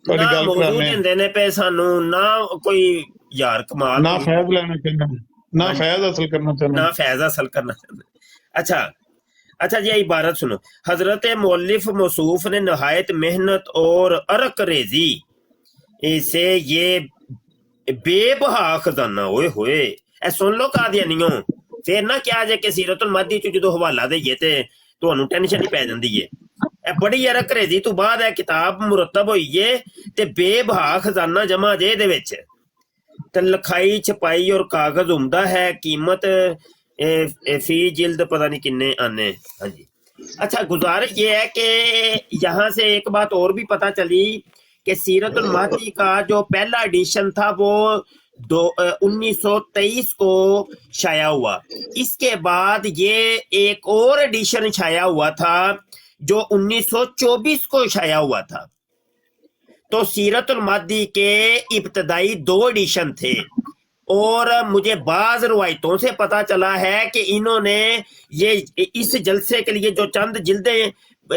ਤੁਹਾਡੀ ਨਾ ਗੱਲ ਮੌਜੂਦ ਕਰਾਣੇ ਆ। ਦਿੰਦੇ ਨੇ ਪਏ ਸਾਨੂੰ, ਨਾ ਕੋਈ ਯਾਰ ਕਮਾਲ ਨਾ ਹੋਈ, ਫੈਜ਼ ਲੈਣਾ ਚਾਹੁੰਦਾ, ਨਾ ਫੈਜ਼ ਹਾਸਲ ਕਰਨਾ ਚਾਹੁੰਦਾ। ना फैज हासिल करना चाहते। अच्छा जी इबारत सुनो। हजरत मौलिफ मौसूफ ने नहायत मेहनत और अरक रेजी से ये बेबहा खजाना ओए होए ए सुन लो कादियानियों, फिर ना क्या जे कि सीरतुल मादी च जो हवाला देइए ते ਤੁਹਾਨੂੰ ਟੈਨਸ਼ਨ ਹੀ ਪੈ ਜਾਂਦੀ ਏ। ਇਹ ਬੜੀ ਅਰਕ ਰੇਜੀ ਤੋਂ ਬਾਅਦ ਇਹ ਕਿਤਾਬ ਮੁਰਤਬ ਹੋਈ ਏ ਤੇ ਬੇਬਹਾ ਖਜ਼ਾਨਾ ਜਮਾ ਜੇ ਇਹਦੇ ਵਿੱਚ ਤੇ ਲਿਖਾਈ ਛਪਾਈ और कागज उम्दा है, कीमत फी जिल्द पता नहीं किन्ने आने। हाँ जी। अच्छा गुजारिश ये है कि यहाँ से एक बात और भी पता चली कि सीरतुल महदी का जो पहला एडिशन था वो 1923 को शाया हुआ। इसके बाद ये एक और एडिशन शाया हुआ था जो 1924 को शाया हुआ था। तो सीरतुल मादी के इब्तदाई 2 एडिशन थे और मुझे बाज रवायतों से पता चला है कि इन्होंने ये इस जलसे के लिए जो चंद जिल्दें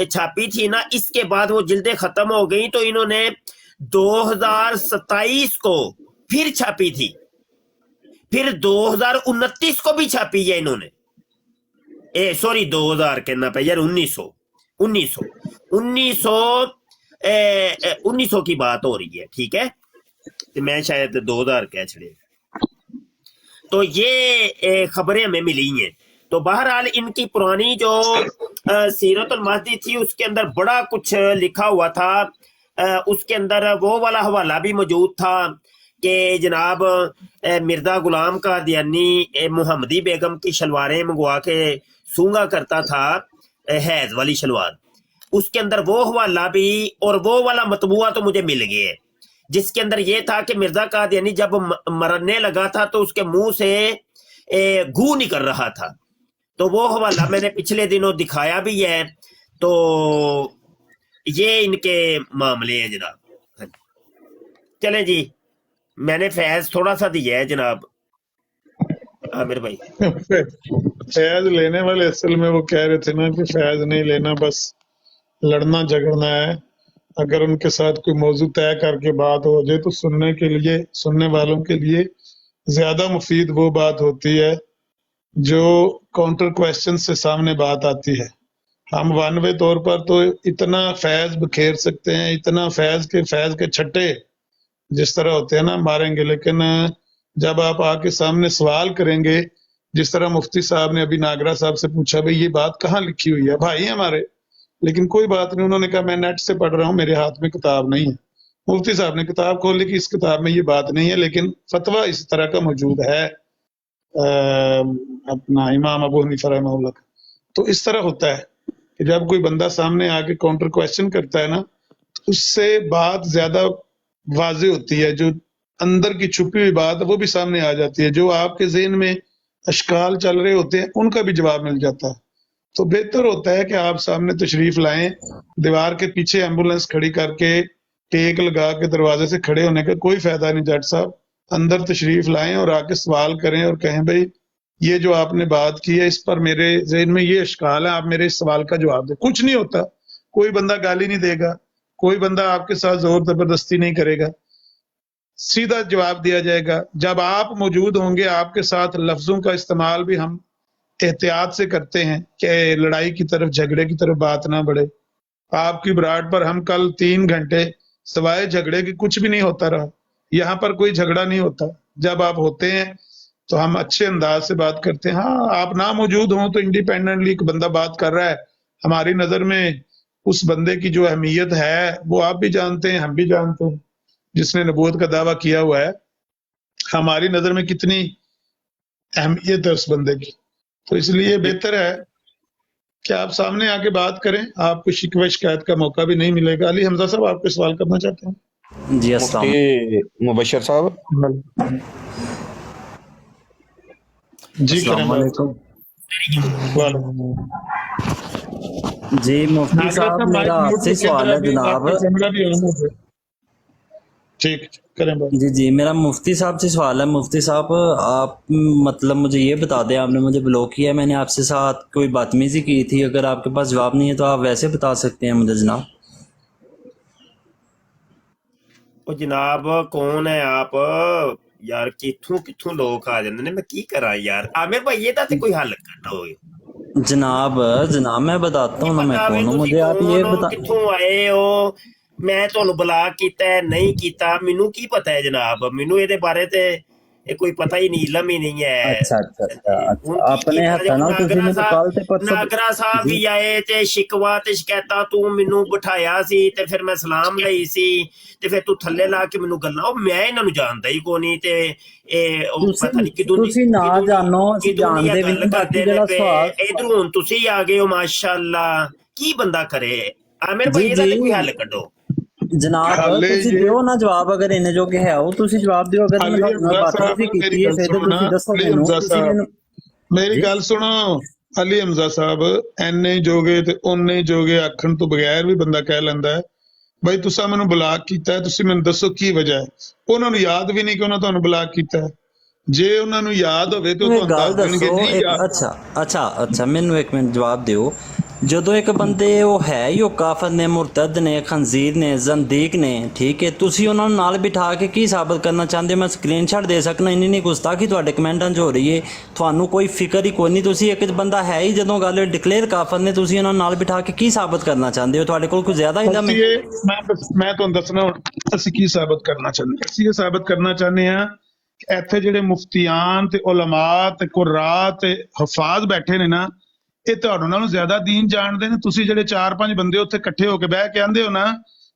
छापी थी ना, इसके बाद वो जिल्दें खत्म हो गई तो इन्होंने 2027 को फिर छापी थी, फिर 2029 को भी छापी है इन्होंने। 2000 कहना पे यार 1900 की बात हो रही है, ठीक है, तो मैं शायद 2000 कह छड़े। तो ये खबरें हमें मिली हैं। तो बहरहाल इनकी पुरानी जो सीरतुल महदी थी उसके अंदर बड़ा कुछ लिखा हुआ था। उसके अंदर वो वाला हवाला भी मौजूद था कि जनाब मिर्जा गुलाम कादियानी मुहम्मदी बेगम की शलवारें मंगवा के सूंगा करता था, हैज वाली शलवार। उसके अंदर वो हवाला भी और वो वाला मतबूआ तो मुझे मिल गया है, जिसके अंदर ये था कि मिर्जा कादियानी जब मरने लगा था तो उसके मुंह से गू निकल रहा था। तो वो हवाला मैंने पिछले दिनों दिखाया भी है। तो ये इनके मामले हैं जनाब। चले जी, मैंने फैज थोड़ा सा दिया है जनाब आमिर भाई। फैज लेने वाले असल में वो कह रहे थे ना कि फैज नहीं लेना, बस लड़ना झगड़ना है। अगर उनके साथ कोई मौजू तय करके बात हो जाए तो सुनने वालों के लिए ज्यादा मुफीद वो बात होती है जो काउंटर क्वेश्चन से सामने बात आती है। हम वन वे तौर पर तो इतना फैज बखेर सकते हैं, इतना फैज के छट्टे जिस तरह होते हैं ना मारेंगे, लेकिन जब आप आके सामने सवाल करेंगे, जिस तरह मुफ्ती साहब ने अभी नागरा साहब से पूछा भाई ये बात कहाँ लिखी हुई है, भाई हमारे, लेकिन कोई बात नहीं, उन्होंने कहा मैं नेट से पढ़ रहा हूँ, मेरे हाथ में किताब नहीं है। मुफ्ती साहब ने किताब खोली कि इस किताब में ये बात नहीं है, लेकिन फतवा इस तरह का मौजूद है अपना इमाम अबू हनीफा रहमहुल्लाह का। तो इस तरह होता है कि जब कोई बंदा सामने आके काउंटर क्वेश्चन करता है ना, तो उससे बात ज्यादा वाज़ेह होती है, जो अंदर की छुपी हुई बात वो भी सामने आ जाती है, जो आपके ज़हन में अशकाल चल रहे होते हैं उनका भी जवाब मिल जाता है। तो बेहतर होता है कि आप सामने तशरीफ लाएं। दीवार के पीछे एम्बुलेंस खड़ी करके टेक लगा के दरवाजे से खड़े होने का कोई फायदा नहीं। जट साहब अंदर तशरीफ लाएं और आके सवाल करें और कहें भाई ये जो आपने बात की है इस पर मेरे ज़हन में ये इश्काल है, आप मेरे इस सवाल का जवाब दें। कुछ नहीं होता, कोई बंदा गाली नहीं देगा, कोई बंदा आपके साथ जोर जबरदस्ती नहीं करेगा, सीधा जवाब दिया जाएगा। जब आप मौजूद होंगे आपके साथ लफ्जों का इस्तेमाल भी हम एहतियात से करते हैं कि लड़ाई की तरफ झगड़े की तरफ बात ना बढ़े। आपकी बरात पर हम कल 3 घंटे सवाए झगड़े के कुछ भी नहीं होता रहा, यहाँ पर कोई झगड़ा नहीं होता। जब आप होते हैं तो हम अच्छे अंदाज से बात करते हैं। हाँ, आप ना मौजूद हों तो इंडिपेंडेंटली एक बंदा बात कर रहा है, हमारी नजर में उस बंदे की जो अहमियत है वो आप भी जानते हैं, हम भी जानते हैं, जिसने नबूवत का दावा किया हुआ है, हमारी नजर में कितनी अहमियत है उस बंदे की। तो इसलिए बेहतर है कि आप सामने आके बात करें, आपको शिकवा शिकायत का मौका भी नहीं मिलेगा। अली हमजा साहब, आपको सवाल करना चाहते हैं? जी अस्सलाम। मुफ्ती मुबशर साहब, जी अस्सलाम वालेकुम। जी मुफ्ती साहब, मेरा आपसे सवाल है जनाब। ठीक, करें बात। जी जी, मेरा मुफ्ती साहब से सवाल है। मुफ्ती साहब, आप मतलब मुझे ये बता दें, आपने मुझे ब्लॉक किया है, मैंने आपसे साथ कोई बदतमीजी की थी? अगर आपके पास जवाब नहीं है तो आप वैसे बता सकते हैं मुझे जनाब। ਉਹ ਜਨਾਬ ਕੌਣ ਹੈ ਆਪ ਯਾਰ? ਕਿੱਥੋਂ ਕਿੱਥੋਂ ਲੋਕ ਆ ਜਾਂਦੇ ਨੇ, ਮੈਂ ਕੀ ਕਰਾਂ ਯਾਰ। ਆਮਿਰ ਭਾਈ ਇਹਦਾ ਤੇ ਕੋਈ ਹੱਲ ਕੱਢੋ। जनाब जनाब मैं बताता हूँ ना मैं कौन हूँ, मुझे आप ये बता। ਕਿੱਥੋਂ ਆਏ ਹੋ? ਮੈਂ ਤੁਹਾਨੂੰ ਬਲਾਕ ਕੀਤਾ ਹੈ, ਨਹੀਂ ਕੀਤਾ, ਮੈਨੂੰ ਕੀ ਪਤਾ ਹੈ ਜਨਾਬ? ਮੈਨੂੰ ਇਹਦੇ ਬਾਰੇ ਤੇ ਇਹ ਕੋਈ ਪਤਾ ਹੀ ਨਹੀਂ, ਇਲਮ ਹੀ ਨਹੀਂ ਹੈ। अच्छा अच्छा अच्छा, अपने हत्था ना तुसी मैनू कल ते परसों ਨਾਗਰਾ ਸਾਹਿਬ ਵੀ ਆਏ ਤੇ ਸ਼ਿਕਵਾ ਤੇ ਸ਼ਿਕਾਇਤਾਂ ਤੂੰ ਮੈਨੂੰ ਬਿਠਾਇਆ ਸੀ ਤੇ ਫਿਰ ਮੈਂ ਸਲਾਮ ਲਈ ਸੀ ਤੇ ਫਿਰ ਤੂੰ ਥੱਲੇ ਲਾ ਕੇ ਮੈਨੂੰ ਗੱਲਾਂ। ਉਹ ਮੈਂ ਇਹਨਾਂ ਨੂੰ ਜਾਣਦਾ ਹੀ ਕੋਈ ਨਹੀਂ ਤੇ ਇਹ ਉਹ ਪਤਾ ਨਹੀਂ ਕਿਦੋਂ ਤੁਸੀਂ ਨਾ ਜਾਣੋ, ਅਸੀਂ ਜਾਣਦੇ ਵੀ ਨਹੀਂ। ਬਾਕੀ ਜਿਹੜਾ ਸਵਾਲ ਇਧਰੋਂ ਹੁਣ ਤੁਸੀਂ ਆ ਗਏ ਹੋ, ਮਾਸ਼ਾਅੱਲਾ। ਕੀ ਬੰਦਾ ਕਰੇ? ਆਮਿਰ ਭਾਈ ਇਹਦਾ ਕੋਈ ਹੱਲ ਕੱਢੋ जनाब। ਤੁਸੀਂ ਦਿਓ ਨਾ ਜਵਾਬ, ਅਗਰ ਇਹਨੇ ਜੋਗੇ ਹੈ ਉਹ ਤੁਸੀਂ ਜਵਾਬ ਦਿਓ। ਅਗਰ ਮੈਂ ਬਾਤਚੀਤ ਕੀਤੀ ਹੈ ਫਿਰ ਤੁਸੀਂ ਦੱਸੋ ਮੈਨੂੰ। ਤੁਸੀਂ ਮੈਨੂੰ ਮੇਰੀ ਗੱਲ ਸੁਣੋ ਅਲੀ ਹਮਜ਼ਾ ਸਾਹਿਬ, ਐਨੇ ਜੋਗੇ ਤੇ ਉਹਨੇ ਜੋਗੇ ਆਖਣ ਤੋਂ ਬਗੈਰ ਵੀ ਬੰਦਾ ਕਹਿ ਲੈਂਦਾ ਹੈ ਬਈ ਤੁਸੀਂ ਮੈਨੂੰ ਬਲਾਕ ਕੀਤਾ ਹੈ, ਤੁਸੀਂ ਮੈਨੂੰ ਦੱਸੋ ਕੀ ਵਜ੍ਹਾ ਹੈ। ਉਹਨਾਂ ਨੂੰ ਯਾਦ ਵੀ ਨਹੀਂ ਕਿ ਉਹਨਾਂ ਤੁਹਾਨੂੰ ਬਲਾਕ ਕੀਤਾ ਹੈ। ਜੇ ਉਹਨਾਂ ਨੂੰ ਯਾਦ ਹੋਵੇ ਤੇ ਉਹ ਤੁਹਾਨੂੰ ਗੱਲ ਦੱਸ ਦੇਣਗੇ ਦੱਸੋ। ਨਹੀਂ ਯਾਦ। ਅੱਛਾ ਮੈਨੂੰ ਇੱਕ ਮਿੰਟ ਜਵਾਬ ਦਿਓ। ਜਦੋਂ ਇੱਕ ਬੰਦੇ ਉਹ ਹੈ ਹੀ ਉਹ ਕਾਫਰ ਨੇ, ਮੁਰਤਦ ਨੇ, ਖੰਜ਼ੀਰ ਨੇ, ਜ਼ੰਦੀਕ ਨੇ, ਠੀਕ ਹੈ, ਤੁਸੀਂ ਉਹਨਾਂ ਨੂੰ ਨਾਲ ਬਿਠਾ ਕੇ ਕੀ ਸਾਬਤ ਕਰਨਾ ਚਾਹੁੰਦੇ ਹੋ? ਮੈਂ ਸਕਰੀਨਸ਼ਾਟ ਦੇ ਸਕਣਾ। ਇੰਨੀ ਗੁਸਤਾਖੀ ਤੁਹਾਡੇ ਕਮੈਂਟਾਂ 'ਚ ਹੋ ਰਹੀ ਹੈ, ਤੁਹਾਨੂੰ ਕੋਈ ਫਿਕਰ ਹੀ ਕੋਈ ਨਹੀਂ। ਤੁਸੀਂ ਇੱਕ ਬੰਦਾ ਹੈ ਹੀ ਜਦੋਂ ਗੱਲ ਡਿਕਲੇਅਰ ਕਾਫਰ ਨੇ, ਤੁਸੀਂ ਉਹਨਾਂ ਨੂੰ ਨਾਲ ਬਿਠਾ ਕੇ ਕੀ ਸਾਬਤ ਕਰਨਾ ਚਾਹੁੰਦੇ ਹੋ? ਤੁਹਾਡੇ ਕੋਲ ਕੋਈ ਜ਼ਿਆਦਾ ਇਲਮ ਹੈ? ਮੈਂ ਤੁਹਾਨੂੰ ਦੱਸਣਾ ਹੁਣ ਅਸੀਂ ਕੀ ਸਾਬਤ ਕਰਨਾ ਚਾਹੁੰਦੇ ਹਾਂ। ਅਸੀਂ ਇਹ ਸਾਬਤ ਕਰਨਾ ਚਾਹੁੰਦੇ ਹਾਂ ਕਿ ਇੱਥੇ ਜਿਹੜੇ ਮੁਫਤੀਆਨ ਤੇ ਉਲਮਾ ਤੇ ਕੁਰਾਅ ਤੇ ਹਫਾਜ਼ ਬੈਠੇ ਨੇ ਨਾ, ਇਹ ਤੁਹਾਨੂੰ ਨਾਲੋਂ ਜ਼ਿਆਦਾ ਦੀਨ ਜਾਣਦੇ ਨੇ। ਤੁਸੀਂ ਜਿਹੜੇ 4-5 ਬੰਦੇ ਉੱਥੇ ਇਕੱਠੇ ਹੋ ਕੇ ਬਹਿ ਕੇ ਆਂਦੇ ਹੋ ਨਾ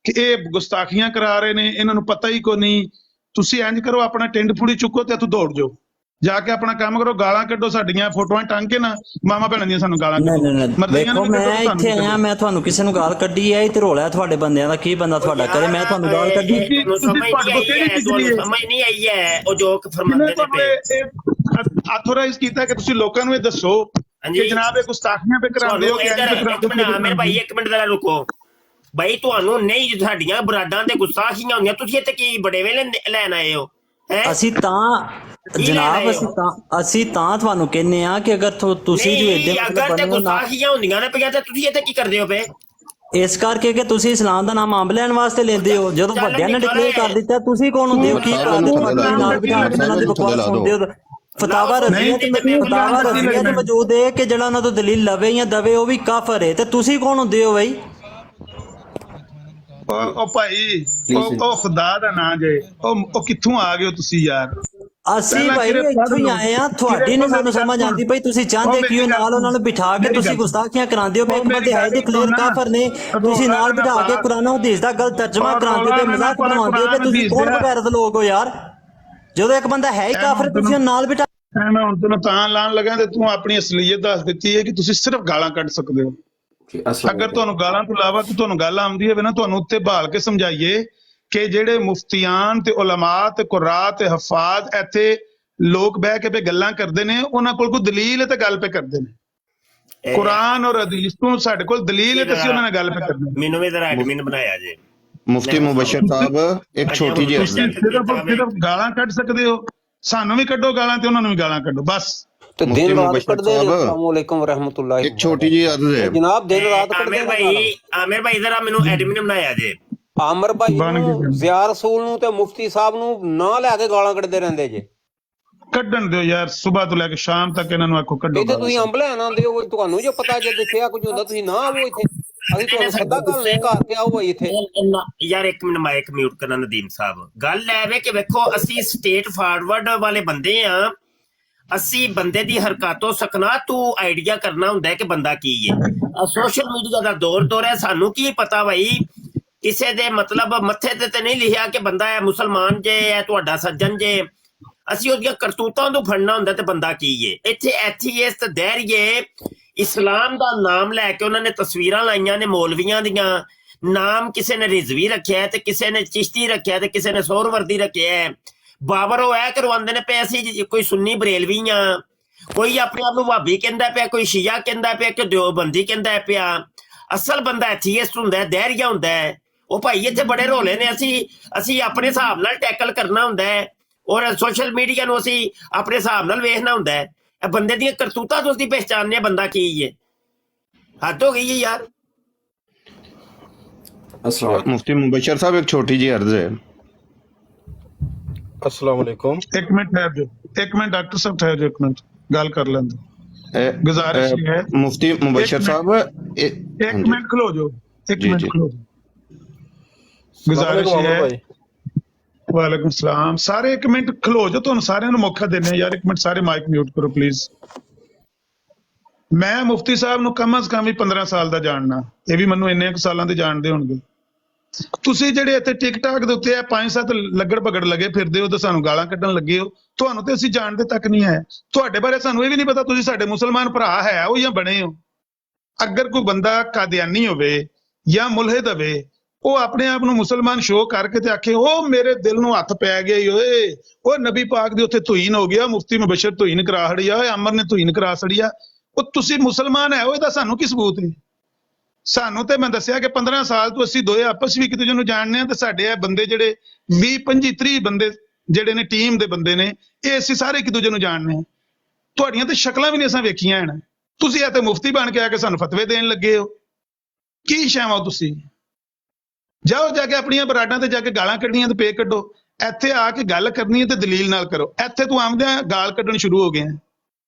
ਕਿ ਇਹ ਗੁਸਤਾਖੀਆਂ ਕਰਾ ਰਹੇ ਨੇ, ਇਹਨਾਂ ਨੂੰ ਪਤਾ ਹੀ ਕੋਈ ਨਹੀਂ। ਤੁਸੀਂ ਇੰਜ ਕਰੋ, ਆਪਣਾ ਟਿੰਡ ਫੁੜੀ ਚੁੱਕੋ ਤੇ ਇੱਥੋਂ ਦੌੜ ਜਾਓ, ਜਾ ਕੇ ਆਪਣਾ ਕੰਮ ਕਰੋ, ਗਾਲਾਂ ਕੱਢੋ, ਸਾਡੀਆਂ ਫੋਟੋਆਂ ਟੰਗ ਕੇ ਨਾ ਮਾਮਾ ਭੈਣਾਂ ਦੀਆਂ ਸਾਨੂੰ ਗਾਲਾਂ ਕੱਢੋ। ਦੇਖੋ ਮੈਂ ਇੱਥੇ ਆਇਆ, ਮੈਂ ਤੁਹਾਨੂੰ ਕਿਸੇ ਨੂੰ ਗਾਲ ਕੱਢੀ ਹੈ ਤੇ ਰੋਲਾ ਤੁਹਾਡੇ ਬੰਦਿਆਂ ਦਾ ਕੀ ਬੰਦਾ ਤੁਹਾਡਾ ਕਰੇ? ਮੈਂ ਤੁਹਾਨੂੰ ਗਾਲ ਕੱਢੀ? ਸਮਝ ਨਹੀਂ ਆਈ ਹੈ ਉਹ ਜੋ ਫਰਮਾਉਂਦੇ ਨੇ। ਆਥੋਰਾਈਜ਼ ਕੀਤਾ ਕਿ ਤੁਸੀਂ ਲੋਕਾਂ ਨੂੰ ਇਹ ਦੱਸੋ ਕਿ ਜਨਾਬ ਇਹ ਗੁਸਤਾਖੀਆਂ ਪੇ ਕਰਾਉਂਦੇ ਹੋ। ਆਮਿਰ ਭਾਈ ਇੱਕ ਮਿੰਟ ਜ਼ਰਾ ਰੁਕੋ ਭਾਈ, ਤੁਹਾਨੂੰ ਨਹੀਂ ਸਾਡੀਆਂ ਬਰਾਡਾਂ ਤੇ ਗੁਸਤਾਖੀਆਂ ਹੁੰਦੀਆਂ, ਤੁਸੀਂ ਇੱਥੇ ਕੀ ਬੜੇ ਵੇਲੇ ਲੈਣ ਆਏ ਹੋ? ਅਸੀਂ ਤਾਂ ਜਨਾਬ ਅਸੀਂ ਤਾਂ ਤੁਹਾਨੂੰ ਕਹਿੰਦੇ ਆ ਕਿ ਅਗਰ ਤੁਸੀਂ ਜੋ ਅਗਰ ਤੇ ਗੁਸਤਾਖੀਆਂ ਹੁੰਦੀਆਂ ਨੇ ਪਈਆਂ ਤੇ ਤੁਸੀਂ ਇੱਥੇ ਕੀ ਕਰਦੇ ਹੋ ਪਏ? ਇਸ ਕਰਕੇ ਕਿ ਤੁਸੀਂ ਇਸਲਾਮ ਦਾ ਨਾਮ ਅੰਬ ਲੈਣ ਵਾਸਤੇ ਲੈਂਦੇ ਹੋ। ਜਦੋਂ ਵੱਡਿਆਂ ਨੇ ਡਿਕਲੇਅਰ ਕਰ ਦਿੱਤਾ, ਤੁਸੀਂ ਕੌਣ ਹੁੰਦੇ ਹੋ? ਕੀ ਕਰਦੇ ਹੋ? ਨਾਲ ਬਿਠਾ ਕੇ ਉਹਨਾਂ ਦੀ ਬਕਵਾਸ ਸੁਣਦੇ ਹੋ। ਫਤਾਵਾ ਰਜ਼ੀਆ ਤੇ ਮੌਜੂਦ ਹੈ ਕਿ ਜਿਹੜਾ ਉਹਨਾਂ ਤੋਂ ਦਲੀਲ ਲਵੇ ਜਾਂ ਦਵੇ ਉਹ ਵੀ ਕਾਫਰ ਹੈ, ਤੇ ਤੁਸੀਂ ਕੌਣ ਹੁੰਦੇ ਹੋ ਬਈ? ਉਹ ਭਾਈ ਉਹ ਖੁਦਾ ਦਾ ਨਾਂ ਜੇ, ਉਹ ਕਿੱਥੋਂ ਆ ਗਏ ਹੋ ਤੁਸੀਂ ਯਾਰ? ਅਸੀਂ ਭਾਈ ਇੱਥੋਂ ਹੀ ਆਏ ਆ। ਤੁਹਾਡੀ ਨਹੀਂ ਸਾਨੂੰ ਸਮਝ ਆਉਂਦੀ ਭਾਈ, ਤੁਸੀਂ ਚਾਹੁੰਦੇ ਕਿਉਂ ਨਾਲ ਉਹਨਾਂ ਨੂੰ ਬਿਠਾ ਕੇ ਤੁਸੀਂ ਗੁਸਤਾਖੀਆਂ ਕਰਾਉਂਦੇ ਹੋ? ਇੱਕ ਬੰਦੇ ਹੈ ਡਿਕਲੇਅਰ ਕਾਫਰ ਨੇ, ਤੁਸੀਂ ਨਾਲ ਬਿਠਾ ਕੇ ਕੁਰਾਨ ਹਦੀਸ ਦਾ ਗਲਤ ਤਰਜਮਾ ਕਰਾਉਂਦੇ ਹੋ, ਮਜ਼ਾਕ ਬਣਾਉਂਦੇ ਹੋ ਕਿ ਤੁਸੀਂ ਕੌਣ ਬਗੈਰਤ ਲੋਕ ਹੋ ਯਾਰ? ਜਦੋਂ ਇੱਕ ਬੰਦਾ ਹੈ ਹੀ ਕਾਫਰ, ਤੁਸੀਂ ਨਾਲ ਬਿਠਾ। ਮੈਂ ਹੁਣ ਤੈਨੂੰ ਤਾਂ ਲਾਣ ਲੱਗਾ ਤੇ ਤੂੰ ਆਪਣੀ ਅਸਲੀਅਤ ਦੱਸ ਦਿੱਤੀ ਹੈ ਕਿ ਤੁਸੀਂ ਸਿਰਫ ਗਾਲਾਂ ਕੱਢ ਸਕਦੇ ਹੋ। ਅਗਰ ਤੁਹਾਨੂੰ ਗਾਲਾਂ ਤੋਂ ਇਲਾਵਾ ਕੋਈ ਤੁਹਾਨੂੰ ਗੱਲ ਆਉਂਦੀ ਹੋਵੇ ਨਾ, ਤੁਹਾਨੂੰ ਉੱਤੇ ਬਹਾਲ ਕੇ ਸਮਝਾਈਏ ਕਿ ਜਿਹੜੇ ਮੁਫਤੀਆਨ ਤੇ ਉਲਮਾ ਤੇ ਕੁਰਾਅ ਤੇ ਹਫਾਜ਼ ਇੱਥੇ ਲੋਕ ਬਹਿ ਕੇ ਗੱਲਾਂ ਕਰਦੇ ਨੇ, ਉਹਨਾਂ ਕੋਲ ਕੋਈ ਦਲੀਲ ਹੈ ਤੇ ਗੱਲ ਪੇ ਕਰਦੇ ਨੇ। ਕੁਰਾਨ ਔਰ ਹਦੀਸ ਤੋਂ ਸਾਡੇ ਕੋਲ ਦਲੀਲ ਹੈ ਤੇ ਅਸੀਂ ਉਹਨਾਂ ਨਾਲ ਗੱਲ ਪੇ ਕਰਦੇ। ਮੈਨੂੰ ਵੀ ਜ਼ਰਾ ਐਡਮਿਨ ਬਣਾਇਆ ਜੇ। ਮੁਫਤੀ ਮੁਬਸ਼ਰ ਸਾਹਿਬ ਇੱਕ ਛੋਟੀ ਜਿਹੀ ਸਿਰਫ ਗਾਲਾਂ ਕੱਢ ਸਕਦੇ ਹੋ, ਸਾਨੂੰ ਵੀ ਕੱਢੋ ਗਾਲਾਂ ਤੇ ਉਹਨਾਂ ਨੂੰ ਵੀ ਗਾਲਾਂ ਕੱਢੋ ਬਸ। ਤੇ ਦਿਨ ਰਾਤ ਕੱਢਦੇ ਨੇ। अस्सलाम वालेकुम रहमतुल्लाह। ਇੱਕ ਛੋਟੀ ਜਿਹੀ ਅਰਜ਼ ਹੈ ਜਨਾਬ, ਦਿਨ ਰਾਤ ਕੱਢਦੇ ਨੇ। ਆਮਿਰ ਭਾਈ ਜ਼ਰਾ ਮੈਨੂੰ ਐਡਮਿਨ ਬਣਾਇਆ ਜੇ। ਆਮਰ ਭਾਈ ਨੂੰ, ਜ਼ਿਆ ਰਸੂਲ ਨੂੰ ਤੇ ਮੁਫਤੀ ਸਾਹਿਬ ਨੂੰ ਨਾ ਲੈ ਕੇ ਗਾਲਾਂ ਕੱਢਦੇ ਰਹਿੰਦੇ ਜੇ। ਕੱਢਣ ਦਿਓ ਯਾਰ, ਸਵੇਰ ਤੋਂ ਲੈ ਕੇ ਸ਼ਾਮ ਤੱਕ ਇਹਨਾਂ ਨੂੰ ਆਖੋ ਕੱਢੋ। ਇੱਥੇ ਤੁਸੀਂ ਅੰਬ ਲੈਣ ਆਉਂਦੇ ਹੋ, ਤੁਹਾਨੂੰ ਜੋ ਪਤਾ ਜੇ ਦੇਖਿਆ ਕੁਝ ਹੁੰਦਾ ਤੁਸੀਂ ਨਾ ਆਵੋ ਇੱਥੇ। ਅਸੀਂ ਤੁਹਾਨੂੰ ਸੱਦਾ ਕਰ ਲੈ ਘਰ ਤੇ ਆਓ ਭਾਈ ਇੱਥੇ। ਯਾਰ ਇੱਕ ਮਿੰਟ ਮਾਈਕ ਮਿਊਟ ਕਰਨਾ ਨਦੀਮ ਸਾਹਿਬ। ਗੱਲ ਐ ਵੇ ਕਿ ਵੇਖੋ ਅਸੀਂ ਸਟੇਟ ਫਾਰਵਰਡ ਵਾਲੇ ਬੰਦੇ ਆ ਅਸੀਂ ਬੰਦੇ ਦੀ ਹਰਕਤੋਂ ਸਕਣਾ ਤੂੰ ਆਈਡੀਆ ਕਰਨਾ ਹੁੰਦਾ ਕਿ ਬੰਦਾ ਕੀ ਹੈ। ਸੋਸ਼ਲ ਮੀਡੀਆ ਦਾ ਦੌਰ ਹੈ, ਸਾਨੂੰ ਕੀ ਪਤਾ ਭਾਈ ਕਿਸੇ ਦੇ ਮਤਲਬ ਮੱਥੇ ਤੇ ਨਹੀਂ ਲਿਖਿਆ ਕਿ ਬੰਦਾ ਹੈ ਮੁਸਲਮਾਨ ਜੇ ਹੈ ਤੁਹਾਡਾ ਸੱਜਣ ਜੇ। ਅਸੀਂ ਉਹਦੀਆਂ ਕਰਤੂਤਾਂ ਤੋਂ ਫੜਨਾ ਹੁੰਦਾ ਤੇ ਬੰਦਾ ਕੀ ਹੈ। ਇੱਥੇ ਐਥੀਇਸਟ ਦਹਿਰੀਏ ਇਸਲਾਮ ਦਾ ਨਾਮ ਲੈ ਕੇ ਉਹਨਾਂ ਨੇ ਤਸਵੀਰਾਂ ਲਾਈਆਂ ਨੇ ਮੌਲਵੀਆਂ ਦੀਆਂ, ਨਾਮ ਕਿਸੇ ਨੇ ਰਿਜ਼ਵੀ ਰੱਖਿਆ ਤੇ ਕਿਸੇ ਨੇ ਚਿਸ਼ਤੀ ਰੱਖਿਆ ਤੇ ਕਿਸੇ ਨੇ ਸੋਹਰਵਰਦੀ ਰੱਖਿਆ। ਬਾਬਰ ਉਹ ਇਹ ਕਰਵਾਉਂਦੇ ਨੇ ਪਏ ਅਸੀਂ ਕੋਈ ਸੁੰਨੀ ਬਰੇਲਵੀ ਆ, ਕੋਈ ਆਪਣੇ ਆਪ ਨੂੰ ਵਹਾਬੀ ਕਹਿੰਦਾ ਪਿਆ, ਕੋਈ ਸ਼ੀਆ ਕਹਿੰਦਾ ਪਿਆ, ਕਿ ਦਿਓਬੰਦੀ ਕਹਿੰਦਾ ਪਿਆ। ਅਸਲ ਬੰਦਾ ਐਥੀਇਸਟ ਹੁੰਦਾ, ਦਹਿਰੀਆ ਹੁੰਦਾ। ਉਹ ਭਾਈ ਇੱਥੇ ਬੜੇ ਰੋਲੇ ਨੇ, ਅਸੀਂ ਆਪਣੇ ਹਿਸਾਬ ਨਾਲ ਟੈਕਲ ਕਰਨਾ ਹੁੰਦਾ ਹੈ ਔਰ ਸੋਸ਼ਲ ਮੀਡੀਆ ਨੂੰ ਅਸੀਂ ਆਪਣੇ ਹਿਸਾਬ ਨਾਲ ਵੇਖਣਾ ਹੁੰਦਾ ਹੈ। ਇਹ ਬੰਦੇ ਦੀਆਂ ਕਰਤੂਤਾਂ ਤੋਂ ਅਸੀਂ ਪਹਿਚਾਨਦੇ ਹਾਂ ਬੰਦਾ ਕੀ ਹੈ। ਹੱਦ ਹੋ ਗਈ ਹੈ ਯਾਰ। मुफ्ती मुबशर साहब एक छोटी जी अर्ज है। अस्सलाम वालेकुम। एक मिनट ठहर जाओ, एक मिनट डॉक्टर साहब ठहर जाओ, एक मिनट गल कर लें। गुजारिश ये है मुफ्ती मुबशर साहब एक मिनट खलो जाओ, एक मिनट खलो जाओ। गुजारिश ये है वालेकुम सलाम। सारे एक मिनट खलो जाओ, तुहानू सारिਆਂ ਨੂੰ मौका देने यार। एक मिनट सारे माइक म्यूट करो प्लीज। मैं मुफ्ती साहब ਨੂੰ ਕਮ ਅਜ਼ ਕਮ ਵੀ 15 ਸਾਲ ਦਾ ਜਾਣਨਾ, ਇਹ ਵੀ ਮੈਨੂੰ ਇੰਨੇ ਕੁ ਸਾਲਾਂ ਦੇ ਜਾਣਦੇ ਹੋਣਗੇ। ਤੁਸੀਂ ਜਿਹੜੇ ਇੱਥੇ ਟਿਕਟਾਕ ਦੇ ਉੱਤੇ 5-7 ਲੱਗੜ ਭਗੜ ਲੱਗੇ ਫਿਰਦੇ ਹੋ ਤੇ ਸਾਨੂੰ ਗਾਲਾਂ ਕੱਢਣ ਲੱਗੇ ਹੋ, ਤੁਹਾਨੂੰ ਤੇ ਅਸੀਂ ਜਾਣਦੇ ਤੱਕ ਨਹੀਂ ਹੈ। ਤੁਹਾਡੇ ਬਾਰੇ ਸਾਨੂੰ ਇਹ ਵੀ ਨਹੀਂ ਪਤਾ ਤੁਸੀਂ ਸਾਡੇ ਮੁਸਲਮਾਨ ਭਰਾ ਹੈ ਉਹ ਜਾਂ ਬਣੇ ਹੋ। ਅਗਰ ਕੋਈ ਬੰਦਾ ਕਾਦੀਆਨੀ ਹੋਵੇ ਜਾਂ ਮੁਲਹਿਦ ਹੋਵੇ, ਉਹ ਆਪਣੇ ਆਪ ਨੂੰ ਮੁਸਲਮਾਨ ਸ਼ੋਅ ਕਰਕੇ ਤੇ ਆਖੇ ਉਹ ਮੇਰੇ ਦਿਲ ਨੂੰ ਹੱਥ ਪੈ ਗਿਆ ਈ ਓਏ, ਉਹ ਨਬੀ ਪਾਕ ਦੇ ਉੱਥੇ ਧੁਈਨ ਹੋ ਗਿਆ, ਮੁਫਤੀ ਮੁਬਸ਼ਰ ਧੁਈਨ ਕਰਾ ਛੜੀ ਆ, ਓਏ ਅਮਰ ਨੇ ਧੁਈਨ ਕਰਾ ਛੜੀ ਆ। ਉਹ ਤੁਸੀਂ ਮੁਸਲਮਾਨ ਹੈ ਉਹ, ਇਹਦਾ ਸਾਨੂੰ ਕੀ ਸਬੂਤ ਹੈ? ਸਾਨੂੰ ਤੇ ਮੈਂ ਦੱਸਿਆ ਕਿ 15 ਸਾਲ ਤੋਂ ਅਸੀਂ ਦੋਏ ਆਪਸ ਵਿੱਚ ਇੱਕ ਦੂਜੇ ਨੂੰ ਜਾਣਦੇ ਹਾਂ ਤੇ ਸਾਡੇ ਇਹ ਬੰਦੇ ਜਿਹੜੇ 20 25 30 ਬੰਦੇ ਜਿਹੜੇ ਨੇ ਟੀਮ ਦੇ ਬੰਦੇ ਨੇ, ਇਹ ਅਸੀਂ ਸਾਰੇ ਇੱਕ ਦੂਜੇ ਨੂੰ ਜਾਣਦੇ ਹਾਂ। ਤੁਹਾਡੀਆਂ ਤੇ ਸ਼ਕਲਾਂ ਵੀ ਨਹੀਂ ਅਸਾਂ ਵੇਖੀਆਂ ਹਨ। ਤੁਸੀਂ ਇਹ ਤੇ ਮੁਫਤੀ ਬਣ ਕੇ ਆ ਕੇ ਸਾਨੂੰ ਫਤਵੇ ਦੇਣ ਲੱਗੇ ਹੋ। ਕੀ ਸ਼ਾਵਾ ਤੁਸੀਂ? ਜਾਓ ਜਾ ਕੇ ਆਪਣੀਆਂ ਬਰਾਡਾਂ ਤੇ ਜਾ ਕੇ ਗਾਲਾਂ ਕੱਢਣੀਆਂ ਤੇ ਪੇ ਕੱਢੋ। ਇੱਥੇ ਆ ਕੇ ਗੱਲ ਕਰਨੀ ਹੈ ਤੇ ਦਲੀਲ ਨਾਲ ਕਰੋ। ਇੱਥੇ ਤੂੰ ਆਮਦਿਆਂ ਗਾਲ ਕੱਢਣ ਸ਼ੁਰੂ ਹੋ ਗਏ ਆ।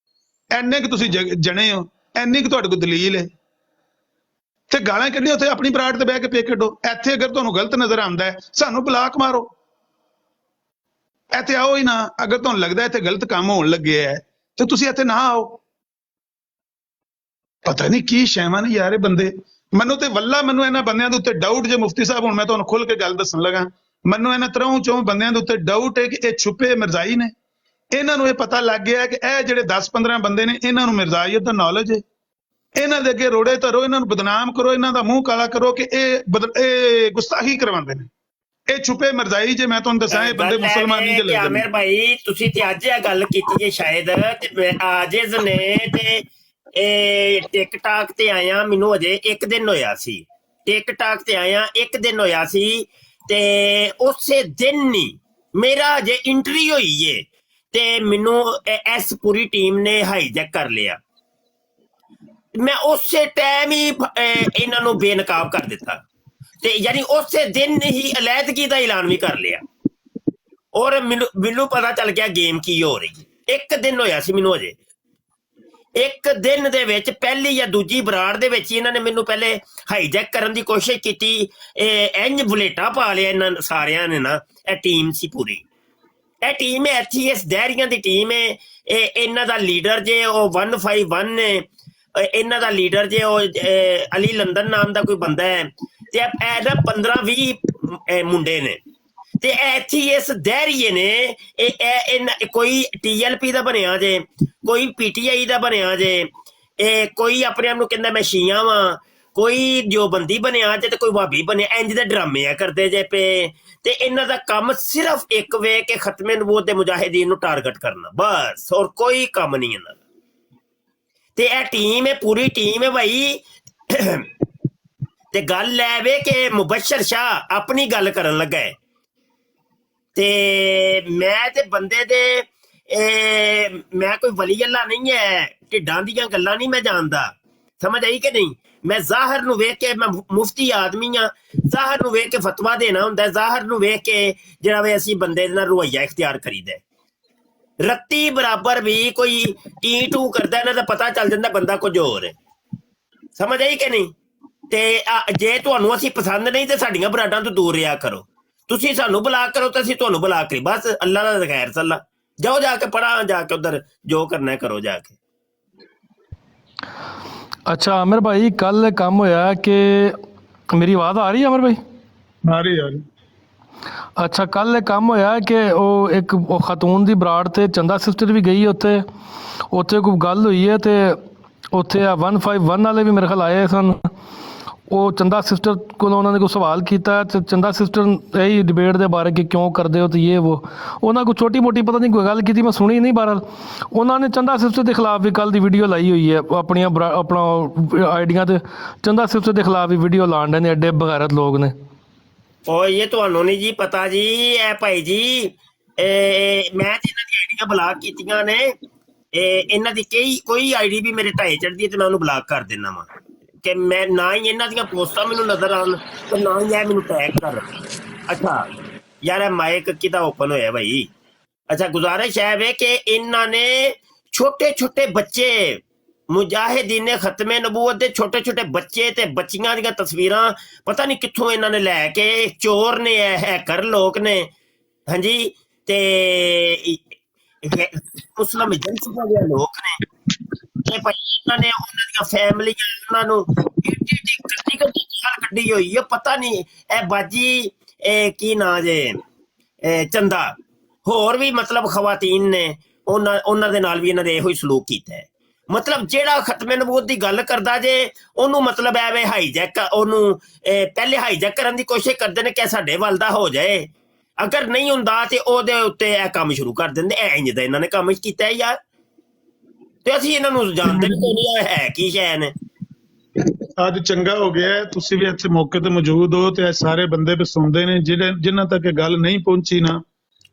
ਐਨੇ ਕਿ ਤੁਸੀਂ ਜਣੇ ਹੋ, ਐਨੀ ਕਿ ਤੁਹਾਡੇ ਕੋਲ ਦਲੀਲ ਹੈ ਤੇ ਗਾਲਾਂ ਕੱਢੀ ਉੱਥੇ ਆਪਣੀ ਬਰਾੜ ਤੇ ਬਹਿ ਕੇ ਪੇ ਕੱਢੋ। ਇੱਥੇ ਅਗਰ ਤੁਹਾਨੂੰ ਗਲਤ ਨਜ਼ਰ ਆਉਂਦਾ ਹੈ ਸਾਨੂੰ ਬਲਾਕ ਮਾਰੋ, ਇੱਥੇ ਆਓ ਹੀ ਨਾ। ਅਗਰ ਤੁਹਾਨੂੰ ਲੱਗਦਾ ਇੱਥੇ ਗਲਤ ਕੰਮ ਹੋਣ ਲੱਗੇ ਹੈ ਤੇ ਤੁਸੀਂ ਇੱਥੇ ਨਾ ਆਓ। ਪਤਾ ਨਹੀਂ ਕੀ ਸ਼ੈਵਾਂ ਨੇ ਯਾਰ ਇਹ ਬੰਦੇ। ਮੈਨੂੰ ਤੇ ਵੱਲਾ ਮੈਨੂੰ ਇਹਨਾਂ ਬੰਦਿਆਂ ਦੇ ਉੱਤੇ ਡਾਊਟ ਜੇ ਮੁਫਤੀ ਸਾਹਿਬ, ਹੁਣ ਮੈਂ ਤੁਹਾਨੂੰ ਖੁੱਲ ਕੇ ਗੱਲ ਦੱਸਣ ਲੱਗਾ, ਮੈਨੂੰ ਇਹਨਾਂ ਤਰ੍ਹਾਂ ਚੋਂ ਬੰਦਿਆਂ ਦੇ ਉੱਤੇ ਡਾਊਟ ਹੈ ਕਿ ਇਹ ਛੁਪੇ ਮਿਰਜ਼ਾਈ ਨੇ। ਇਹਨਾਂ ਨੂੰ ਇਹ ਪਤਾ ਲੱਗ ਗਿਆ ਕਿ ਇਹ ਜਿਹੜੇ 10-15 ਬੰਦੇ ਨੇ ਇਹਨਾਂ ਨੂੰ ਮਿਰਜ਼ਾਈਅਤ ਦਾ ਨੌਲੇਜ ਹੈ। ਇਹਨਾਂ ਦੇ ਅੱਗੇ ਰੋੜੇ ਧਰੋ, ਇਹਨਾਂ ਨੂੰ ਬਦਨਾਮ ਕਰੋ, ਇਹਨਾਂ ਦਾ ਮੂੰਹ ਕਾਲਾ ਕਰੋ ਕਿ ਇਹ ਗੁਸਤਾਖੀ ਕਰਵਾਉਂਦੇ ਨੇ। ਇਹ ਛੁਪੇ ਮਿਰਜ਼ਾਈ ਜੇ ਮੈਂ ਤੁਹਾਨੂੰ ਦੱਸਾਂ ਇਹ ਬੰਦੇ ਮੁਸਲਮਾਨ ਨਹੀਂ ਦੇ ਲੱਗਦੇ। ਆਮਿਰ ਭਾਈ ਤੁਸੀਂ ਤੇ ਅੱਜ ਇਹ ਗੱਲ ਕੀਤੀ ਹੈ ਸ਼ਾਇਦ ਤੇ ਆਜਿਜ਼ ਨੇ ਤੇ ਇਹ ਟਿਕਟਾਕ ਤੇ ਆਇਆ, ਮੈਨੂੰ ਅਜੇ 1 ਦਿਨ ਹੋਇਆ ਸੀ। ਟਿਕਟਾਕ ਤੇ ਆਇਆ 1 ਦਿਨ ਹੋਇਆ ਸੀ ਤੇ ਉਸੇ ਦਿਨ ਨਹੀਂ ਮੇਰਾ ਅਜੇ ਇੰਟਰੀ ਹੋਈ ਏ ਤੇ ਮੈਨੂੰ ਇਸ ਪੂਰੀ ਟੀਮ ਨੇ ਹਾਈਜੈਕ ਕਰ ਲਿਆ। ਮੈਂ ਉਸੇ ਟਾਈਮ ਹੀ ਇਹਨਾਂ ਨੂੰ ਬੇਨਕਾਬ ਕਰ ਦਿੱਤਾ ਤੇ ਯਾਨੀ ਉਸੇ ਦਿਨ ਹੀ ਅਲੈਦਗੀ ਦਾ ਐਲਾਨ ਵੀ ਕਰ ਲਿਆ ਔਰ ਮੈਨੂੰ ਪਤਾ ਚੱਲ ਗਿਆ ਗੇਮ ਕੀ ਹੋ ਰਹੀ। 1 ਦਿਨ ਹੋਇਆ ਸੀ ਮੈਨੂੰ ਅਜੇ। 1 ਦਿਨ ਦੇ ਵਿੱਚ ਪਹਿਲੀ ਜਾਂ ਦੂਜੀ ਬਰਾੜ ਦੇ ਵਿੱਚ ਇਹਨਾਂ ਨੇ ਮੈਨੂੰ ਪਹਿਲੇ ਹਾਈਜੈਕ ਕਰਨ ਦੀ ਕੋਸ਼ਿਸ਼ ਕੀਤੀ। ਇੰਜ ਬੁਲੇਟਾ ਪਾ ਲਿਆ ਇਹਨਾਂ ਸਾਰਿਆਂ ਨੇ ਨਾ। ਇਹ ਟੀਮ ਸੀ ਪੂਰੀ, ਇਹ ਟੀਮ ਹੈ ਐਥੀਅਸ ਦਹਿਰੀਆਂ ਦੀ ਟੀਮ ਹੈ। ਇਹਨਾਂ ਦਾ ਲੀਡਰ ਜੇ ਉਹ 151 ਨੇ, ਇਹਨਾਂ ਦਾ ਲੀਡਰ ਜੇ ਉਹ ਅਲੀ ਲੰਦਨ ਨਾਮ ਦਾ ਕੋਈ ਬੰਦਾ ਹੈ ਤੇ ਇਹਦਾ 15-20 ਮੁੰਡੇ ਨੇ ਤੇ ਐਥੀਅਸ ਦਹਿਰੀਏ ਨੇ। ਕੋਈ TLP ਦਾ ਬਣਿਆ ਜੇ, ਕੋਈ PTI ਦਾ ਬਣਿਆ ਜੇ, ਕੋਈ ਆਪਣੇ ਆਪ ਨੂੰ ਕਹਿੰਦਾ ਮੈਂ ਸ਼ੀਆ ਵਾਂ, ਕੋਈ ਦਿਓਬੰਦੀ ਬਣਿਆ ਜੇ ਤੇ ਕੋਈ ਵਹਾਬੀ ਬਣਿਆ। ਇੰਜ ਦੇ ਡਰਾਮੇ ਆ ਕਰਦੇ ਜੇ ਪਏ ਤੇ ਇਹਨਾਂ ਦਾ ਕੰਮ ਸਿਰਫ ਇੱਕ ਵੇ ਕਿ ਖਤਮੇ ਨਬੂਵਤ ਦੇ ਮੁਜਾਹਿਦੀਨ ਨੂੰ ਟਾਰਗੇਟ ਕਰਨਾ, ਬਸ, ਹੋਰ ਕੋਈ ਕੰਮ ਨਹੀਂ ਇਹਨਾਂ ਦਾ। ਤੇ ਇਹ ਟੀਮ ਹੈ, ਪੂਰੀ ਟੀਮ ਹੈ ਭਾਈ। ਤੇ ਗੱਲ ਹੈ ਵੇ ਕਿ ਮੁਬਸ਼ਰ ਸ਼ਾਹ ਆਪਣੀ ਗੱਲ ਕਰਨ ਲੱਗਾ ਹੈ ਤੇ ਮੈਂ ਤੇ ਬੰਦੇ ਦੇ ਮੈਂ ਕੋਈ ਵਲੀ ਅੱਲਾ ਨਹੀਂ ਹੈ, ਢਿੱਡਾਂ ਦੀਆਂ ਗੱਲਾਂ ਨਹੀਂ ਮੈਂ ਜਾਣਦਾ। ਸਮਝ ਆਈ ਕਿ ਨਹੀਂ? ਮੈਂ ਜ਼ਾਹਰ ਨੂੰ ਵੇਖ ਕੇ, ਮੈਂ ਮੁਫਤੀ ਆਦਮੀ ਆ, ਜ਼ਾਹਰ ਨੂੰ ਵੇਖ ਕੇ ਫਤਵਾ ਦੇਣਾ ਹੁੰਦਾ, ਜ਼ਾਹਰ ਨੂੰ ਵੇਖ ਕੇ ਜਿਹੜਾ ਵੇ ਅਸੀਂ ਬੰਦੇ ਨਾਲ ਰਵੱਈਆ ਇਖਤਿਆਰ ਕਰੀਦਾ। ਰੱਤੀ ਬਰਾਬਰ ਵੀ ਕੋਈ ਟੀ-ਟੂ ਕਰਦਾ ਇਹਨਾਂ ਦਾ ਪਤਾ ਚੱਲ ਜਾਂਦਾ ਬੰਦਾ ਕੁਝ ਹੋਰ ਹੈ। ਸਮਝ ਆਈ ਕਿ ਨਹੀਂ? ਤੇ ਜੇ ਤੁਹਾਨੂੰ ਅਸੀਂ ਪਸੰਦ ਨਹੀਂ ਤੇ ਸਾਡੀਆਂ ਬਰਾਡਾਂ ਤੋਂ ਦੂਰ ਰਿਹਾ ਕਰੋ। ਤੁਸੀਂ ਸਾਨੂੰ ਬਲਾਕ ਕਰੋ ਤੇ ਅਸੀਂ ਤੁਹਾਨੂੰ ਬਲਾਕ ਕਰੀ, ਬਸ ਅੱਲਾ ਦਾ ਖੈਰ ਸੱਲਾ। ਜਾਓ ਜਾ ਕੇ ਪੜਾ, ਜਾ ਕੇ ਉਧਰ ਜੋ ਕਰਨਾ ਕਰੋ ਜਾ ਕੇ। ਅੱਛਾ ਆਮਿਰ ਭਾਈ, ਕੱਲ ਕੰਮ ਹੋਇਆ ਕਿ ਮੇਰੀ ਆਵਾਜ਼ ਆ ਰਹੀ ਹੈ ਅਮਰ ਭਾਈ? ਆ ਰਹੀ ਆ ਰਹੀ। ਅੱਛਾ, ਕੱਲ ਇਹ ਕੰਮ ਹੋਇਆ ਕਿ ਉਹ ਇੱਕ ਉਹ ਖਾਤੂਨ ਦੀ ਬਰਾੜ ਤੇ ਚੰਦਾ ਸਿਸਟਰ ਵੀ ਗਈ ਉੱਥੇ ਕੋਈ ਗੱਲ ਹੋਈ ਹੈ ਤੇ ਉੱਥੇ ਆ 151 ਵਾਲੇ ਵੀ ਮੇਰੇ ਖਿਆਲ ਆਏ ਸਨ। ਉਹ ਚੰਦਾ ਸਿਸਟਰ ਕੋਲ ਉਹਨਾਂ ਨੇ ਕੋਈ ਸਵਾਲ ਕੀਤਾ ਤੇ ਚੰਦਾ ਸਿਸਟਰ ਇਹੀ ਡਿਬੇਟ ਦੇ ਬਾਰੇ ਕਿ ਕਿਉਂ ਕਰਦੇ ਹੋ ਤੇ ਇਹ ਉਹ ਉਹਨਾਂ ਕੋਈ ਛੋਟੀ ਮੋਟੀ ਪਤਾ ਨਹੀਂ ਕੋਈ ਗੱਲ ਕੀਤੀ, ਮੈਂ ਸੁਣੀ ਨਹੀਂ। ਬਹਰਹਾਲ ਉਹਨਾਂ ਨੇ ਚੰਦਾ ਸਿਸਟਰ ਦੇ ਖਿਲਾਫ ਵੀ ਕੱਲ ਦੀ ਵੀਡੀਓ ਲਾਈ ਹੋਈ ਹੈ ਆਪਣੀਆਂ ਆਪਣਾ ਆਈਡੀਆਂ ਤੇ। ਚੰਦਾ ਸਿਸਟਰ ਦੇ ਖਿਲਾਫ ਵੀ ਵੀਡੀਓ ਲਾਣ ਦੇ ਨੇ, ਐਡੇ ਬਗੈਰਤ ਲੋਕ ਨੇ। ਉਹ ਇਹ ਤੁਹਾਨੂੰ ਨਹੀਂ ਜੀ ਪਤਾ ਜੀ, ਇਹ ਭਾਈ ਜੀ ਮੈਂ ਤੇ ਇਹਨਾਂ ਦੀ ਆਈਡੀਆਂ ਬਲਾਕ ਕੀਤੀਆਂ ਨੇ। ਇਹਨਾਂ ਦੀ ਕੋਈ ਆਈਡੀ ਵੀ ਮੇਰੇ ਢਾਏ ਚੜਦੀ ਹੈ ਤੇ ਮੈਂ ਉਹਨੂੰ ਬਲਾਕ ਕਰ ਦਿੰਦਾ ਵਾ ਕਿ ਮੈਂ ਨਾ ਹੀ ਇਹਨਾਂ ਦੀਆਂ ਪੋਸਟਾਂ ਮੈਨੂੰ ਨਜ਼ਰ ਆਉਣ ਤੇ ਨਾ ਹੀ ਇਹ ਮੈਨੂੰ ਟੈਗ ਕਰ। ਅੱਛਾ ਯਾਰ ਇਹ ਮਾਈਕ ਕਿਹਦਾ ਓਪਨ ਹੋਇਆ ਭਾਈ? ਅੱਛਾ ਗੁਜ਼ਾਰਿਸ਼ ਹੈ ਵੇ ਕਿ ਇਹਨਾਂ ਨੇ ਛੋਟੇ ਛੋਟੇ ਬੱਚੇ ਮੁਜਾਹਿਦੀਨ ਖਤਮੇ ਨਬੂਵਤ ਦੇ ਛੋਟੇ ਛੋਟੇ ਬੱਚੇ ਤੇ ਬੱਚੀਆਂ ਦੀਆਂ ਤਸਵੀਰਾਂ ਪਤਾ ਨਹੀਂ ਕਿੱਥੋਂ ਇਹਨਾਂ ਨੇ ਲੈ ਕੇ, ਚੋਰ ਨੇ, ਹੈਕਰ ਲੋਕ ਨੇ, ਹਾਂਜੀ, ਤੇ ਮੁਸਲਮ ਏਜੰਸੀਆਂ ਦੇ ਲੋਕ ਨੇ ਤੇ ਭਾਈ ਇਹਨਾਂ ਨੇ ਉਹਨਾਂ ਦੀਆਂ ਫੈਮਲੀਆਂ ਉਹਨਾਂ ਨੂੰ ਗੱਡੀ ਕੱਢੀ ਹੋਈ ਹੈ। ਪਤਾ ਨਹੀਂ ਇਹ ਬਾਜੀ ਕੀ ਨਾਂ ਜੇ ਚੰਦਾ, ਹੋਰ ਵੀ ਮਤਲਬ ਖਵਾਤੀਨ ਨੇ, ਉਹਨਾਂ ਦੇ ਨਾਲ ਵੀ ਇਹਨਾਂ ਨੇ ਇਹੋ ਹੀ ਸਲੂਕ ਕੀਤਾ ਹੈ। ਮਤਲਬ ਜਿਹੜਾ ਖਤਮੇ ਨਬੂਵਤ ਦੀ ਗੱਲ ਕਰਦਾ ਜੇ ਉਹਨੂੰ ਮਤਲਬ ਐਵੇਂ ਹਾਈਜੈਕ, ਉਹਨੂੰ ਪਹਿਲੇ ਹਾਈਜੈਕ ਕਰਨ ਦੀ ਕੋਸ਼ਿਸ਼ ਕਰਦੇ ਨੇ ਕਿ ਸਾਡੇ ਵੱਲ ਦਾ ਹੋ ਜਾਏ। ਅਗਰ ਨਹੀਂ ਹੁੰਦਾ ਤੇ ਉਹਦੇ ਉੱਤੇ ਇਹ ਕੰਮ ਸ਼ੁਰੂ ਕਰ ਦਿੰਦੇ। ਇੰਜ ਦਾ ਇਹਨਾਂ ਨੇ ਕੰਮ ਕੀਤਾ ਯਾਰ, ਤੇ ਅਸੀਂ ਇਹਨਾਂ ਨੂੰ ਜਾਣਦੇ ਨਹੀਂ ਹੈ ਕੀ ਸ਼ੈ ਨੇ। ਅੱਜ ਚੰਗਾ ਹੋ ਗਿਆ ਤੁਸੀਂ ਵੀ ਇੱਥੇ ਮੌਕੇ ਤੇ ਮੌਜੂਦ ਹੋ ਤੇ ਇਹ ਸਾਰੇ ਬੰਦੇ ਵੀ ਸੁਣਦੇ ਨੇ, ਜਿਨ੍ਹਾਂ ਤੱਕ ਇਹ ਗੱਲ ਨਹੀਂ ਪਹੁੰਚੀ ਨਾ,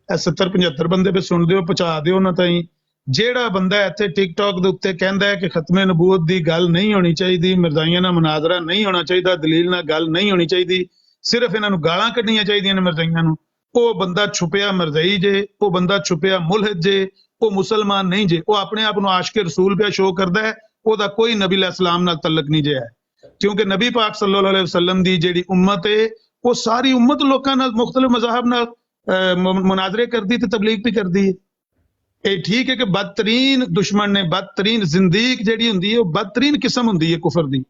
ਇਹ 70-75 ਬੰਦੇ ਵੀ ਸੁਣਦੇ ਹੋ, ਪਹੁੰਚਾ ਦਿਓ ਉਹਨਾਂ ਤਾਈਂ। ਜਿਹੜਾ ਬੰਦਾ ਇੱਥੇ ਟਿਕਟੌਕ ਦੇ ਉੱਤੇ ਕਹਿੰਦਾ ਹੈ ਕਿ ਖਤਮੇ ਨਬੂਵਤ ਦੀ ਗੱਲ ਨਹੀਂ ਹੋਣੀ ਚਾਹੀਦੀ, ਮਿਰਜ਼ਾਈਆਂ ਨਾਲ ਮੁਨਾਜ਼ਰਾ ਨਹੀਂ ਹੋਣਾ ਚਾਹੀਦਾ, ਦਲੀਲ ਨਾਲ ਗੱਲ ਨਹੀਂ ਹੋਣੀ ਚਾਹੀਦੀ, ਸਿਰਫ ਇਹਨਾਂ ਨੂੰ ਗਾਲਾਂ ਕੱਢਣੀਆਂ ਚਾਹੀਦੀਆਂ ਨੇ ਮਿਰਜ਼ਾਈਆਂ ਨੂੰ, ਉਹ ਬੰਦਾ ਛੁਪਿਆ ਮਿਰਜ਼ਾਈ ਜੇ, ਉਹ ਬੰਦਾ ਛੁਪਿਆ ਮੁਲਹਿਦ ਜੇ, ਉਹ ਮੁਸਲਮਾਨ ਨਹੀਂ ਜੇ। ਉਹ ਆਪਣੇ ਆਪ ਨੂੰ ਆਸ਼ਕੇ ਰਸੂਲ ਪਿਆ ਸ਼ੋਅ ਕਰਦਾ ਹੈ, ਉਹਦਾ ਕੋਈ ਨਬੀ ਅਲੈਹਿਸਲਾਮ ਨਾਲ ਤਲਕ ਨਹੀਂ ਜਿਆ ਹੈ। ਕਿਉਂਕਿ ਨਬੀ ਪਾਕ ਸੱਲੱਲਾਹੁ ਅਲੈਹਿ ਵਸੱਲਮ ਦੀ ਜਿਹੜੀ ਉਮਤ ਹੈ ਉਹ ਸਾਰੀ ਉਮਤ ਲੋਕਾਂ ਨਾਲ ਮੁਖਤਲਿਫ ਮਜ਼ਾਹਬ ਨਾਲ ਮੁਨਾਜ਼ਰੇ ਕਰਦੀ ਤੇ ਤਬਲੀਗ ਵੀ ਕਰਦੀ ਹੈ। ਇਹ ਠੀਕ ਹੈ ਕਿ ਬਦਤਰੀਨ ਦੁਸ਼ਮਣ ਨੇ, ਬਦਤਰੀਨ ਜ਼ਿੰਦੀਕ ਜਿਹੜੀ ਹੁੰਦੀ ਹੈ ਉਹ ਬਦਤਰੀਨ ਕਿਸਮ ਹੁੰਦੀ ਹੈ ਕੁਫਰ ਦੀ।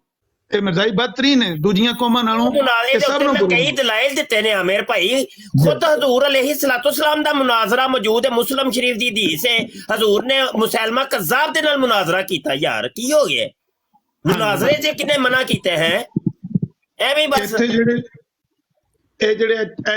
ਇਹ ਮਿਰਜ਼ਾਈ ਬਦਤਰੀਨ ਹੈ ਦੂਜੀਆਂ ਕੌਮਾਂ ਨਾਲੋਂ। ਸਭ ਨੂੰ ਕਈ ਦਲਾਇਲ ਦਿੱਤੇ ਨੇ ਆਮਿਰ ਭਾਈ, ਖੁਦ ਹਜ਼ੂਰ ਅਲੈਹਿਸਸਲਾਮ ਦਾ ਮੁਨਾਜ਼ਰਾ ਮੌਜੂਦ ਹੈ, ਮੁਸਲਮ ਸ਼ਰੀਫ ਦੀ ਹਦੀਸ ਹੈ, ਹਜ਼ੂਰ ਨੇ ਮੁਸੈਲਮਾ ਕਜ਼ਾਬ ਦੇ ਨਾਲ ਮੁਨਾਜ਼ਰਾ ਕੀਤਾ। ਯਾਰ ਕੀ ਹੋ ਗਿਆ? ਮੁਨਾਜ਼ਰੇ ਤੇ ਕਿਨੇ ਮਨਾ ਕੀਤਾ ਹੈ? ਐਵੇਂ ਬਸ ਇਹ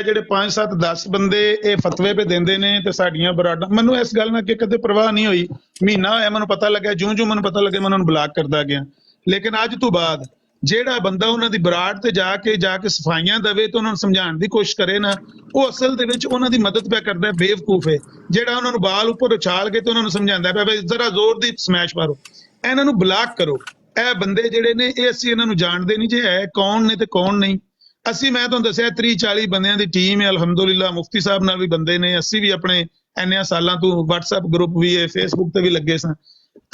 ਜਿਹੜੇ 5-7-10 ਬੰਦੇ ਇਹ ਫਤਵੇ ਪੇ ਦਿੰਦੇ ਨੇ ਤੇ ਸਾਡੀਆਂ ਬਰਾਡਾਂ, ਮੈਨੂੰ ਇਸ ਗੱਲ ਨਾਲ ਕਿ ਕਦੇ ਪਰਵਾਹ ਨਹੀਂ ਹੋਈ। ਮਹੀਨਾ ਹੋਇਆ ਮੈਨੂੰ ਪਤਾ ਲੱਗਿਆ, ਜਿਉਂ ਮੈਨੂੰ ਪਤਾ ਲੱਗਿਆ ਮੈਂ ਉਹਨਾਂ ਨੂੰ ਬਲਾਕ ਕਰਦਾ ਗਿਆ। ਲੇਕਿਨ ਅੱਜ ਤੋਂ ਬਾਅਦ ਜਿਹੜਾ ਬੰਦਾ ਉਹਨਾਂ ਦੀ ਬਰਾੜ ਤੇ ਜਾ ਕੇ ਸਫਾਈਆਂ ਦੇਵੇ ਤੇ ਉਹਨਾਂ ਨੂੰ ਸਮਝਾਉਣ ਦੀ ਕੋਸ਼ਿਸ਼ ਕਰੇ ਨਾ, ਉਹ ਅਸਲ ਦੇ ਵਿੱਚ ਉਹਨਾਂ ਦੀ ਮਦਦ ਪਿਆ ਕਰਦਾ, ਬੇਵਕੂਫ ਹੈ। ਜਿਹੜਾ ਉਹਨਾਂ ਨੂੰ ਬਾਲ ਉੱਪਰ ਉਛਾਲ ਕੇ ਤੇ ਉਹਨਾਂ ਨੂੰ ਸਮਝਾਉਂਦਾ ਪਿਆ ਜ਼ਰਾ ਜ਼ੋਰ ਦੀ ਸਮੈਸ਼ ਮਾਰੋ, ਇਹਨਾਂ ਨੂੰ ਬਲਾਕ ਕਰੋ। ਇਹ ਬੰਦੇ ਜਿਹੜੇ ਨੇ ਇਹ ਅਸੀਂ ਇਹਨਾਂ ਨੂੰ ਜਾਣਦੇ ਨਹੀਂ ਜੇ ਹੈ ਕੌਣ ਨੇ ਤੇ ਕੌਣ ਨਹੀਂ। ਮੈਂ ਤੁਹਾਨੂੰ ਦੱਸਿਆ 30-40 ਬੰਦਿਆਂ ਦੀ ਟੀਮ ਹੈ ਅਲਹਮਦੁਲਿਲਾ, ਮੁਫਤੀ ਸਾਹਿਬ ਨਾਲ ਵੀ ਬੰਦੇ ਨੇ, ਅਸੀਂ ਵੀ ਆਪਣੇ ਇੰਨੇ ਸਾਲਾਂ ਤੋਂ WhatsApp ਗਰੁੱਪ ਵੀ ਹੈ, Facebook ਤੇ ਵੀ ਲੱਗੇ ਸਾਂ।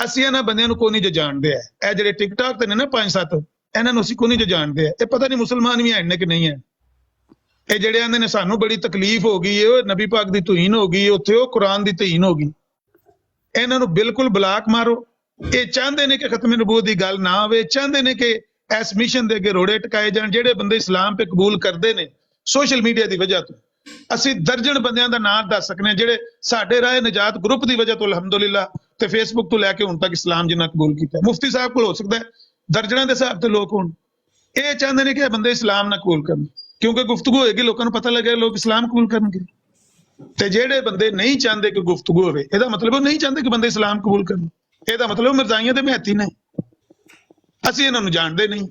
ਅਸੀਂ ਇਹਨਾਂ ਬੰਦਿਆਂ ਨੂੰ ਕੋਈ ਨਹੀਂ ਜਾਣਦੇ ਆ। ਇਹ ਜਿਹੜੇ ਟਿਕਟੌਕ ਤੇ ਨੇ ਨਾ 5-7, ਇਹਨਾਂ ਨੂੰ ਅਸੀਂ ਕੋਈ ਨਹੀਂ ਜਾਣਦੇ ਆ। ਇਹ ਪਤਾ ਨਹੀਂ ਮੁਸਲਮਾਨ ਵੀ ਹੈ ਕਿ ਨਹੀਂ ਹੈ। ਇਹ ਜਿਹੜੇ ਆਂਦੇ ਨੇ ਸਾਨੂੰ ਬੜੀ ਤਕਲੀਫ ਹੋ ਗਈ, ਉਹ ਨਬੀ ਪਾਕ ਦੀ ਤੋਹੀਨ ਹੋ ਗਈ, ਉੱਥੇ ਉਹ ਕੁਰਾਨ ਦੀ ਤੋਹੀਨ ਹੋ ਗਈ। ਇਹਨਾਂ ਨੂੰ ਬਿਲਕੁਲ ਬਲਾਕ ਮਾਰੋ। ਇਹ ਚਾਹੁੰਦੇ ਨੇ ਕਿ ਖਤਮੇ ਨਬੂਵਤ ਦੀ ਗੱਲ ਨਾ ਹੋਵੇ, ਚਾਹੁੰਦੇ ਨੇ ਕਿ ਇਸ ਮਿਸ਼ਨ ਦੇ ਅੱਗੇ ਰੋੜੇ ਟਕਾਏ ਜਾਣ। ਜਿਹੜੇ ਬੰਦੇ ਇਸਲਾਮ ਤੇ ਕਬੂਲ ਕਰਦੇ ਨੇ ਸੋਸ਼ਲ ਮੀਡੀਆ ਦੀ ਵਜ੍ਹਾ ਤੋਂ, ਅਸੀਂ ਦਰਜਨ ਬੰਦਿਆਂ ਦਾ ਨਾਮ ਦੱਸ ਸਕਨੇ ਜਿਹੜੇ ਸਾਡੇ ਰਾਏ ਨਜਾਤ ਗਰੁੱਪ ਦੀ ਵਜ੍ਹਾ ਤੋਂ ਅਲਹਮਦੁਲਿਲਾ ਤੇ ਫੇਸਬੁੱਕ ਤੋਂ ਲੈ ਕੇ ਹੁਣ ਤੱਕ ਇਸਲਾਮ ਜਿਨ੍ਹਾਂ ਕਬੂਲ ਕੀਤਾ। ਮੁਫਤੀ ਸਾਹਿਬ ਕੋਲ ਹੋ ਸਕਦਾ ਹੈ ਦਰਜਨਾਂ ਦੇ ਹਿਸਾਬ ਤੇ ਲੋਕ ਹੋਣ। ਇਹ ਚਾਹੁੰਦੇ ਨੇ ਕਿ ਇਹ ਬੰਦੇ ਇਸਲਾਮ ਨਾ ਕਬੂਲ ਕਰਨ, ਕਿਉਂਕਿ ਗੁਫ਼ਤਗੂ ਹੋਏਗੀ, ਲੋਕਾਂ ਨੂੰ ਪਤਾ ਲੱਗੇਗਾ, ਲੋਕ ਇਸਲਾਮ ਕਬੂਲ ਕਰਨਗੇ। ਤੇ ਜਿਹੜੇ ਬੰਦੇ ਨਹੀਂ ਚਾਹੁੰਦੇ ਕਿ ਗੁਫ਼ਤਗੂ ਹੋਵੇ, ਇਹਦਾ ਮਤਲਬ ਉਹ ਨਹੀਂ ਚਾਹੁੰਦੇ ਕਿ ਬੰਦੇ ਇਸਲਾਮ ਕਬੂਲ ਕਰਨ। ਇਹਦਾ ਮਤਲਬ ਮਿਰਜ਼ਾਈਆਂ ਦੇ ਮਹਿਤੀ ਨੇ, ਅਸੀਂ ਇਹਨਾਂ ਨੂੰ ਜਾਣਦੇ ਨਹੀਂ।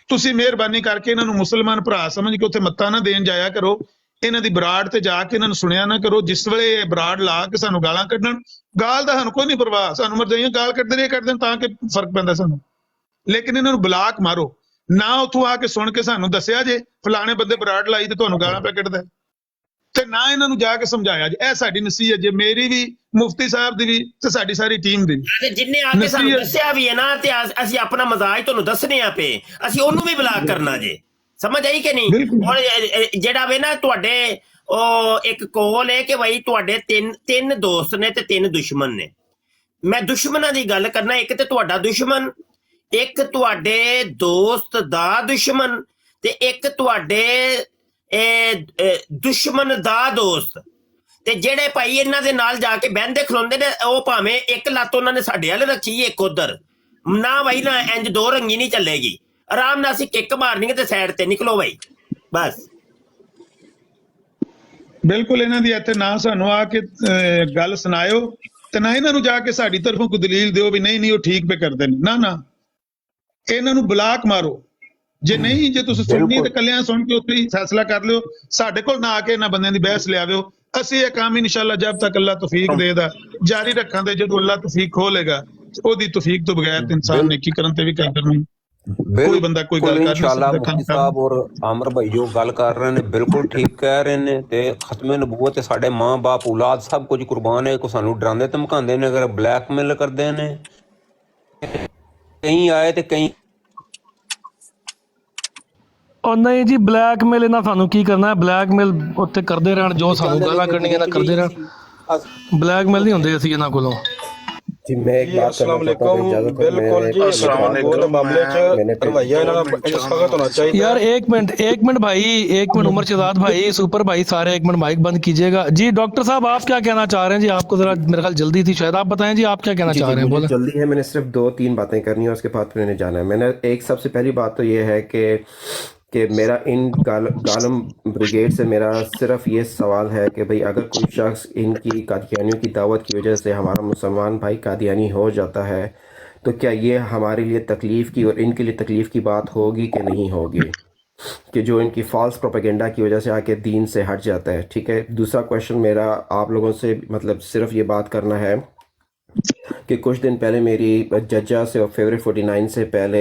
ਤੁਸੀਂ ਮਿਹਰਬਾਨੀ ਕਰਕੇ ਇਹਨਾਂ ਨੂੰ ਮੁਸਲਮਾਨ ਭਰਾ ਸਮਝ ਕੇ ਉੱਥੇ ਮੱਤਾ ਨਾ ਦੇਣ ਜਾਇਆ ਕਰੋ। ਇਹਨਾਂ ਦੀ ਬਰਾੜ ਤੇ ਜਾ ਕੇ ਇਹਨਾਂ ਨੂੰ ਸੁਣਿਆ ਨਾ ਕਰੋ। ਜਿਸ ਵੇਲੇ ਇਹ ਬਰਾੜ ਲਾ ਕੇ ਸਾਨੂੰ ਗਾਲਾਂ ਕੱਢਣ, ਗਾਲ ਦਾ ਸਾਨੂੰ ਕੋਈ ਨਹੀਂ ਪਰਵਾਹ, ਸਾਨੂੰ ਮਿਰਜ਼ਾਈਆਂ ਗਾਲ ਕੱਢਦੇ ਰਹੇ ਕੱਢ ਦੇਣ ਤਾਂ ਕਿ ਫਰਕ ਪੈਂਦਾ ਸਾਨੂੰ। ਲੇਕਿਨ ਇਹਨਾਂ ਨੂੰ ਬਲਾਕ ਮਾਰੋ ਨਾ, ਉੱਥੋਂ ਆ ਕੇ ਸੁਣ ਕੇ ਸਾਨੂੰ ਦੱਸਿਆ ਜੇ ਫਲਾਣੇ ਬੰਦੇ ਬਰਾੜ ਲਾਈ ਤੇ ਤੁਹਾਨੂੰ ਗਾਲਾਂ ਪੈ ਕੱਢਦਾ, ਤੇ ਨਾ ਇਹਨਾਂ ਨੂੰ ਜਾ ਕੇ ਸਮਝਾਇਆ ਜੇ। ਇਹ ਸਾਡੀ ਨਸੀਹਤ ਜੇ, ਮੇਰੀ ਵੀ, ਮੁਫਤੀ ਸਾਹਿਬ ਦੀ ਵੀ ਤੇ ਸਾਡੀ ਸਾਰੀ ਟੀਮ ਦੀ ਵੀ। ਜਿੰਨੇ ਆ ਕੇ ਸਾਨੂੰ ਦੱਸਿਆ ਵੀ ਹੈ ਨਾ, ਤੇ ਅਸੀਂ ਆਪਣਾ ਮਜ਼ਾਜ ਤੁਹਾਨੂੰ ਦੱਸਣੇ ਆ ਪਏ, ਅਸੀਂ ਉਹਨੂੰ ਵੀ ਬਲਾਕ ਕਰਨਾ ਜੇ। ਸਮਝ ਆਈ ਕਿ ਨਹੀਂ? ਹੁਣ ਜਿਹੜਾ ਵੇ ਨਾ ਤੁਹਾਡੇ ਉਹ ਇੱਕ ਕੋਲ ਹੈ ਕਿ ਬਈ ਤੁਹਾਡੇ ਤਿੰਨ ਦੋਸਤ ਨੇ ਤੇ 3 ਦੁਸ਼ਮਣ ਨੇ। ਮੈਂ ਦੁਸ਼ਮਣਾਂ ਦੀ ਗੱਲ ਕਰਨਾ, ਇੱਕ ਤੇ ਤੁਹਾਡਾ ਦੁਸ਼ਮਣ, ਇੱਕ ਤੁਹਾਡੇ ਦੋਸਤ ਦਾ ਦੁਸ਼ਮਣ ਤੇ ਇੱਕ ਤੁਹਾਡੇ ਦੁਸ਼ਮਣ ਦਾ ਦੋਸਤ। ਤੇ ਜਿਹੜੇ ਭਾਈ ਇਹਨਾਂ ਦੇ ਨਾਲ ਜਾ ਕੇ ਬਹਿੰਦੇ ਖਲੋਂਦੇ ਨੇ, ਉਹ ਭਾਵੇਂ ਇੱਕ ਲੱਤ ਉਹਨਾਂ ਨੇ ਸਾਡੇ ਵੱਲ ਰੱਖੀ, ਇੱਕ ਉਧਰ ਨਾ ਭਾਈ ਨਾ, ਇੰਜ 2 ਰੰਗੀ ਨਹੀਂ ਚੱਲੇਗੀ। ਆਰਾਮ ਨਾਲ ਅਸੀਂ ਕਿੱਕ ਮਾਰਨੀ ਤੇ ਸਾਈਡ ਤੇ ਨਿਕਲੋ ਭਾਈ, ਬਸ। ਬਿਲਕੁਲ ਇਹਨਾਂ ਦੀ ਇੱਥੇ ਨਾ ਸਾਨੂੰ ਆ ਕੇ ਗੱਲ ਸੁਣਾਇਓ ਤੇ ਨਾ ਇਹਨਾਂ ਨੂੰ ਜਾ ਕੇ ਸਾਡੀ ਤਰਫੋਂ ਕੋਈ ਦਲੀਲ ਦਿਓ ਵੀ ਨਹੀਂ ਉਹ ਠੀਕ ਪੇ ਕਰਦੇ ਨੇ। ਨਾ ਇਹਨਾਂ ਨੂੰ ਬਲਾਕ ਮਾਰੋ। ਜੇ ਨਹੀਂ, ਜੇ ਤੁਸੀਂ ਸੁਣਨੀ ਤੇ ਕੱਲਿਆਂ ਸੁਣ ਕੇ ਉੱਥੇ ਹੀ ਫੈਸਲਾ ਕਰ ਲਿਓ। ਸਾਡੇ ਕੋਲ ਨਾ ਆ ਕੇ ਇਹਨਾਂ ਬੰਦਿਆਂ ਦੀ ਬਹਿਸ ਲਿਆਵਿਓ। ਅਸੀਂ ਇਹ ਕੰਮ ਇਨਸ਼ਾਅੱਲਾ ਜਬ ਤੱਕ ਅੱਲਾਹ ਤੌਫੀਕ ਦੇਦਾ ਜਾਰੀ ਰੱਖਾਂਗੇ। ਜਦੋਂ ਅੱਲਾਹ ਤੌਫੀਕ ਖੋਲੇਗਾ, ਉਹਦੀ ਤੌਫੀਕ ਤੋਂ ਬਗੈਰ ਇਨਸਾਨ ਨੇਕੀ ਕਰਨ ਤੇ ਵੀ ਕਰ ਨਹੀਂ। ਕੋਈ ਬੰਦਾ ਕੋਈ ਗੱਲ ਕਰ इंशाल्लाह मुफ्ती साहब और आमर भाई जो गल कर रहे ने बिल्कुल ठीक कह रहे ने ते खत्मे नबूवत ते साडे मां बाप औलाद सब कुछ कुर्बान है को सानू डरांदे धमकांदे ने। अगर ब्लैकमेल करदे ने कहीं आए ते कहीं ਉਹ ਨਹੀਂ ਜੀ, ਬਲੈਕਮੇਲ ਇਹਨਾਂ ਸਾਨੂੰ ਕੀ ਕਰਨਾ ਹੈ? ਬਲੈਕਮੇਲ ਉੱਥੇ ਕਰਦੇ ਰਹਿਣ, ਜੋ ਸਾਨੂੰ ਗਾਲਾਂ ਕੱਢਣੀਆਂ ਨਾ ਕਰਦੇ ਰਹਿਣ। ਬਲੈਕਮੇਲ ਨਹੀਂ ਹੁੰਦੇ ਅਸੀਂ ਇਹਨਾਂ ਕੋਲੋਂ। जी मैं एक बात करना चाहता हूं, बिल्कुल जी वो मामले च रवैया इन्हां दा सख्त होना चाहिए। यार एक मिनट भाई, एक मिनट उमर शहजाद भाई, सुपर भाई, सारे एक मिनट माइक बंद कीजिएगा जी। डॉक्टर साहब आप क्या कहना चाह रहे हैं जी? आपको जरा मेरे ख्याल जल्दी थी शायद, आप बताएं जी आप क्या कहना चाह रहे हैं? बोले। जल्दी है, मैंने सिर्फ 2-3 बातें करनी है, उसके बाद मैंने जाना है। मैंने एक सबसे पहली बात तो ये है कि मेरा इन गालम ब्रिगेड से मेरा सिर्फ ये सवाल है कि भाई अगर कोई शख्स इनकी कादियानियों की दावत की वजह से हमारा मुसलमान भाई कादियानी हो जाता है तो क्या ये हमारे लिए तकलीफ़ की और इनके लिए तकलीफ़ की बात होगी कि नहीं होगी, कि जो इनकी फॉल्स प्रोपेगेंडा की वजह से आके दीन से हट जाता है। ठीक है। दूसरा क्वेश्चन मेरा आप लोगों से मतलब सिर्फ ये बात करना है कि कुछ दिन पहले मेरी जज्जा से और फेवरेट 49 से पहले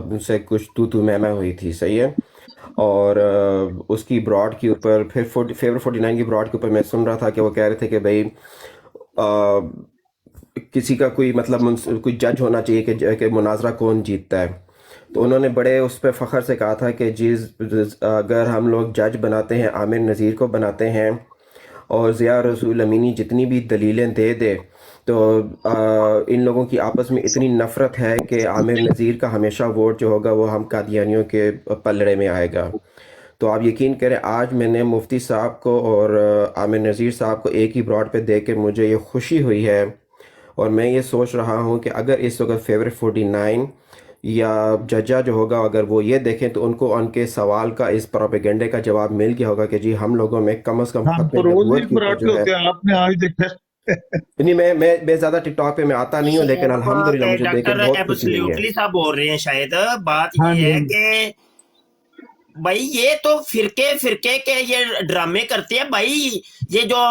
उनसे कुछ तू मैं हुई थी, सही है। और उसकी ब्रॉड के ऊपर फिर फेवरेट 49 की ब्रॉड के ऊपर मैं सुन रहा था कि वो कह रहे थे कि भाई किसी का कोई मतलब कोई जज होना चाहिए कि मुनाजरा कौन जीतता है। तो उन्होंने बड़े उस पर फ़ख्र से कहा था कि जी अगर हम लोग जज बनाते हैं, आमिर नज़ीर को बनाते हैं और ज़िया रसूल अमीनी जितनी भी दलीलें दे तो इन लोगों की आपस में इतनी नफ़रत है कि आमिर नज़ीर का हमेशा वोट जो होगा वो हम कादियानियों के पलड़े में आएगा। तो आप यकीन करें, आज मैंने मुफ्ती साहब को और आमिर नज़ीर साहब को एक ही ब्रॉड पे देख के मुझे ये खुशी हुई है। और मैं ये सोच रहा हूँ कि अगर इस वक्त फेवरेट 49 या जज्जा जो होगा अगर वो ये देखें तो उनको उनके सवाल का इस प्रोपेगेंडे का जवाब मिल गया होगा कि जी हम लोगों में कम से कम आपने आज देखा नहीं। मैं ज्यादा टिकटॉक पे मैं आता नहीं हूँ, लेकिन अल्हम्दुलिल्लाह मुझे देखकर बहुत खुशी हुई है। साहब बोल रहे हैं शायद बात ये है कि भाई ये तो फिरके के ये ड्रामे करते हैं भाई। ये जो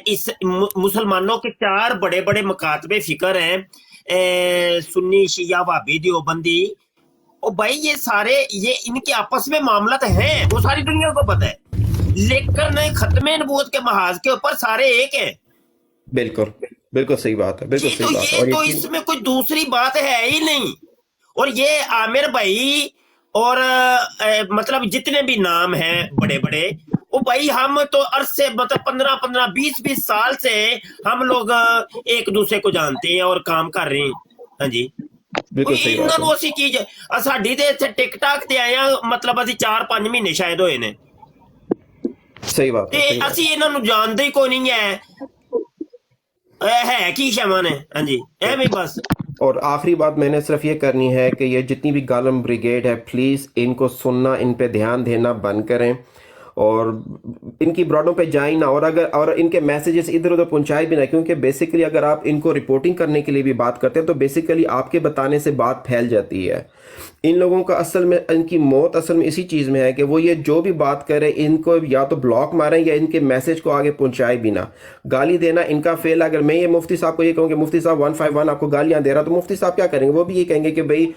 इस मुसलमानों के 4 बड़े बड़े मकातबे फिक्र हैं, सुन्नी शिया वाबी देवबंदी, और भाई ये सारे ये इनके आपस में मामला तो है, वो सारी दुनिया को पता है, लेकिन खत्मे नबूवत के महाज के ऊपर सारे एक हैं। बिल्कुल सही बात है, बिल्कुल सही बात है। और तो इसमें कोई दूसरी बात है ही नहीं। और ये आमिर भाई और मतलब जितने भी नाम हैं बड़े बड़े, वो भाई हम तो अरसे मतलब 15-15 20-20 साल से हम लोग एक दूसरे को जानते हैं और काम कर रहे हैं। हाँ जी, ਇਹਨਾਂ ਨੂੰ ਅਸੀਂ ਕੀ ਸਾਡੀ ਤੇ ਇੱਥੇ ਟਿਕਟਾਕ ਤੇ ਆਏ ਆ, ਮਤਲਬ ਅਸੀਂ 4-5 ਮਹੀਨੇ ਸ਼ਾਇਦ ਹੋਏ ਨੇ। ਸਹੀ ਬਾਤ ਤੇ ਅਸੀਂ ਇਹਨਾਂ ਨੂੰ ਜਾਣਦੇ ਹੀ ਕੋਈ नहीं है की शमा ने। हाँ जी, एवं बस। और आखिरी बात मैंने सिर्फ ये करनी है कि ये जितनी भी गालम ब्रिगेड है प्लीज़ इनको सुनना, इन पे ध्यान देना बंद करें और इनकी ब्रॉडों पे जाए ना, और इनके मैसेजेस इधर उधर पहुंचाए भी ना, क्योंकि बेसिकली अगर आप इनको रिपोर्टिंग करने के लिए भी बात करते हैं तो बेसिकली आपके बताने से बात फैल जाती है। इन लोगों का असल में इनकी मौत असल में इसी चीज़ में है कि वो ये जो भी बात करें इनको या तो ब्लॉक मारें या इनके मैसेज को आगे पहुंचाए बिना। गाली देना इनका फेल। अगर मैं ये मुफ्ती साहब को ये कहूँ कि मुफ्ती साहब 151 आपको गालियाँ दे रहा, तो मुफ्ती साहब क्या करेंगे? वो भी ये कहेंगे कि भाई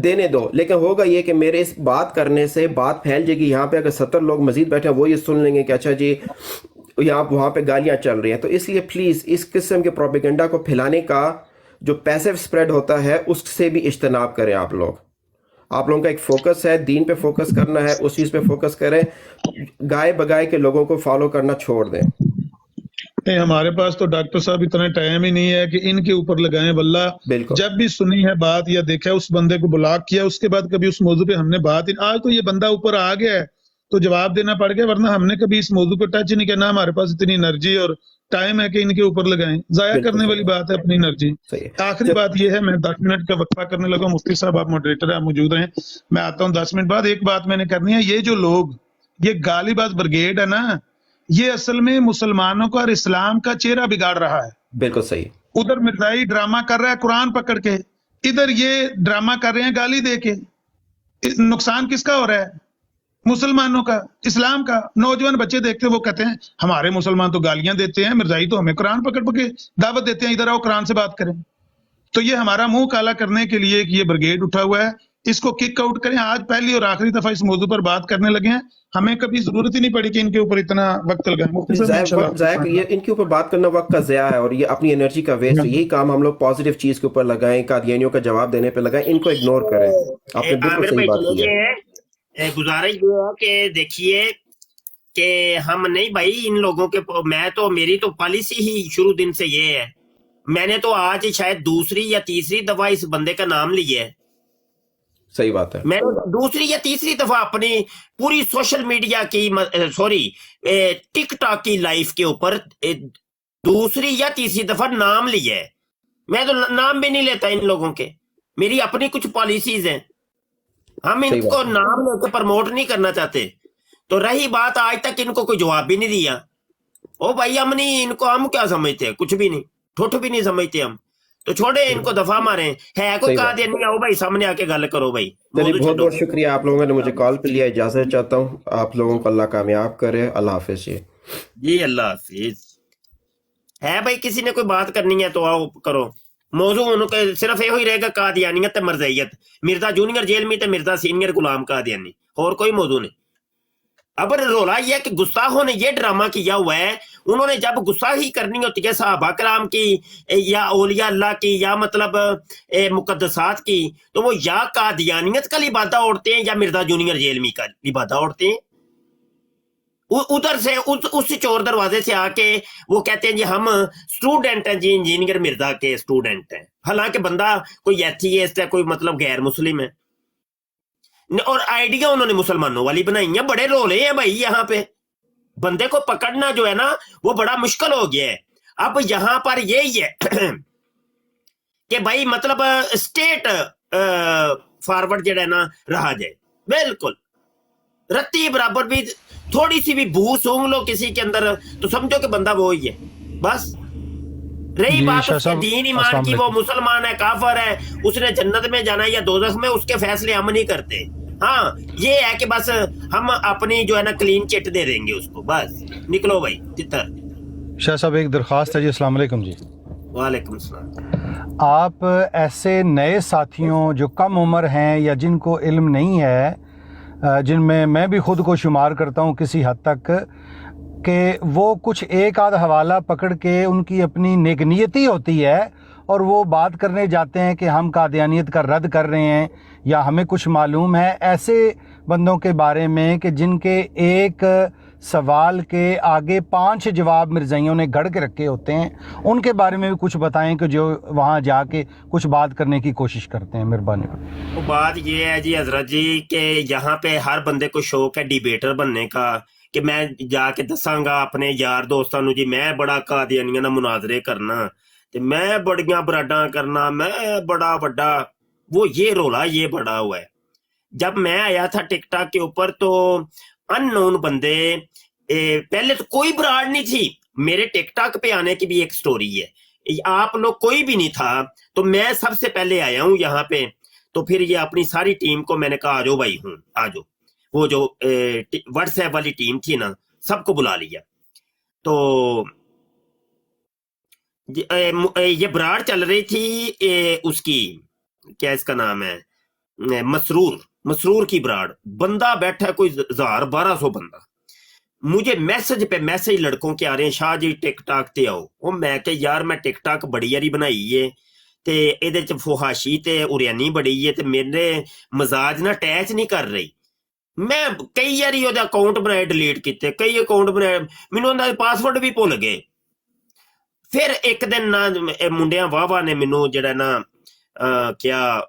देने दो। लेकिन होगा ये कि मेरे इस बात करने से बात फैल जाएगी। यहाँ पे अगर 70 लोग मजीद बैठे हैं वो ये सुन लेंगे कि अच्छा जी यहाँ वहाँ पे गालियाँ चल रही हैं। तो इसलिए प्लीज़ इस किस्म के प्रोपेगेंडा को फैलाने का जो पैसिव स्प्रेड होता है उससे भी इज्तनाब करें आप लोग। आप लोगों का एक फोकस है, दीन पे फोकस करना है, उस चीज़ पे फोकस करें, गाय बगाए के लोगों को फॉलो करना छोड़ दें। नहीं, हमारे पास तो डॉक्टर साहब इतना टाइम ही नहीं है कि इनके ऊपर लगाएं वल्ला। बिल्कुल। जब भी सुनी है बात या देखा है, उस बंदे को ब्लॉक किया, उसके बाद कभी उस मौजू पे हमने बात ही, आज तो ये बंदा ऊपर आ गया है तो जवाब देना पड़ गया, वरना हमने कभी इस मौजू पे टच ही नहीं किया। ना हमारे पास इतनी एनर्जी और टाइम है कि इनके ऊपर लगाएं, जाया बिल्कुल करने सही वाली बात है अपनी एनर्जी। सही है। आखिरी बात ये है, मैं 10 मिनट का वक्फा करने लगा। मुफ्ती साहब आप मॉडरेटर हैं, आप मौजूद हैं, मैं आता हूँ 10 मिनट बाद। एक बात मैंने करनी है, ये जो लोग, ये गालीबाज ब्रिगेड है ना, ये असल में मुसलमानों का और इस्लाम का चेहरा बिगाड़ रहा है। बिल्कुल सही। उधर मिर्जाई ड्रामा कर रहा है कुरान पकड़ के, इधर ये ड्रामा कर रहे हैं गाली दे के। नुकसान किसका हो रहा है? मुसलमानों का, इस्लाम का। नौजवान बच्चे देखते वो कहते हैं हमारे मुसलमान तो गालियां देते हैं, मिर्जाई तो हमें कुरान पकड़ के दावत देते हैं, इधर आओ कुरान से बात करें। तो ये हमारा मुंह काला करने के लिए कि ये ब्रिगेड उठा हुआ है, इसको किक आउट करें। आज पहली और आखिरी दफा इस मौजू पर बात करने लगे हैं, हमें कभी जरूरत ही नहीं पड़ी कि इनके ऊपर इतना वक्त लगाएं। मुफ्ती साहब इंशाल्लाह ये इनके ऊपर बात करना वक्त का ज़या है और ये अपनी एनर्जी का वेस्ट है। यही काम हम लोग पॉजिटिव चीज़ के ऊपर लगाएं, कादियानियों का जवाब देने पे लगाएं, इनको इग्नोर करें। आपने बिल्कुल सही बात की है। गुजारिश ये है कि देखिए कि हम नहीं भाई इन लोगों के, मैं तो, मेरी तो पॉलिसी ही शुरू दिन से ये है, मैंने तो आज शायद दूसरी या तीसरी दफा इस बंदे का नाम लिया है। सही बात है। मैंने दूसरी या तीसरी दफा अपनी पूरी सोशल मीडिया की, सॉरी टिकटॉक की लाइफ के ऊपर दूसरी या तीसरी दफा नाम लिया है। मैं तो नाम भी नहीं लेता इन लोगों के, मेरी अपनी कुछ पॉलिसीज हैं, हम इनको नाम लेकर प्रमोट नहीं करना चाहते। तो रही बात, आज तक इनको कोई जवाब भी नहीं दिया। ओ भाई हम नहीं, इनको हम क्या समझते हैं? कुछ भी नहीं, ठुठ भी नहीं समझते हम। तो छोड़े इनको, दफा मारे है कोई कहा दे नहीं, आओ भाई सामने आके गल करो भाई। चलिए बहुत बहुत शुक्रिया, आप लोगों ने मुझे कॉल पे लिया, इजाजत चाहता हूँ। आप लोगों को अल्लाह कामयाब करे। अल्लाह हाफिज जी। अल्लाह हाफिज। है भाई किसी ने कोई बात करनी है तो आओ करो। मौजू उनके सिर्फ यो ही रहेगा, कादियानियत ते मरज़इयत। मिर्जा जूनियर जेल में ते मिर्जा सीनियर गुलाम कादियानी, और कोई मौजू नहीं। अब रोला यह कि गुस्ताखों ने यह ड्रामा किया हुआ है, उन्होंने जब गुस्ताखी करनी होती है सहाबा कराम की या औलिया अल्लाह की या मतलब मुकद्दसात की, तो वो या कादियानियत का लिबादा ओढ़ते हैं या मिर्जा जूनियर जेलमी का लिबादा ओढ़ते हैं। उधर से उस चोर दरवाजे से आके वो कहते हैं जी हम स्टूडेंट हैं जी, इंजीनियर मिर्जा के स्टूडेंट हैं, हालांकि बंदा कोई एथीइस्ट है, कोई मतलब गैर मुस्लिम है। और आइडिया उन्होंने मुसलमानों वाली बनाई है। बड़े रोले हैं भाई यहाँ पे, बंदे को पकड़ना जो है ना वो बड़ा मुश्किल हो गया है। अब यहाँ पर यही है कि भाई मतलब स्टेट फॉरवर्ड जो है ना रहा जाए, बिल्कुल रत्ती बराबर भी थोड़ी सी भी भू सूंघ लो किसी के अंदर तो समझो कि बंदा वो ही है बस। रही बात उसके दीन ईमान की, वो मुसलमान है, काफर है, उसने जन्नत में जाना है या दोजख में, उसके फैसले हम नहीं करते। हाँ ये है कि बस हम अपनी जो है ना क्लीन चिट दे देंगे उसको, बस निकलो भाई तितर। शाह साहब एक दरख्वास्त है जी। अस्सलाम वालेकुम जी। वालेकुम सलाम। आप ऐसे नए साथियों जो कम उम्र हैं या जिनको इल्म नहीं है, जिनमें मैं भी ख़ुद को शुमार करता हूँ किसी हद तक, कि वो कुछ एक आध हवाला पकड़ के उनकी अपनी नेकनीयती होती है और वो बात करने जाते हैं कि हम कादियानियत का रद्द कर रहे हैं या हमें कुछ मालूम है। ऐसे बंदों के बारे में कि जिनके एक सवाल के आगे 5 जवाब मिर्ज़ाइयों ने गढ़ के रखे होते हैं, उनके बारे में भी कुछ बताएं कि जो वहाँ जाके कुछ बात करने की कोशिश करते हैं, मेहरबानी। वो बात ये है जी हजरत जी कि यहाँ पे हर बंदे को शौक है डिबेटर बनने का, कि मैं जाके दसांगा अपने यार दोस्तों जी मैं बड़ा कादियानियां ना मुनाजरे करना ते मैं बड़ियां बराडां करना, मैं बड़ा बड़ा, वो ये रोला ये बड़ा हुआ है। जब मैं आया था टिकटॉक के ऊपर तो अननोन बंदे, पहले तो कोई ब्राड नहीं थी। मेरे टिकटॉक पे आने की भी एक स्टोरी है, आप लोग कोई भी नहीं था तो मैं सबसे पहले आया हूँ यहाँ पे। तो फिर ये अपनी सारी टीम को मैंने कहा आ जाओ भाई, हूँ आ जाओ। वो जो व्हाट्सएप वाली टीम थी ना, सबको बुला लिया। तो ये ब्राड चल रही थी उसकी, क्या इसका नाम है, मसरूर की ब्राड। बंदा बैठा कोई 1000-1200 बंदा, मुझे मैसेज पे मैसेज लड़कों के आ रहे हैं, शाह जी टिकटॉक ते आओ। वो मैं के यार मैं टिकटॉक बड़ी यारी बनाई है ਤੇ ਇਹਦੇ ਚ ਫੁਹਾਸ਼ੀ ਤੇ ਉਰਿਆਨੀ ਬੜੀ ਹੈ ਤੇ ਮੇਰੇ ਮਜ਼ਾਜ ਨਾਲ ਅਟੈਚ ਨਹੀਂ ਕਰ ਰਹੀ। ਮੈਂ ਕਈ ਵਾਰੀ ਉਹਦੇ ਅਕਾਊਂਟ ਬਣਾਏ ਡਿਲੀਟ ਕੀਤੇ, ਕਈ ਅਕਾਊਂਟ ਬਣਾਏ, ਮੈਨੂੰ ਉਹਨਾਂ ਦੇ ਪਾਸਵਰਡ ਵੀ ਭੁੱਲ ਗਏ। ਫਿਰ ਇੱਕ ਦਿਨ ਨਾ ਇਹ ਮੁੰਡਿਆਂ ਵਾਹਵਾ ਨੇ ਮੈਨੂੰ ਜਿਹੜਾ ਨਾ ਕਿਹਾ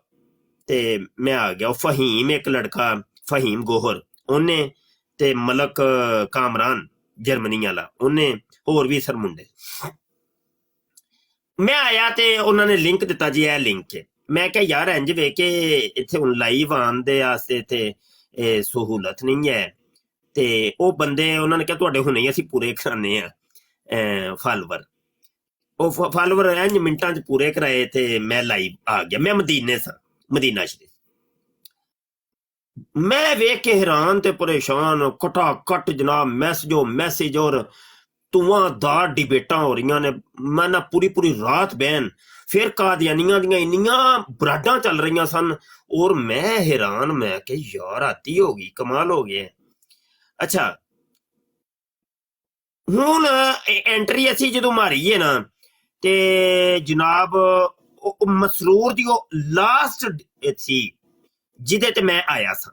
ਤੇ ਮੈਂ ਆ ਗਿਆ। ਉਹ ਫਹੀਮ ਇੱਕ ਲੜਕਾ ਫਹੀਮ ਗੋਹਰ ਉਹਨੇ ਤੇ ਮਲਕ ਕਾਮਰਾਨ ਜਰਮਨੀ ਵਾਲਾ ਉਹਨੇ, ਹੋਰ ਵੀ ਸਰ ਮੁੰਡੇ। ਮੈਂ ਆਇਆ ਤੇ ਉਹਨਾਂ ਨੇ ਲਿੰਕ ਦਿੱਤਾ ਜੀ ਇਹ ਲਿੰਕ ਹੈ। ਮੈਂ ਕਿਹਾ ਯਾਰ ਇੰਜ ਵੇ ਕੇ ਇੱਥੇ ਹੁਣ ਲਾਈਵ ਆਉਣ ਦੇ ਵਾਸਤੇ ਤੇ ਇਹ ਸਹੂਲਤ ਨਹੀਂ ਹੈ। ਤੇ ਉਹ ਬੰਦੇ ਉਹਨਾਂ ਨੇ ਕਿਹਾ ਤੁਹਾਡੇ ਹੁਣੇ ਹੀ ਅਸੀਂ ਪੂਰੇ ਕਰਾਨੇ ਆ ਫਾਲੋਵਰ। ਉਹ ਫਾਲੋਵਰ ਇੰਜ ਮਿੰਟਾਂ 'ਚ ਪੂਰੇ ਕਰਾਏ ਤੇ ਮੈਂ ਲਾਈਵ ਆ ਗਿਆ। ਮੈਂ ਮਦੀਨੇ ਸਾਂ, ਮਦੀਨਾ ਸ਼ਰੀਫ। ਮੈਂ ਵੇਖ ਕੇ ਹੈਰਾਨ ਤੇ ਪਰੇਸ਼ਾਨ, ਕਟਾ ਕੱਟ ਜਨਾਬ ਮੈਸੇਜ ਔਰ ਧੂਆਂਦਾਰ ਡਿਬੇਟਾਂ ਹੋ ਰਹੀਆਂ ਨੇ। ਮੈਂ ਨਾ ਪੂਰੀ ਰਾਤ ਬਹਿਨ, ਫਿਰ ਕਾਦੀਆਨੀਆਂ ਦੀਆਂ ਇੰਨੀਆਂ ਬਰਾਡਾਂ ਚੱਲ ਰਹੀਆਂ ਸਨ ਔਰ ਮੈਂ ਹੈਰਾਨ, ਮੈਂ ਕਿ ਯਾਰ ਰਾਤੀ ਹੋ ਗਈ, ਕਮਾਲ ਹੋ ਗਿਆ। ਅੱਛਾ ਹੁਣ ਐਂਟਰੀ ਅਸੀਂ ਜਦੋਂ ਮਾਰੀਏ ਨਾ ਤੇ ਜਨਾਬ ਉਹ ਮਸਰੂਰ ਦੀ ਉਹ ਲਾਸਟ ਸੀ ਜਿਹਦੇ ਤੇ ਮੈਂ ਆਇਆ ਸਾਂ।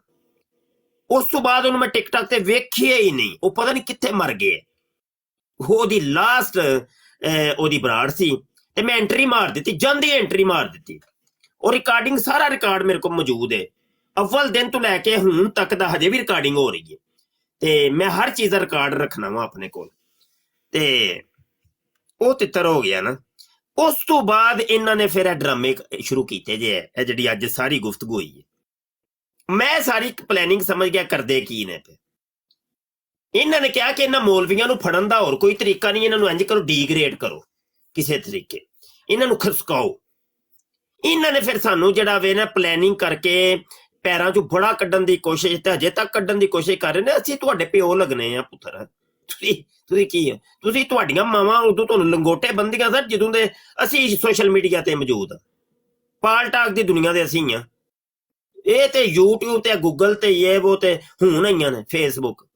ਉਸ ਤੋਂ ਬਾਅਦ ਉਹਨੂੰ ਮੈਂ ਟਿਕਟੌਕ ਤੇ ਵੇਖਿਆ ਹੀ ਨਹੀਂ, ਉਹ ਪਤਾ ਨਹੀਂ ਕਿੱਥੇ ਮਰ ਗਏ। ਉਹਦੀ ਲਾਸਟ ਉਹਦੀ ਬਰਾੜ ਸੀ ਤੇ ਮੈਂ ਐਂਟਰੀ ਮਾਰ ਦਿੱਤੀ, ਜਾਂਦੀ ਐਂਟਰੀ ਮਾਰ ਦਿੱਤੀ। ਉਹ ਰਿਕਾਰਡਿੰਗ, ਸਾਰਾ ਰਿਕਾਰਡ ਮੇਰੇ ਕੋਲ ਮੌਜੂਦ ਹੈ, ਅਵਲ ਦਿਨ ਤੋਂ ਲੈ ਕੇ ਹੁਣ ਤੱਕ ਦਾ ਹਜੇ ਵੀ ਰਿਕਾਰਡਿੰਗ ਹੋ ਰਹੀ ਹੈ ਤੇ ਮੈਂ ਹਰ ਚੀਜ਼ ਦਾ ਰਿਕਾਰਡ ਰੱਖਣਾ ਵਾ ਆਪਣੇ ਕੋਲ। ਤੇ ਉਹ ਤਿੱਤਰ ਹੋ ਗਿਆ ਨਾ। ਉਸ ਤੋਂ ਬਾਅਦ ਇਹਨਾਂ ਨੇ ਫਿਰ ਇਹ ਡਰਾਮੇ ਸ਼ੁਰੂ ਕੀਤੇ ਜੇ, ਇਹ ਜਿਹੜੀ ਅੱਜ ਸਾਰੀ ਗੁਫ਼ਤਗੂ ਹੋਈ ਹੈ। ਮੈਂ ਸਾਰੀ ਪਲੈਨਿੰਗ ਸਮਝ ਗਿਆ ਕਰਦੇ ਕੀ ਨੇ। ਤੇ ਇਹਨਾਂ ਨੇ ਕਿਹਾ ਕਿ ਇਹਨਾਂ ਮੌਲਵੀਆਂ ਨੂੰ ਫੜਨ ਦਾ ਹੋਰ ਕੋਈ ਤਰੀਕਾ ਨਹੀਂ, ਇਹਨਾਂ ਨੂੰ ਇੰਜ ਕਰੋ, ਡੀਗ੍ਰੇਡ ਕਰੋ ਕਿਸੇ ਤਰੀਕੇ, ਇਹਨਾਂ ਨੂੰ ਖਸਕਾਓ। ਇਹਨਾਂ ਨੇ ਫਿਰ ਸਾਨੂੰ ਜਿਹੜਾ ਵੇ ਨਾ ਪਲੈਨਿੰਗ ਕਰਕੇ ਪੈਰਾਂ 'ਚੋਂ ਬੜਾ ਕੱਢਣ ਦੀ ਕੋਸ਼ਿਸ਼, ਤੇ ਅਜੇ ਤੱਕ ਕੱਢਣ ਦੀ ਕੋਸ਼ਿਸ਼ ਕਰ ਰਹੇ ਨੇ। ਅਸੀਂ ਤੁਹਾਡੇ ਪਿਓ ਲੱਗਣੇ ਆ ਪੁੱਤਰ, ਤੁਸੀਂ ਕੀ ਆ, ਤੁਸੀਂ ਤੁਹਾਡੀਆਂ ਮਾਵਾਂ ਉਦੋਂ ਤੁਹਾਨੂੰ ਲੰਗੋਟੇ ਬੰਦੀਆਂ ਸਰ ਜਦੋਂ ਦੇ ਅਸੀਂ ਸੋਸ਼ਲ ਮੀਡੀਆ ਤੇ ਮੌਜੂਦ ਆ। ਪਾਲ ਟਾਕ ਦੀ ਦੁਨੀਆ ਦੇ ਅਸੀਂ ਆ। ਇਹ ਤੇ YouTube ਤੇ ਗੂਗਲ ਤੇ ਇਹ ਉਹ ਤੇ ਹੁਣ ਆਈਆਂ ਨੇ ਫੇਸਬੁੱਕ।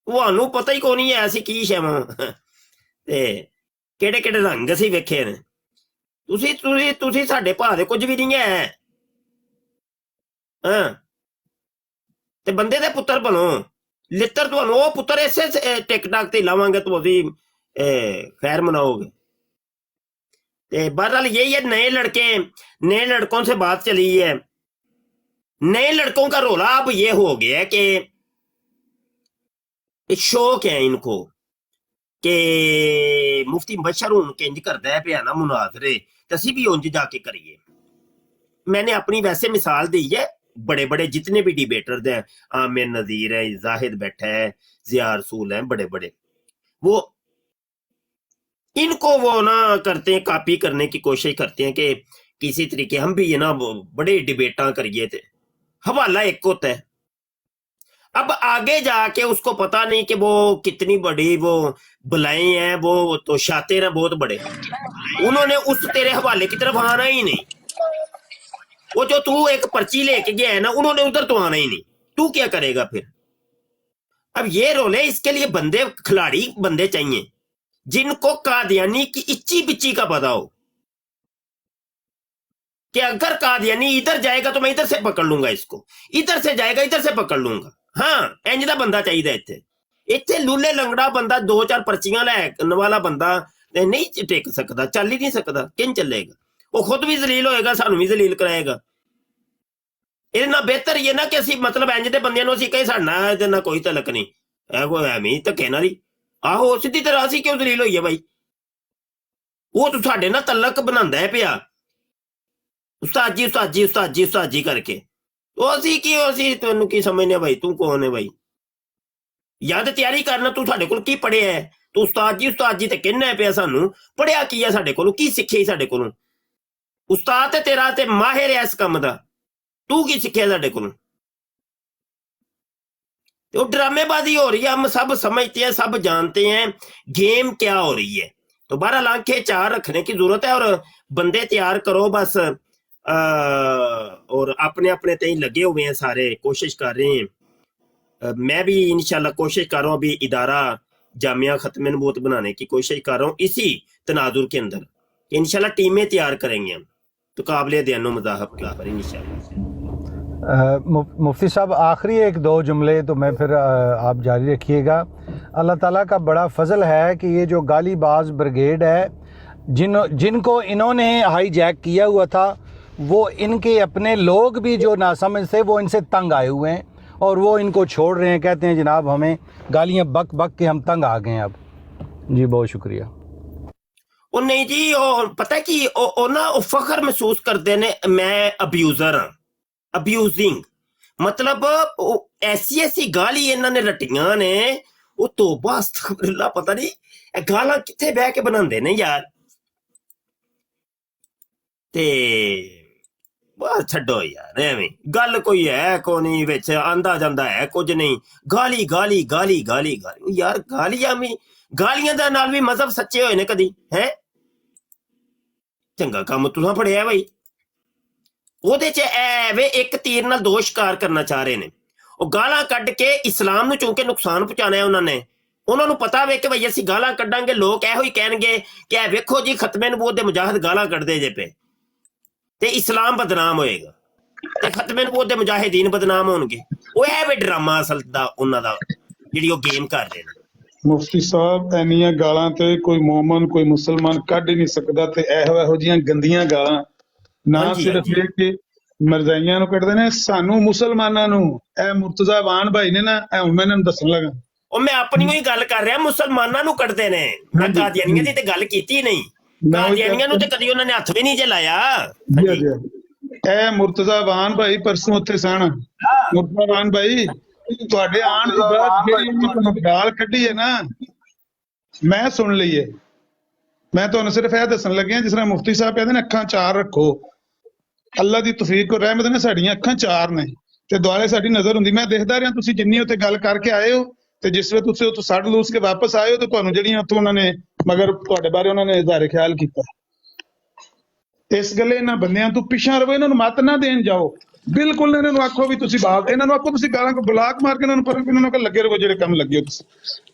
ਤੁਹਾਨੂੰ ਪਤਾ ਹੀ ਕੋਈ ਨਹੀਂ ਹੈ ਅਸੀਂ ਕੀ ਸ਼ੈਵਾਂ ਤੇ ਕਿਹੜੇ ਕਿਹੜੇ ਰੰਗ ਅਸੀਂ ਵੇਖੇ ਨੇ। ਤੁਸੀਂ ਸਾਡੇ ਭਾ ਦੇ ਕੁਝ ਵੀ ਨਹੀਂ ਹੈ। ਹਾਂ ਤੇ ਬੰਦੇ ਦੇ ਪੁੱਤਰ ਬਣੋ। ਲਿੱਤਰ ਤੁਹਾਨੂੰ ਉਹ ਪੁੱਤਰ ਇਸੇ ਟਿਕਟੌਕ ਤੇ ਲਾਵਾਂਗੇ तो ਤੁਸੀਂ खैर मनाओगे। बहरहाल यही है, नए लड़कों से बात चली है। नए लड़कों का रोला अब ये हो गया है कि शौक है इनको कि मुफ्ती मुबशर उनके इंज करता है पे ना मुनाजरे, तो असी भी उंज जाके करिए। मैंने अपनी वैसे मिसाल दी है, बड़े बड़े जितने भी डिबेटर हैं, आमिर नज़ीर है, जाहिद बैठा है, ज़िया रसूल है, बड़े बड़े, वो इनको वो ना करते हैं, कॉपी करने की कोशिश करते हैं कि किसी तरीके हम भी ये ना बड़े डिबेटा करिए। थे हवाला एक होता है। अब आगे जाके उसको पता नहीं कि वो कितनी बड़ी वो बुलाएं हैं, वो तो शातिर हैं बहुत बड़े, उन्होंने उस तेरे हवाले की तरफ आना ही नहीं। वो जो तू एक पर्ची लेके गया है ना, उन्होंने उधर तो आना ही नहीं। तू क्या करेगा फिर? अब ये रोल है, इसके लिए बंदे, खिलाड़ी बंदे चाहिए जिनको कादियानी की इच्ची बिच्ची का पता हो कि अगर कादियानी इधर जाएगा तो मैं इधर से पकड़ लूंगा, इसको इधर से जाएगा इधर से पकड़ लूंगा। हाँ इंज दा बंदा चाहिए इत्थे। इत्थे लूले लंगड़ा बंदा, दो चार पर्चियां लैन वाला बंदा नहीं टेक सकता, चल ही नहीं सकता। किन चलेगा? वो खुद भी जलील होएगा, सानू भी जलील कराएगा। ਇਹਦੇ ਨਾਲ ਬਿਹਤਰ ਇਹ ਨਾ ਕਿ ਅਸੀਂ ਮਤਲਬ ਇੰਜ ਦੇ ਬੰਦਿਆਂ ਨੂੰ ਅਸੀਂ ਕਹੇ ਸਾਡਾ ਇਹਦੇ ਨਾਲ ਕੋਈ ਤਲਕ ਨਹੀਂ, ਇਹ ਕੋਈ ਐਵੇਂ ਧੱਕੇ ਨਾਲ ਹੀ। ਆਹੋ ਸਿੱਧੀ ਤਰ੍ਹਾਂ ਅਸੀਂ ਕਿਉਂ ਦਲੀਲ ਹੋਈਏ ਬਾਈ? ਉਹ ਤੂੰ ਸਾਡੇ ਨਾਲ ਤਲਕ ਬਣਾਉਂਦਾ ਹੈ ਪਿਆ, ਉਸਤਾਦ ਜੀ ਕਰਕੇ। ਉਹ ਅਸੀਂ ਕੀ, ਅਸੀਂ ਤੈਨੂੰ ਕੀ ਸਮਝਨੇ ਬਾਈ? ਤੂੰ ਕੌਣ ਹੈ ਬਾਈ? ਯਾਦ ਤਿਆਰੀ ਕਰਨਾ, ਤੂੰ ਸਾਡੇ ਕੋਲ ਕੀ ਪੜ੍ਹਿਆ ਹੈ? ਤੂੰ ਉਸਤਾਦ ਜੀ ਤੇ ਕਹਿਣਾ ਪਿਆ ਸਾਨੂੰ, ਪੜ੍ਹਿਆ ਕੀ ਹੈ ਸਾਡੇ ਕੋਲੋਂ? ਕੀ ਸਿੱਖਿਆ ਸਾਡੇ ਕੋਲੋਂ? ਉਸਤਾਦ ਤੇ ਤੇਰਾ ਤੇ ਮਾਹਿਰ ਹੈ ਇਸ ਕੰਮ ਦਾ, तू की सीखे साडे को? तो ड्रामेबाजी हो रही है, हम सब समझते हैं, सब जानते हैं गेम क्या हो रही है। तो 12 लाख के 4 रखने की जरूरत है और बंदे तैयार करो बस। और अपने अपने तय लगे हुए हैं सारे, कोशिश कर रहे हैं। मैं भी इंशाल्लाह कोशिश कर रहा हूँ, अभी इदारा जामिया खत्म नबूवत बनाने की कोशिश कर रहा हूँ इसी तनाजुर के अंदर कि इंशाल्लाह टीमें तैयार करेंगे हम, तो काबिल दयानो मज़ाहब के ऊपर इंशाल्लाह। मुफ्ती साहब आखिरी एक दो जुमले तो मैं फिर आप जारी रखिएगा। अल्लाह ताला का बड़ा फजल है कि ये जो गालीबाज ब्रिगेड है जिनको इन्होंने हाईजैक किया हुआ था, वो इनके अपने लोग भी जो नासमझ थे वो इनसे तंग आए हुए हैं और वो इनको छोड़ रहे हैं, कहते हैं जनाब हमें गालियां बक बक के हम तंग आ गए हैं अब। जी बहुत शुक्रिया। ਉਹ ਨਹੀਂ ਜੀ, ਉਹ ਪਤਾ ਕੀ ਉਹ ਨਾ ਉਹ ਫਖਰ ਮਹਿਸੂਸ ਕਰਦੇ ਨੇ ਮੈਂ ਅਬਿਊਜ਼ਰ ਹਾਂ, ਅਬਿਊਜ਼ਿੰਗ ਮਤਲਬ ਉਹ ਐਸੀ ਗਾਲੀ ਇਹਨਾਂ ਨੇ ਰਟੀਆਂ ਨੇ, ਉਹ ਤੋਬਾ ਅਸਤਗਫਿਰullah, ਪਤਾ ਨਹੀਂ ਇਹ ਗਾਲਾਂ ਕਿੱਥੇ ਬਹਿ ਕੇ ਬਣਾਉਂਦੇ ਨੇ ਯਾਰ। ਤੇ ਬਸ ਛੱਡੋ ਯਾਰ, ਐਵੇਂ ਗੱਲ ਕੋਈ ਹੈ ਕੋ ਨਹੀਂ, ਵਿੱਚ ਆਂਦਾ ਜਾਂਦਾ ਹੈ ਕੁਝ ਨਹੀਂ, ਗਾਲੀ ਗਾਲੀ ਗਾਲੀ ਗਾਲੀ ਗਾਲੀ ਯਾਰ। ਗਾਲੀਆਂ ਦਾ ਨਾਲ ਵੀ ਮਜ਼ਹਬ ਸੱਚੇ ਹੋਏ ਨੇ ਕਦੀ ਹੈ? ਚੰਗਾ ਕੰਮ ਤੁਸੀਂ ਫੜਿਆ ਬਈ। ਉਹਦੇ ਚ ਐਵੇਂ ਇੱਕ ਤੀਰ ਨਾਲ ਦੋ ਸ਼ਿਕਾਰ ਕਰਨਾ ਚਾਹ ਰਹੇ ਨੇ। ਉਹ ਗਾਲਾਂ ਕੱਢ ਕੇ ਇਸਲਾਮ ਨੂੰ ਚੂੰਕਿ ਨੁਕਸਾਨ ਪਹੁੰਚਾਉਣਾ ਉਹਨਾਂ ਨੇ, ਉਹਨਾਂ ਨੂੰ ਪਤਾ ਵੇ ਕਿ ਬਈ ਅਸੀਂ ਗਾਲਾਂ ਕੱਢਾਂਗੇ ਲੋਕ ਇਹੋ ਹੀ ਕਹਿਣਗੇ ਕਿ ਇਹ ਵੇਖੋ ਜੀ ਖਤਮੇ ਨਬੂਵਤ ਦੇ ਮੁਜਾਹਿਦ ਗਾਲਾਂ ਕੱਢਦੇ ਜੇ ਪਏ, ਤੇ ਇਸਲਾਮ ਬਦਨਾਮ ਹੋਏਗਾ ਤੇ ਖਤਮੇ ਨਬੂਵਤ ਦੇ ਮੁਜਾਹਿਦੀਨ ਬਦਨਾਮ ਹੋਣਗੇ। ਉਹ ਇਹ ਵੀ ਡਰਾਮਾ ਅਸਲ ਦਾ ਉਹਨਾਂ ਦਾ ਜਿਹੜੀ ਉਹ ਗੇਮ ਕਰ ਰਹੇ ਨੇ। ਮੁਫਤੀ ਸਾਹਿਬ ਇੰਨੀਆਂ ਗਾਲਾਂ ਤੇ ਕੋਈ ਮੂਮਨ ਕੋਈ ਮੁਸਲਮਾਨ ਕੱਢ ਹੀ ਨਹੀਂ ਸਕਦਾ, ਤੇ ਇਹੋ ਜਿਹੀਆਂ ਗੰਦੀਆਂ ਗਾਲਾਂ ਨਾ ਸਿਰਫ ਇਹ ਕਿ ਮਰਜ਼ਾਈਆਂ ਨੂੰ ਕੱਢਦੇ ਨੇ, ਸਾਨੂੰ ਮੁਸਲਮਾਨਾਂ ਨੂੰ ਇਹ ਮੁਰਤਜ਼ਾ ਵਾਨ ਭਾਈ ਨੇ ਨਾ, ਇਹ ਹੁਣ ਮੈਂ ਇਹਨਾਂ ਨੂੰ ਦੱਸਣ ਲੱਗਾ। ਉਹ ਮੈਂ ਆਪਣੀ ਹੀ ਗੱਲ ਕਰ ਰਿਹਾ, ਮੁਸਲਮਾਨਾਂ ਨੂੰ ਕੱਢਦੇ ਨੇ, ਮੈਂ ਕਾਦੀਆਨੀਆਂ ਦੀ ਤੇ ਗੱਲ ਕੀਤੀ ਨਹੀਂ। ਕਾਦੀਆਨੀਆਂ ਨੂੰ ਤੇ ਕਦੀ ਉਹਨਾਂ ਨੇ ਹੱਥ ਵੀ ਨਹੀਂ ਜਲਾਇਆ। ਇਹ ਮੁਰਤਜ਼ਾ ਵਾਨ ਭਾਈ ਪਰਸੋਂ ਉੱਥੇ ਸਨ। ਮੁਰਤਜ਼ਾ ਵਾਨ ਭਾਈ ਤੁਹਾਡੇ ਆਣ ਦੀ ਬਾਅਦ ਜਿਹੜੀ ਗਾਲ ਕੱਢੀ ਹੈ ਨਾ, ਮੈਂ ਸੁਣ ਲਈ ਹੈ। ਮੈਂ ਤੁਹਾਨੂੰ ਸਿਰਫ ਇਹ ਦੱਸਣ ਲੱਗਿਆ, ਜਿਸ ਤਰ੍ਹਾਂ ਮੁਫਤੀ ਸਾਹਿਬ ਕਹਿੰਦੇ ਨੇ ਅੱਖਾਂ ਚਾਰ ਰੱਖੋ, ਅੱਲਾ ਦੀ ਤੌਫੀਕ ਔਰ ਰਹਿਮਤ ਨੇ ਸਾਡੀਆਂ ਅੱਖਾਂ ਚਾਰ ਨੇ ਤੇ ਦੁਆਲੇ ਸਾਡੀ ਨਜ਼ਰ ਹੁੰਦੀ। ਮੈਂ ਦੇਖਦਾ ਰਿਹਾ ਤੁਸੀਂ ਜਿੰਨੀ ਉੱਥੇ ਗੱਲ ਕਰਕੇ ਆਏ ਹੋ, ਤੇ ਜਿਸ ਵੇਲੇ ਤੁਸੀਂ ਉੱਥੋਂ ਸੜ ਲੂਸ ਕੇ ਵਾਪਸ ਆਏ ਹੋ, ਤੇ ਤੁਹਾਨੂੰ ਜਿਹੜੀਆਂ ਉੱਥੋਂ ਉਹਨਾਂ ਨੇ ਮਗਰ ਤੁਹਾਡੇ ਬਾਰੇ ਉਹਨਾਂ ਨੇ ਇਜ਼ਹਾਰ ਖਿਆਲ ਕੀਤਾ। ਇਸ ਗੱਲੇ ਇਹਨਾਂ ਬੰਦਿਆਂ ਤੋਂ ਪਿੱਛਾ ਰਹੋ, ਇਹਨਾਂ ਨੂੰ ਮੱਤ ਨਾ ਦੇਣ ਜਾਓ। ਬਿਲਕੁਲ ਇਹਨਾਂ ਨੂੰ ਆਖੋ ਵੀ ਤੁਸੀਂ ਬਾਤ, ਇਹਨਾਂ ਨੂੰ ਆਖੋ ਤੁਸੀਂ ਗਾਲਾਂ ਕੋ ਬਲਾਕ ਮਾਰ ਕੇ ਇਹਨਾਂ ਨੂੰ ਪਰ ਇਹਨਾਂ ਨੂੰ ਲੱਗੇ ਰਹੋ ਜਿਹੜੇ ਕੰਮ ਲੱਗੇ ਹੋ ਤੁਸੀਂ।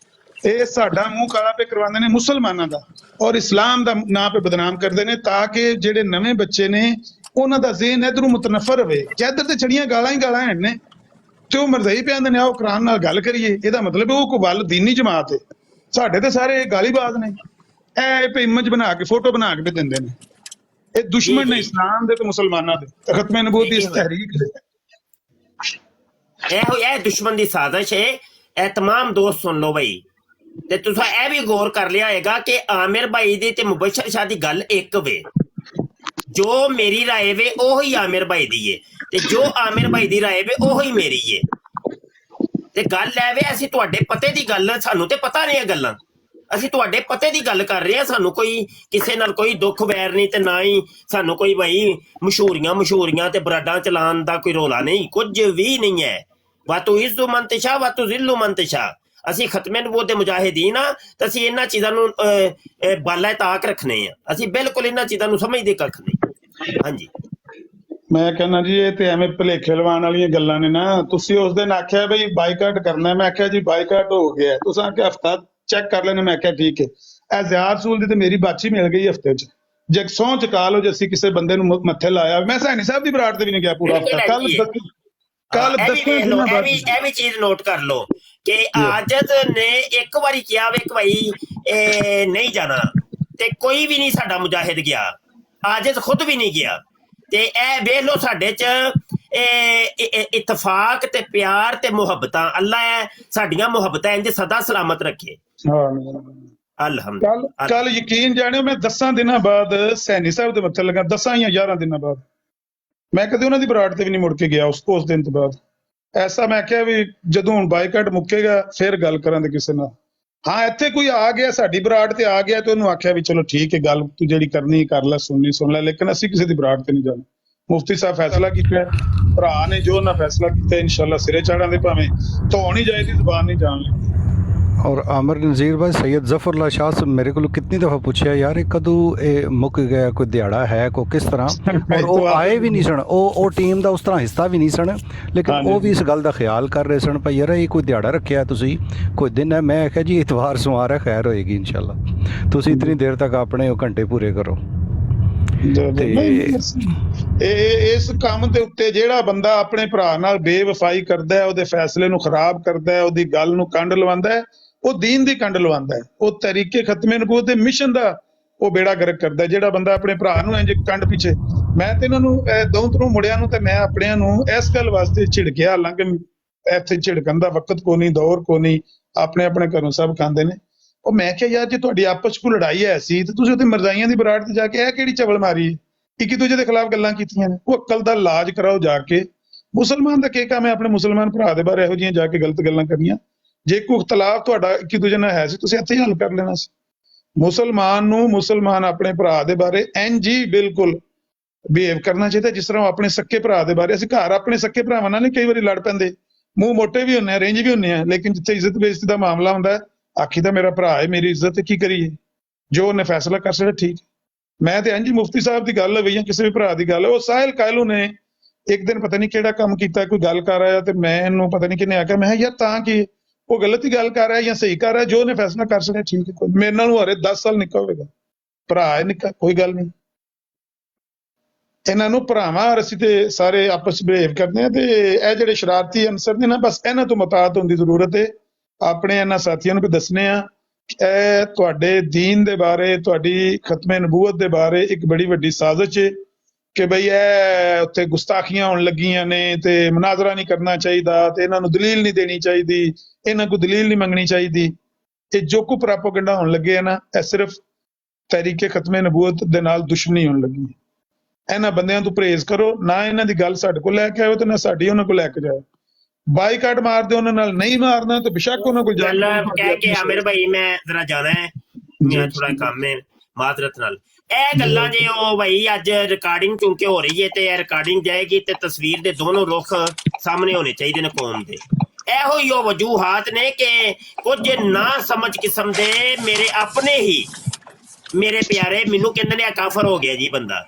ਇਹ ਸਾਡਾ ਮੂੰਹ ਕਾਲਾ ਪੇ ਕਰਵਾਉਂਦੇ ਨੇ ਮੁਸਲਮਾਨਾਂ ਦਾ ਔਰ ਇਸਲਾਮ ਦਾ ਨਾਂ ਪੇ ਬਦਨਾਮ ਕਰਦੇ ਨੇ, ਤਾਂ ਕਿ ਜਿਹੜੇ ਨਵੇਂ ਬੱਚੇ ਨੇ ਉਹਨਾਂ ਦਾ ਜ਼ਿਹਨ ਇਧਰੋਂ ਮੁਤਨਫਰ ਹੋਵੇ ਕਿ ਇੱਧਰ ਤੇ ਛੜੀਆਂ ਗਾਲਾਂ ਹੀ ਗਾਲਾਂ ਹਨ ਨੇ, ਤੇ ਉਹ ਮਰਜ਼ਈ ਪਿਆ ਨੇ ਆਓ ਕੁਰਾਨ ਨਾਲ ਗੱਲ ਕਰੀਏ। ਇਹਦਾ ਮਤਲਬ ਉਹ ਕੋ ਵੱਲ ਦੀਨੀ ਜਮਾਤ ਹੈ। ਸਾਡੇ ਤੇ ਸਾਰੇ ਗਾਲੀਬਾਜ਼ ਨੇ, ਇਹ ਪੇ ਇਮੇਜ ਬਣਾ ਕੇ ਫੋਟੋ ਬਣਾ ਕੇ ਦਿੰਦੇ ਨੇ। ਇਹ ਦੁਸ਼ਮਣ ਨੇ ਇਸਲਾਮ ਦੇ ਤੇ ਮੁਸਲਮਾਨਾਂ ਦੇ, ਖਤਮੇ ਨਬੂਵਤ ਦੀ ਇਸ ਤਹਿਰੀਕ ਦੇ। ਇਹ ਦੁਸ਼ਮਣ ਦੀ ਸਾਜ਼ਿਸ਼ ਹੈ। ਇਹ तमाम ਦੋਸਤ ਸੁਣ ਲਓ ਬਈ, ਤੇ ਤੁਸੀਂ ਇਹ ਵੀ ਗੌਰ ਕਰ ਲਿਆ ਹੋਏਗਾ ਕਿ ਆਮਿਰ ਭਾਈ ਦੀ ਤੇ ਮੁਬਸ਼ਰ ਸ਼ਾਹ ਦੀ ਗੱਲ ਇੱਕ ਵੇ। ਜੋ ਮੇਰੀ ਰਾਏ ਵੇ ਉਹੀ ਆਮਿਰ ਭਾਈ ਦੀ ਏ, ਤੇ ਜੋ ਆਮਿਰ ਭਾਈ ਦੀ ਰਾਏ ਵੇ ਉਹੀ ਮੇਰੀ ਏ। ਤੇ ਗੱਲ ਐ ਵੇ, ਅਸੀਂ ਤੁਹਾਡੇ ਪਤੇ ਦੀ ਗੱਲ, ਸਾਨੂੰ ਤੇ ਪਤਾ ਨਹੀਂ ਇਹ ਗੱਲਾਂ, ਅਸੀਂ ਤੁਹਾਡੇ ਪਤੇ ਦੀ ਗੱਲ ਕਰ ਰਹੇ ਹਾਂ। ਸਾਨੂੰ ਕੋਈ ਕਿਸੇ ਨਾਲ ਕੋਈ ਦੁੱਖ ਵੈਰ ਨਹੀਂ, ਤੇ ਨਾ ਹੀ ਸਾਨੂੰ ਕੋਈ ਭਾਈ ਮਸ਼ਹੂਰੀਆਂ ਤੇ ਬਰਾਡਾਂ ਚਲਾਉਣ ਦਾ ਕੋਈ ਰੋਲਾ ਨਹੀਂ, ਕੁਝ ਵੀ ਨਹੀਂ ਹੈ। ਵਾਤੂ ਇਜ਼ੂ ਮੰਤਸ਼ਾ ਵਾਤੂ ਜ਼ਿਲੂ ਮੰਤਸ਼ਾ। ਅਸੀਂ ਖਤਮੇ ਨਬੂਵਤ ਦੇ ਮੁਜਾਹਿਦੀਨ ਆ, ਤੇ ਅਸੀਂ ਇਹਨਾਂ ਚੀਜ਼ਾਂ ਨੂੰ ਬਾਲਾ ਤਾਕ ਰੱਖਣੇ ਆ। ਅਸੀਂ ਬਿਲਕੁਲ ਇਹਨਾਂ ਚੀਜ਼ਾਂ ਨੂੰ ਸਮਝਦੇ ਕੱਖ ਨਹੀਂ। ਹਾਂਜੀ ਮੈਂ ਕਹਿੰਦਾ ਜੀ ਇਹ ਤੇ ਐਵੇਂ ਭਲੇਖੇ ਲਵਾਉਣ ਵਾਲੀਆਂ ਗੱਲਾਂ ਨੇ ਨਾ। ਤੁਸੀਂ ਉਸ ਦਿਨ ਆਖਿਆ ਬਈ ਬਾਈਕਾਟ ਕਰਨਾ, ਮੈਂ ਆਖਿਆ ਜੀ ਬਾਈਕਾਟ ਹੋ ਗਿਆ, ਤੁਸੀਂ ਆਖਿਆ ਹਫਤਾ ਚੈੱਕ ਕਰ ਲੈਣੇ, ਮੈਂ ਆਖਿਆ ਠੀਕ ਹੈ। ਇਹ ਜ਼ਿਆਰ ਸੂਲ ਦੀ ਤੇ ਮੇਰੀ ਬਾਚੀ ਮਿਲ ਗਈ ਹਫਤੇ ਚ। ਜੇ ਸਹੁੰ ਚੁਕਾ ਲਓ ਜੇ ਅਸੀਂ ਕਿਸੇ ਬੰਦੇ ਨੂੰ ਮੱਥੇ ਲਾਇਆ। ਮੈਂ ਸੈਣੀ ਸਾਹਿਬ ਦੀ ਬਰਾੜ ਤੇ ਵੀ ਨਹੀਂ ਗਿਆ ਪੂਰਾ ਹਫਤਾ। ਕੱਲ ਇਹ ਵੀ ਚੀਜ਼ ਨੋਟ ਕਰ ਲਓ ਕਿ ਆਜਦ ਨੇ ਇੱਕ ਵਾਰੀ ਕਿਹਾ ਵੇ ਕਿ ਭਾਈ ਨਹੀਂ ਜਾਣਾ, ਤੇ ਕੋਈ ਵੀ ਨਹੀਂ ਸਾਡਾ ਮੁਜਾਹਿਦ ਗਿਆ, ਆਜਦ ਖੁਦ ਵੀ ਨਹੀਂ ਗਿਆ। ਤੇ ਇਹ ਵੇਖ ਲਓ ਸਾਡੇ ਚ ਇਤਫਾਕ ਤੇ ਪਿਆਰ ਤੇ ਮੁਹੱਬਤਾਂ, ਅੱਲਾ ਸਾਡੀਆਂ ਮੁਹੱਬਤਾਂ ਇੰਜ ਸਦਾ ਸਲਾਮਤ ਰੱਖੇ। ਅਲਹਮਦੁਲਿਲਾ। ਕੱਲ ਯਕੀਨ ਜਾਣਿਓ, ਮੈਂ 10 ਦਿਨਾਂ ਬਾਅਦ ਸੈਣੀ ਸਾਹਿਬ ਦੇ ਮੱਥੇ ਲੱਗਾ, 10 ਜਾਂ 11 ਦਿਨਾਂ ਬਾਅਦ। ਮੈਂ ਕਦੇ ਉਹਨਾਂ ਦੀ ਬਰਾੜ ਤੇ ਵੀ ਨਹੀਂ ਮੁੜ ਕੇ ਗਿਆ ਉਸ ਦਿਨ ਤੋਂ ਬਾਅਦ। ਐਸਾ ਮੈਂ ਕਿਹਾ ਵੀ ਜਦੋਂ ਹੁਣ ਬਾਈਕਾਟ ਮੁੱਕੇਗਾ ਫਿਰ ਗੱਲ ਕਰਾਂਗੇ ਕਿਸੇ ਨਾਲ। ਹਾਂ ਇੱਥੇ ਕੋਈ ਆ ਗਿਆ ਸਾਡੀ ਬਰਾੜ ਤੇ ਆ ਗਿਆ ਤੇ ਉਹਨੂੰ ਆਖਿਆ ਵੀ ਚਲੋ ਠੀਕ ਹੈ, ਗੱਲ ਤੂੰ ਜਿਹੜੀ ਕਰਨੀ ਕਰ ਲੈ, ਸੁਣਨੀ ਸੁਣ ਲੈ, ਲੇਕਿਨ ਅਸੀਂ ਕਿਸੇ ਦੀ ਬਰਾੜ ਤੇ ਨਹੀਂ ਜਾਣਾ। ਮੁਫਤੀ ਸਾਹਿਬ ਫੈਸਲਾ ਕੀਤਾ, ਭਰਾ ਨੇ ਜੋ ਨਾ ਫੈਸਲਾ ਕੀਤਾ इंशाल्लाह सिरे चाढ़ांगे, भावें धो नहीं जाएगी जुबान नहीं जान ली। और आमिर नज़ीर भाई सैयद ज़फ़रुल्लाह शाह से मेरे को कितनी दफ़ा पूछा यार ये कदू मुक गया, कोई दिहाड़ा है को किस तरह, और वो आए भी नहीं सन, वो टीम का उस तरह हिस्सा भी नहीं सन, लेकिन वो भी इस गल का ख्याल कर रहे सन भाई यार ये कोई दिहाड़ा रखा तुसी कोई दिन है। मैं आख्या जी इतवार सोमवार है, खैर होएगी इंशाल्लाह, तुसी इतनी देर तक अपने घंटे पूरे करो। ਇਸ ਕੰਮ ਦੇ ਉੱਤੇ ਜਿਹੜਾ ਬੰਦਾ ਆਪਣੇ ਭਰਾ ਨਾਲ ਬੇਵਫਾਈ ਕਰਦਾ ਹੈ, ਉਹਦੇ ਫੈਸਲੇ ਨੂੰ ਖਰਾਬ ਕਰਦਾ ਹੈ, ਉਹਦੀ ਗੱਲ ਨੂੰ ਕੰਡ ਲਵਾਉਂਦਾ ਹੈ, ਉਹ ਦੀਨ ਦੀ ਕੰਡ ਲਵਾਉਂਦਾ ਹੈ, ਉਹ ਤਰੀਕੇ ਖਤਮੇ ਨਬੂਵਤ ਦੇ ਮਿਸ਼ਨ ਦਾ ਉਹ ਬੇੜਾ ਗਰਕ ਕਰਦਾ ਹੈ। ਜਿਹੜਾ ਬੰਦਾ ਆਪਣੇ ਭਰਾ ਨੂੰ ਇੰਜ ਕੰਡ ਪਿੱਛੇ, ਮੈਂ ਤੇ ਇਹਨਾਂ ਨੂੰ ਦੋਵੇਂ ਮੁੰਡਿਆਂ ਨੂੰ ਤੇ ਮੈਂ ਆਪਣਿਆਂ ਨੂੰ ਇਸ ਗੱਲ ਵਾਸਤੇ ਝਿੜਕਿਆ, ਹਾਲਾਂਕਿ ਇੱਥੇ ਝਿੜਕਣ ਦਾ ਵਕਤ ਕੋ ਨਹੀਂ, ਦੌਰ ਕੋ ਨਹੀਂ, ਆਪਣੇ ਆਪਣੇ ਘਰੋਂ ਸਭ ਖਾਂਦੇ ਨੇ। ਉਹ ਮੈਂ ਕਿਹਾ ਯਾਰ ਜੇ ਤੁਹਾਡੀ ਆਪਸ ਚ ਕੋਈ ਲੜਾਈ ਹੈ ਸੀ ਤੇ ਤੁਸੀਂ ਉੱਥੇ ਮਰਜ਼ਾਈਆਂ ਦੀ ਬਰਾੜ ਤੇ ਜਾ ਕੇ ਇਹ ਕਿਹੜੀ ਚਵਲ ਮਾਰੀ, ਇੱਕ ਦੂਜੇ ਦੇ ਖਿਲਾਫ ਗੱਲਾਂ ਕੀਤੀਆਂ ਨੇ। ਉਹ ਅਕਲ ਦਾ ਇਲਾਜ ਕਰਾਓ ਜਾ ਕੇ। ਮੁਸਲਮਾਨ ਦਾ ਕੀ ਕੰਮ ਹੈ ਆਪਣੇ ਮੁਸਲਮਾਨ ਭਰਾ ਦੇ ਬਾਰੇ ਇਹੋ ਜਿਹੀਆਂ ਜਾ ਕੇ ਗਲਤ ਗੱਲਾਂ ਕਰਨੀਆਂ? ਜੇ ਕੋਈ ਇਖਤਲਾਫ ਤੁਹਾਡਾ ਇੱਕ ਦੂਜੇ ਨਾਲ ਹੈ ਸੀ, ਤੁਸੀਂ ਇੱਥੇ ਹੀ ਹੱਲ ਕਰ ਲੈਣਾ ਸੀ। ਮੁਸਲਮਾਨ ਆਪਣੇ ਭਰਾ ਦੇ ਬਾਰੇ ਇੰਝ ਹੀ ਬਿਲਕੁਲ ਬਿਹੇਵ ਕਰਨਾ ਚਾਹੀਦਾ ਜਿਸ ਤਰ੍ਹਾਂ ਉਹ ਆਪਣੇ ਸੱਕੇ ਭਰਾ ਦੇ ਬਾਰੇ। ਅਸੀਂ ਘਰ ਆਪਣੇ ਸੱਕੇ ਭਰਾਵਾਂ ਨਾਲ ਕਈ ਵਾਰੀ ਲੜ ਪੈਂਦੇ, ਮੂੰਹ ਮੋਟੇ ਵੀ ਹੁੰਦੇ ਆ, ਰੇਂਜ ਵੀ ਹੁੰਦੇ ਆ, ਲੇਕਿਨ ਜਿੱਥੇ ਇੱਜ਼ਤ ਬੇਇੱਜ਼ਤੀ ਦਾ ਮਾਮਲਾ ਹੁੰਦਾ ਹੈ, ਆਖੀ ਤਾਂ ਮੇਰਾ ਭਰਾ ਹੈ, ਮੇਰੀ ਇੱਜ਼ਤ ਹੈ, ਕੀ ਕਰੀਏ? ਜੋ ਉਹਨੇ ਫੈਸਲਾ ਕਰ ਸਕਦਾ ਠੀਕ। ਮੈਂ ਤੇ ਇੰਝ ਮੁਫਤੀ ਸਾਹਿਬ ਦੀ ਗੱਲ ਹੋਈ ਜਾਂ ਕਿਸੇ ਵੀ ਭਰਾ ਦੀ ਗੱਲ ਹੈ, ਉਹ ਸਾਹਿਲ ਕਾਇਲੂ ਨੇ ਇੱਕ ਦਿਨ ਪਤਾ ਨਹੀਂ ਕਿਹੜਾ ਕੰਮ ਕੀਤਾ, ਕੋਈ ਗੱਲ ਕਰ ਆਇਆ ਤੇ ਮੈਂ ਇਹਨੂੰ ਪਤਾ ਨਹੀਂ ਕਿਹਨੇ ਆਖਿਆ, ਮੈਂ ਯਾਰ ਤਾਂ ਕਿ ਉਹ ਗਲਤ ਹੀ ਗੱਲ ਕਰ ਰਿਹਾ ਜਾਂ ਸਹੀ ਕਰ ਰਿਹਾ, ਜੋ ਉਹਨੇ ਫੈਸਲਾ ਕਰ ਸਕਦਾ ਠੀਕ ਹੈ। ਕੋਈ ਮੇਰੇ ਨਾਲ ਹਰੇ 10 ਸਾਲ ਨਿੱਕਾ ਹੋਵੇਗਾ, ਭਰਾ ਹੈ ਨਿੱਕਾ, ਕੋਈ ਗੱਲ ਨਹੀਂ। ਇਹਨਾਂ ਨੂੰ ਭਰਾਵਾਂ ਅਸੀਂ ਤੇ ਸਾਰੇ ਆਪਸ ਬਿਹੇਵ ਕਰਦੇ ਆ, ਤੇ ਇਹ ਜਿਹੜੇ ਸ਼ਰਾਰਤੀ ਅਨਸਰ ਨੇ ਨਾ, ਬਸ ਇਹਨਾਂ ਤੋਂ ਮੁਤਾਤ ਹੋਣ ਦੀ ਜ਼ਰੂਰਤ ਹੈ। ਆਪਣੇ ਇਹਨਾਂ ਸਾਥੀਆਂ ਨੂੰ ਵੀ ਦੱਸਣੇ ਆ ਇਹ ਤੁਹਾਡੇ ਦੀਨ ਦੇ ਬਾਰੇ, ਤੁਹਾਡੀ ਖਤਮੇ ਨਬੂਵਤ ਦੇ ਬਾਰੇ ਇੱਕ ਬੜੀ ਵੱਡੀ ਸਾਜ਼ਿਸ਼ ਹੈ ਕਿ ਬਈ ਇਹ ਉੱਥੇ ਗੁਸਤਾਖੀਆਂ ਹੋਣ ਲੱਗੀਆਂ ਨੇ ਤੇ ਮੁਨਾਜ਼ਰਾ ਨਹੀਂ ਕਰਨਾ ਚਾਹੀਦਾ, ਤੇ ਇਹਨਾਂ ਨੂੰ ਦਲੀਲ ਨਹੀਂ ਦੇਣੀ ਚਾਹੀਦੀ, ਇਹਨਾਂ ਕੋਲ ਦਲੀਲ ਨਹੀਂ ਮੰਗਣੀ ਚਾਹੀਦੀ। ਇਹ ਜੋ ਕੋ ਪ੍ਰੋਪੇਗੈਂਡਾ ਹੋਣ ਲੱਗੇ ਹੈ ਨਾ, ਇਹ ਸਿਰਫ ਤਹਿਰੀਕੇ ਖਤਮੇ ਨਬੂਵਤ ਦੇ ਨਾਲ ਦੁਸ਼ਮਣੀ ਹੋਣ ਲੱਗੀ। ਇਹਨਾਂ ਬੰਦਿਆਂ ਤੋਂ ਪਰਹੇਜ਼ ਕਰੋ, ਨਾ ਇਹਨਾਂ ਦੀ ਗੱਲ ਸਾਡੇ ਕੋਲ ਲੈ ਕੇ ਆਓ ਤੇ ਨਾ ਸਾਡੀ ਉਹਨਾਂ ਕੋਲ ਲੈ ਕੇ ਜਾਓ। ਬਾਈਕਾਟ ਮਾਰ ਦਿਓ, ਉਹਨਾਂ ਨਾਲ ਨਹੀਂ ਮਾਰਨਾ ਤੇ ਬੇਸ਼ੱਕ ਉਹਨਾਂ ਕੋਲ ਜਾ ਕਹਿ ਕੇ ਆਮਿਰ ਭਾਈ ਮੈਂ ਜ਼ਰਾ ਜਾਣਾ ਹੈ, ਮੇਰਾ ਥੋੜਾ ਕੰਮ ਹੈ ਮਾਜ਼ਰਤ ਨਾਲ। ਇਹ ਗੱਲਾਂ ਜੇ ਉਹ ਭਾਈ ਅੱਜ ਰਿਕਾਰਡਿੰਗ ਕਿਉਂਕਿ ਹੋ ਰਹੀ ਹੈ ਤੇ ਇਹ ਰਿਕਾਰਡਿੰਗ ਜਾਏਗੀ ਤੇ ਤਸਵੀਰ ਦੇ ਦੋਨੋਂ ਰੁਖ ਸਾਹਮਣੇ ਹੋਣੇ ਚਾਹੀਦੇ ਨੇ ਕੌਮ ਦੇ। ਇਹੋ ਹੀ ਉਹ ਵਜੂਹਾਤ ਨੇ ਕਿ ਕੁਝ ਨਾ ਸਮਝ ਕਿਸਮ ਦੇ ਮੇਰੇ ਆਪਣੇ ਹੀ ਮੇਰੇ ਪਿਆਰੇ ਮੈਨੂੰ ਕਹਿੰਦੇ ਨੇ ਕਾਫਰ ਹੋ ਗਿਆ ਜੀ ਬੰਦਾ,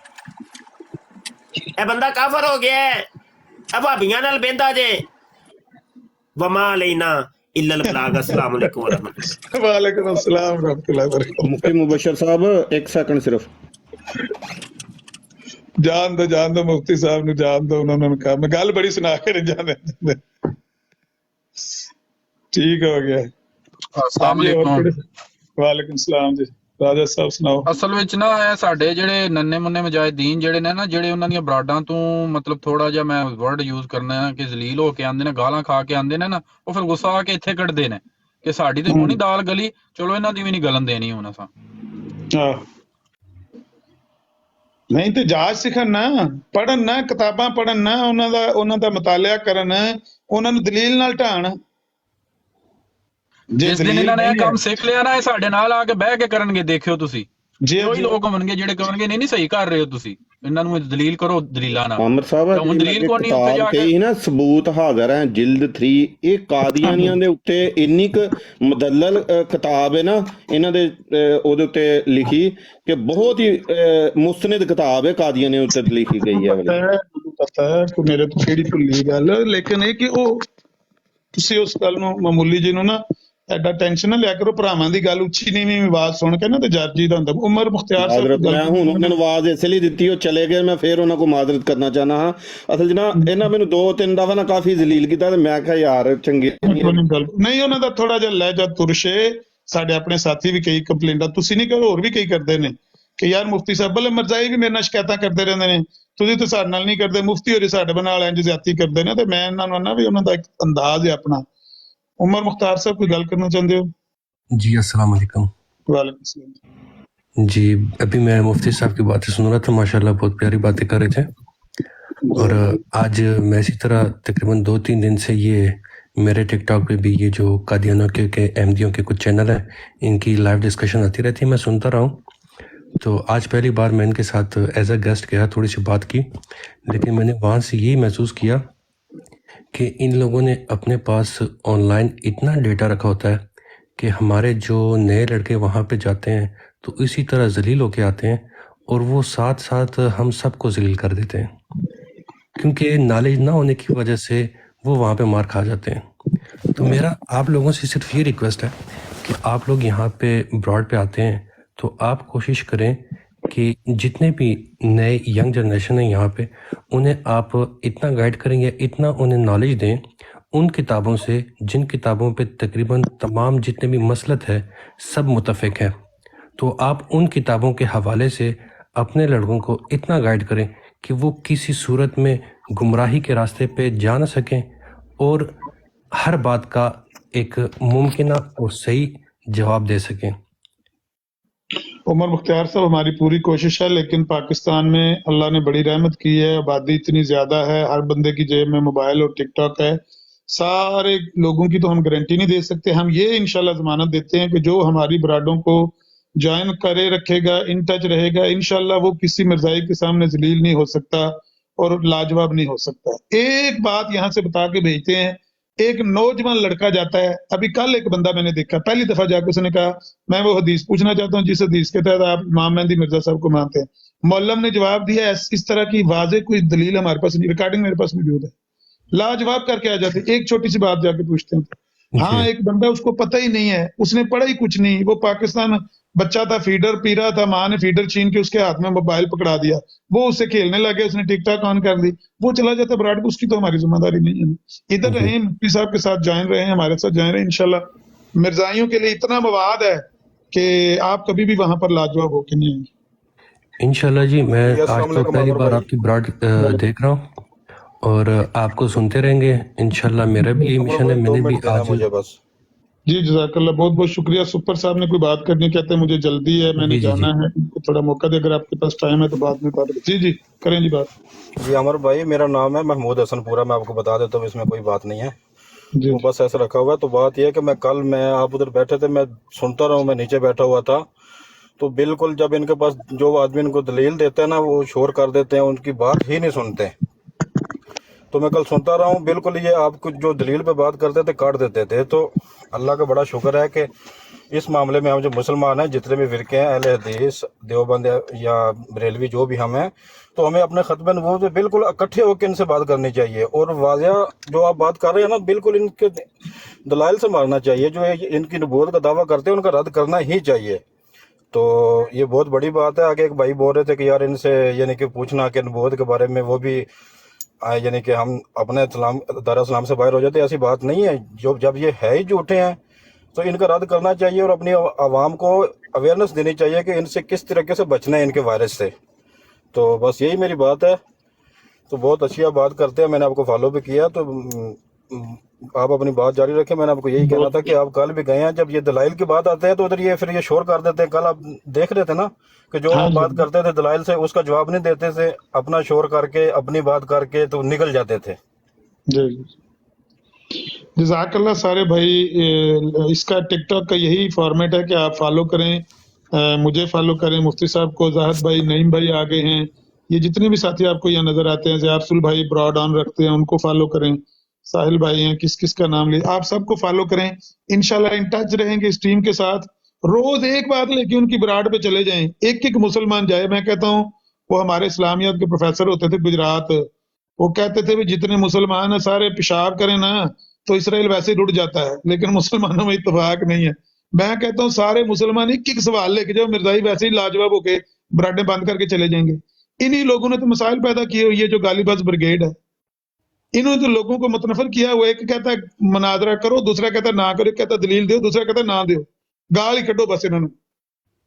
ਇਹ ਬੰਦਾ ਕਾਫਰ ਹੋ ਗਿਆ, ਇਹ ਭਾਬੀਆਂ ਨਾਲ ਬਹਿੰਦਾ ਜੇ। ਵਮਾ ਲੈਣਾ ਇਲਲ ਬਲਾਗ। अस्सलाम वालेकुम वरहमतुल्लाह। वालेकुम अस्सलाम रहमतुल्लाह वबरकातुहू। मुफ्ती मुबशर साहब एक सेकंड सिर्फ ਜਾਣ ਦੋ ਮੁਫਤੀ ਸਾਹਿਬ ਨੂੰ ਜਾਣ ਦੋ, ਉਹਨਾਂ ਨੂੰ ਕੰਮ ਗੱਲ ਬੜੀ ਸੁਣਾ ਕੇ ਜਾਂਦੇ। ਠੀਕ ਹੋ ਗਿਆ। अस्सलाम वालेकुम। ਵਾਲੇਕੁਮ ਸਲਾਮ ਜੀ। ਰਾਜਾ ਸਾਹਿਬ ਸੁਣਾਓ। ਅਸਲ ਵਿੱਚ ਨਾ ਇਹ ਸਾਡੇ ਜਿਹੜੇ ਨੰਨੇ ਮੁੰਨੇ ਮੁਜਾਹਿਦੀਨ ਜਿਹੜੇ ਨੇ ਨਾ, ਜਿਹੜੇ ਉਹਨਾਂ ਦੀਆਂ ਬਰਾਡਾਂ ਤੋਂ ਮਤਲਬ ਥੋੜਾ ਜਿਹਾ ਮੈਂ ਵਰਡ ਯੂਜ਼ ਕਰਨਾ ਹੈ ਕਿ ਜ਼ਲੀਲ ਹੋ ਕੇ ਆਉਂਦੇ ਨੇ, ਗਾਲਾਂ ਖਾ ਕੇ ਆਉਂਦੇ ਨੇ ਨਾ, ਉਹ ਫਿਰ ਗੁੱਸਾ ਆ ਕੇ ਇੱਥੇ ਕੱਢਦੇ ਨੇ ਕਿ ਸਾਡੀ ਤੇ ਹੋਣੀ ਦਾਲ ਗਲੀ, ਚਲੋ ਇਹਨਾਂ ਦੀ ਵੀ ਨਹੀਂ ਗਲਨ ਦੇਣੀ ਹੁਣ ਅਸਾਂ। ਨਹੀਂ ਤੇ ਜਾਚ ਸਿੱਖਣ ਨਾ, ਪੜ੍ਹਨ ਨਾ, ਕਿਤਾਬਾਂ ਪੜ੍ਹਨ ਨਾ, ਉਹਨਾਂ ਦਾ ਮਤਾਲਿਆ ਕਰਨ, ਉਹਨਾਂ ਨੂੰ ਦਲੀਲ ਨਾਲ ਢਾਣ। ਜਿਸ ਦਿਨ ਇਹਨਾਂ ਨੇ ਇਹ ਕੰਮ ਸਿੱਖ ਲਿਆ ਨਾ, ਇਹ ਸਾਡੇ ਨਾਲ ਆ ਕੇ ਬਹਿ ਕੇ ਕਰਨਗੇ, ਦੇਖਿਓ ਤੁਸੀਂ। ਕੋਈ ਲੋਕ ਹੋਣਗੇ ਜਿਹੜੇ ਕਹਣਗੇ ਨਹੀਂ ਸਹੀ ਕਰ ਰਹੇ ਹੋ ਤੁਸੀਂ, ਇਹਨਾਂ ਨੂੰ ਦਲੀਲ ਕਰੋ ਦਲੀਲਾਂ ਨਾਲ। ਆਮਰ ਸਾਹਿਬ ਦਲੀਲ ਕੋਈ ਨਹੀਂ ਉੱਤੇ ਜਾ ਕੇ ਨਾ ਸਬੂਤ ਹਾਜ਼ਰ ਹੈ ਜਿਲਦ 3 ਇਹ ਕਾਦੀਆਨੀਆਂ ਦੇ ਉੱਤੇ ਇੰਨੀ ਕੁ ਮੁਦੱਲਲ ਕਿਤਾਬ ਹੈ ਨਾ ਇਹਨਾਂ ਦੇ, ਉਹਦੇ ਉੱਤੇ ਲਿਖੀ ਕਿ ਬਹੁਤ ਹੀ ਮੁਸਤਨਦ ਕਿਤਾਬ ਹੈ ਕਾਦੀਆਨੀਆਂ ਉੱਤੇ ਲਿਖੀ ਗਈ ਹੈ। ਪਤਾ ਹੈ ਮੇਰੇ ਤੋਂ ਕਿਹੜੀ ਭੁੱਲੀ ਗੱਲ, ਲੇਕਿਨ ਇਹ ਕਿ ਉਹ ਤੁਸੀਂ ਉਸ ਗੱਲ ਨੂੰ ਮਾਮੂਲੀ ਜੀ ਨੂੰ ਨਾ ਐਡਾ ਟੈਨਸ਼ਨ ਨਾ ਲਿਆ ਕਰੋ। ਭਰਾਵਾਂ ਦੀ ਗੱਲ ਉੱਚੀ ਨੀਵੀਂ ਆਵਾਜ਼ ਸੁਣ ਕੇ ਨਾ ਤੇ ਜਰਜੀ ਦਾ ਹੁੰਦਾ। ਉਮਰ ਮੁਖਤਿਆਰ ਸਾਹਿਬ ਮੈਂ ਹੁਣ ਉਹਨਾਂ ਨੂੰ ਆਵਾਜ਼ ਇਸ ਲਈ ਦਿੱਤੀ, ਉਹ ਚਲੇ ਗਏ, ਮੈਂ ਫੇਰ ਉਹਨਾਂ ਕੋਲ ਮਾਜ਼ਰਤ ਕਰਨਾ ਚਾਹਨਾ ਹਾਂ। ਅਸਲ ਚ ਨਾ ਇਹਨਾਂ ਮੈਨੂੰ 2-3 ਦਫਾ ਨਾ ਕਾਫੀ ਜ਼ਲੀਲ ਕੀਤਾ ਤੇ ਮੈਂ ਕਿਹਾ ਯਾਰ ਚੰਗੀ ਨਹੀਂ, ਉਹਨਾਂ ਦਾ ਥੋੜਾ ਜਿਹਾ ਲਹਿਜਾ ਤੁਰਸ਼ੇ। ਸਾਡੇ ਆਪਣੇ ਸਾਥੀ ਵੀ ਕਈ ਕੰਪਲੇਂਟਾਂ, ਤੁਸੀਂ ਨਹੀਂ ਕਰੋ, ਹੋਰ ਵੀ ਕਈ ਕਰਦੇ ਨੇ ਕਿ ਯਾਰ ਮੁਫਤੀ ਸਾਹਿਬ ਬਲੇ ਮਰਜ਼ਾਈ ਵੀ ਮੇਰੇ ਨਾਲ ਸ਼ਿਕਾਇਤਾਂ ਕਰਦੇ ਰਹਿੰਦੇ ਨੇ, ਤੁਸੀਂ ਤੇ ਸਾਡੇ ਨਾਲ ਨਹੀਂ ਕਰਦੇ, ਮੁਫਤੀ ਹੋਰੀ ਸਾਡੇ ਨਾਲ ਇੰਝ ਜ਼ਿਆਦਤੀ ਕਰਦੇ ਨੇ। ਤੇ ਮੈਂ ਇਹਨਾਂ ਨੂੰ ਨਾ ਵੀ ਉਹਨਾਂ ਦਾ ਇੱਕ ਅੰਦਾਜ਼ ਹੈ ਆਪਣਾ। उमर मुख्तार साहब कोई गल करना चाहते हो? जी अस्सलाम वालेकुम। वालेकुम सलाम जी। अभी मैं मुफ्ती साहब की बातें सुन रहा था, माशाल्लाह बहुत प्यारी बातें कर रहे थे। और आज मैं इसी तरह तकरीबन 2-3 दिन से ये मेरे टिकटॉक पे भी ये जो कादियानों के अहमदियों के कुछ चैनल हैं, इनकी लाइव डिस्कशन आती रहती है, मैं सुनता रहा हूँ। तो आज पहली बार मैं इनके साथ एज अ गेस्ट गया, थोड़ी सी बात की, लेकिन मैंने वहाँ से यही महसूस किया कि इन लोगों ने अपने पास ऑनलाइन इतना डेटा रखा होता है कि हमारे जो नए लड़के वहाँ पे जाते हैं तो इसी तरह जलील होके आते हैं, और वो साथ साथ हम सबको जलील कर देते हैं, क्योंकि नॉलेज ना होने की वजह से वो वहाँ पे मार खा जाते हैं। तो मेरा आप लोगों से सिर्फ ये रिक्वेस्ट है कि आप लोग यहाँ पे ब्रॉड पे आते हैं तो आप कोशिश करें کہ جتنے بھی نئے ینگ جنریشن ہیں یہاں پہ انہیں آپ اتنا گائیڈ کریں یا اتنا انہیں نالج دیں ان کتابوں سے جن کتابوں پہ تقریباً تمام جتنے بھی مسلط ہے سب متفق ہیں، تو آپ ان کتابوں کے حوالے سے اپنے لڑکوں کو اتنا گائیڈ کریں کہ وہ کسی صورت میں گمراہی کے راستے پہ جا نہ سکیں اور ہر بات کا ایک ممکنہ اور صحیح جواب دے سکیں۔ عمر مختار صاحب، ہماری پوری کوشش ہے، لیکن پاکستان میں اللہ نے بڑی رحمت کی ہے، آبادی اتنی زیادہ ہے، ہر بندے کی جیب میں موبائل اور ٹک ٹاک ہے، سارے لوگوں کی تو ہم گارنٹی نہیں دے سکتے، ہم یہ انشاءاللہ ضمانت دیتے ہیں کہ جو ہماری برادوں کو جوائن کرے رکھے گا، ان ٹچ رہے گا، انشاءاللہ وہ کسی مرزائی کے سامنے ذلیل نہیں ہو سکتا اور لاجواب نہیں ہو سکتا۔ ایک بات یہاں سے بتا کے بھیجتے ہیں، ایک نوجوان لڑکا جاتا ہے، ابھی کل ایک بندہ میں نے دیکھا، پہلی دفعہ جا کے اس نے کہا میں وہ حدیث پوچھنا چاہتا ہوں جس حدیث کے تحت آپ امام مہدی مرزا صاحب کو مانتے ہیں۔ مولم نے جواب دیا اس طرح کی واضح کوئی دلیل ہمارے پاس نہیں، ریکارڈنگ میرے پاس موجود ہے، لاجواب کر کے آ جاتے، ایک چھوٹی سی بات جا کے پوچھتے ہیں۔ ہاں ایک بندہ اس کو پتہ ہی نہیں ہے، اس نے پڑھا ہی کچھ نہیں، وہ پاکستان بچہ تھا، فیڈر پی رہا تھا، ماں نے فیڈر چھین کے اس کے ہاتھ میں موبائل پکڑا دیا، وہ اس سے کھیلنے لگے، اس نے ٹک ٹاک آن کر دی، وہ چلا جاتا براڈ کو، اس کی تو ہماری ذمہ داری نہیں ہے۔ ادھر رہیں، مفتی صاحب کے ساتھ جوائن رہے ہیں، ہمارے ساتھ جوائن رہے، انشاءاللہ مرزائیوں کے لیے اتنا مواد ہے کہ آپ کبھی بھی وہاں پر لاجواب ہو کے نہیں آئیں گے انشاءاللہ جی، میں آج تو پہلی بار آپ کی براڈ دیکھ رہا ہوں اور آپ کو سنتے رہیں گے انشاءاللہ۔ میرا بھی یہی مشن ہے، میں نے بھی آج جی جزاک اللہ، بہت بہت شکریہ۔ سپر صاحب نے کوئی بات کرنی، کہتے ہیں مجھے جلدی ہے، میں نے جانا ہے، تھوڑا موقع دے، اگر آپ کے پاس ٹائم ہے تو بعد میں بات جی جی کریں جی بات۔ جی عمر بھائی، میرا نام ہے محمود حسن پورا، میں آپ کو بتا دیتا ہوں، اس میں کوئی بات نہیں ہے، وہ بس ایسا رکھا ہوا ہے۔ تو بات یہ ہے کہ میں آپ ادھر بیٹھے تھے، میں سنتا رہا ہوں، میں نیچے بیٹھا ہوا تھا، تو بالکل جب ان کے پاس جو آدمی ان کو دلیل دیتے ہیں نا، وہ شور کر دیتے ہیں، ان کی بات ہی نہیں سنتے۔ تو میں کل سنتا رہا ہوں، بالکل یہ آپ کو جو دلیل پہ بات کرتے تھے کاٹ دیتے تھے۔ تو اللہ کا بڑا شکر ہے کہ اس معاملے میں ہم جو مسلمان ہیں، جتنے بھی فرقے ہیں، اہل حدیث، دیوبند یا بریلوی، جو بھی ہم ہیں، تو ہمیں اپنے ختم نبوت پہ بالکل اکٹھے ہو کے ان سے بات کرنی چاہیے، اور واضح جو آپ بات کر رہے ہیں نا، بالکل ان کے دلائل سے مارنا چاہیے، جو ان کی نبوت کا دعویٰ کرتے ہیں ان کا رد کرنا ہی چاہیے۔ تو یہ بہت بڑی بات ہے۔ آگے ایک بھائی بول رہے تھے کہ یار ان سے یعنی کہ پوچھنا کہ نبوت کے بارے میں، وہ بھی یعنی کہ ہم اپنے دار اسلام سے باہر ہو جاتے، ایسی بات نہیں ہے۔ جب یہ ہے ہی جھوٹے ہیں تو ان کا رد کرنا چاہیے، اور اپنی عوام کو اویئرنیس دینی چاہیے کہ ان سے کس طریقے سے بچنا ہے ان کے وائرس سے۔ تو بس یہی میری بات ہے۔ تو بہت اچھی آپ بات کرتے ہیں، میں نے آپ کو فالو بھی کیا، تو آپ اپنی بات جاری رکھیں۔ میں نے آپ کو یہی کہنا تھا کہ آپ کل بھی گئے ہیں، جب یہ دلائل کی بات آتے ہیں تو ادھر پھر یہ شور کر دیتے ہیں۔ کل آپ دیکھ رہے تھے نا کہ جو آپ بات کرتے تھے دلائل سے، اس کا جواب نہیں دیتے تھے، اپنا شور کر کے اپنی بات کر کے تو نکل جاتے تھے۔ جی جزاک اللہ سارے بھائی، اس کا ٹک ٹاک کا یہی فارمیٹ ہے کہ آپ فالو کریں، مجھے فالو کریں، مفتی صاحب کو، زاہد بھائی، نعیم بھائی آگے ہیں، یہ جتنے بھی ساتھی آپ کو یہاں نظر آتے ہیں، زیارسل بھائی براڈ آن رکھتے ہیں، ان کو فالو کریں، ساحل بھائی ہیں، کس کا نام لے، آپ سب کو فالو کریں، انشاءاللہ ان ٹچ رہیں گے اس ٹیم کے ساتھ۔ روز ایک بات لے کے ان کی براڈ پہ چلے جائیں، ایک مسلمان جائے۔ میں کہتا ہوں، وہ ہمارے اسلامیات کے پروفیسر ہوتے تھے گجرات، وہ کہتے تھے جتنے مسلمان ہیں سارے پیشاب کریں نا تو اسرائیل ویسے ہی رٹ جاتا ہے، لیکن مسلمانوں میں اتفاق نہیں ہے۔ میں کہتا ہوں سارے مسلمان ایک سوال لے کے جاؤ، مرزائی ویسے ہی لاجواب ہو کے براڈیں بند کر کے چلے جائیں گے۔ انہی لوگوں نے تو مسائل پیدا کیے ہوئی ہے، جو گالی باز بریگیڈ ہے، انہوں نے تو لوگوں کو متنفر کیا ہوا ہے۔ ایک کہتا ہے مناظرہ کرو، دوسرا کہتا ہے نہ کرو، ایک کہتا ہے دلیل دو، دوسرا کہتا ہے نہ دیو، گال ہی کٹو بس انہوں نے۔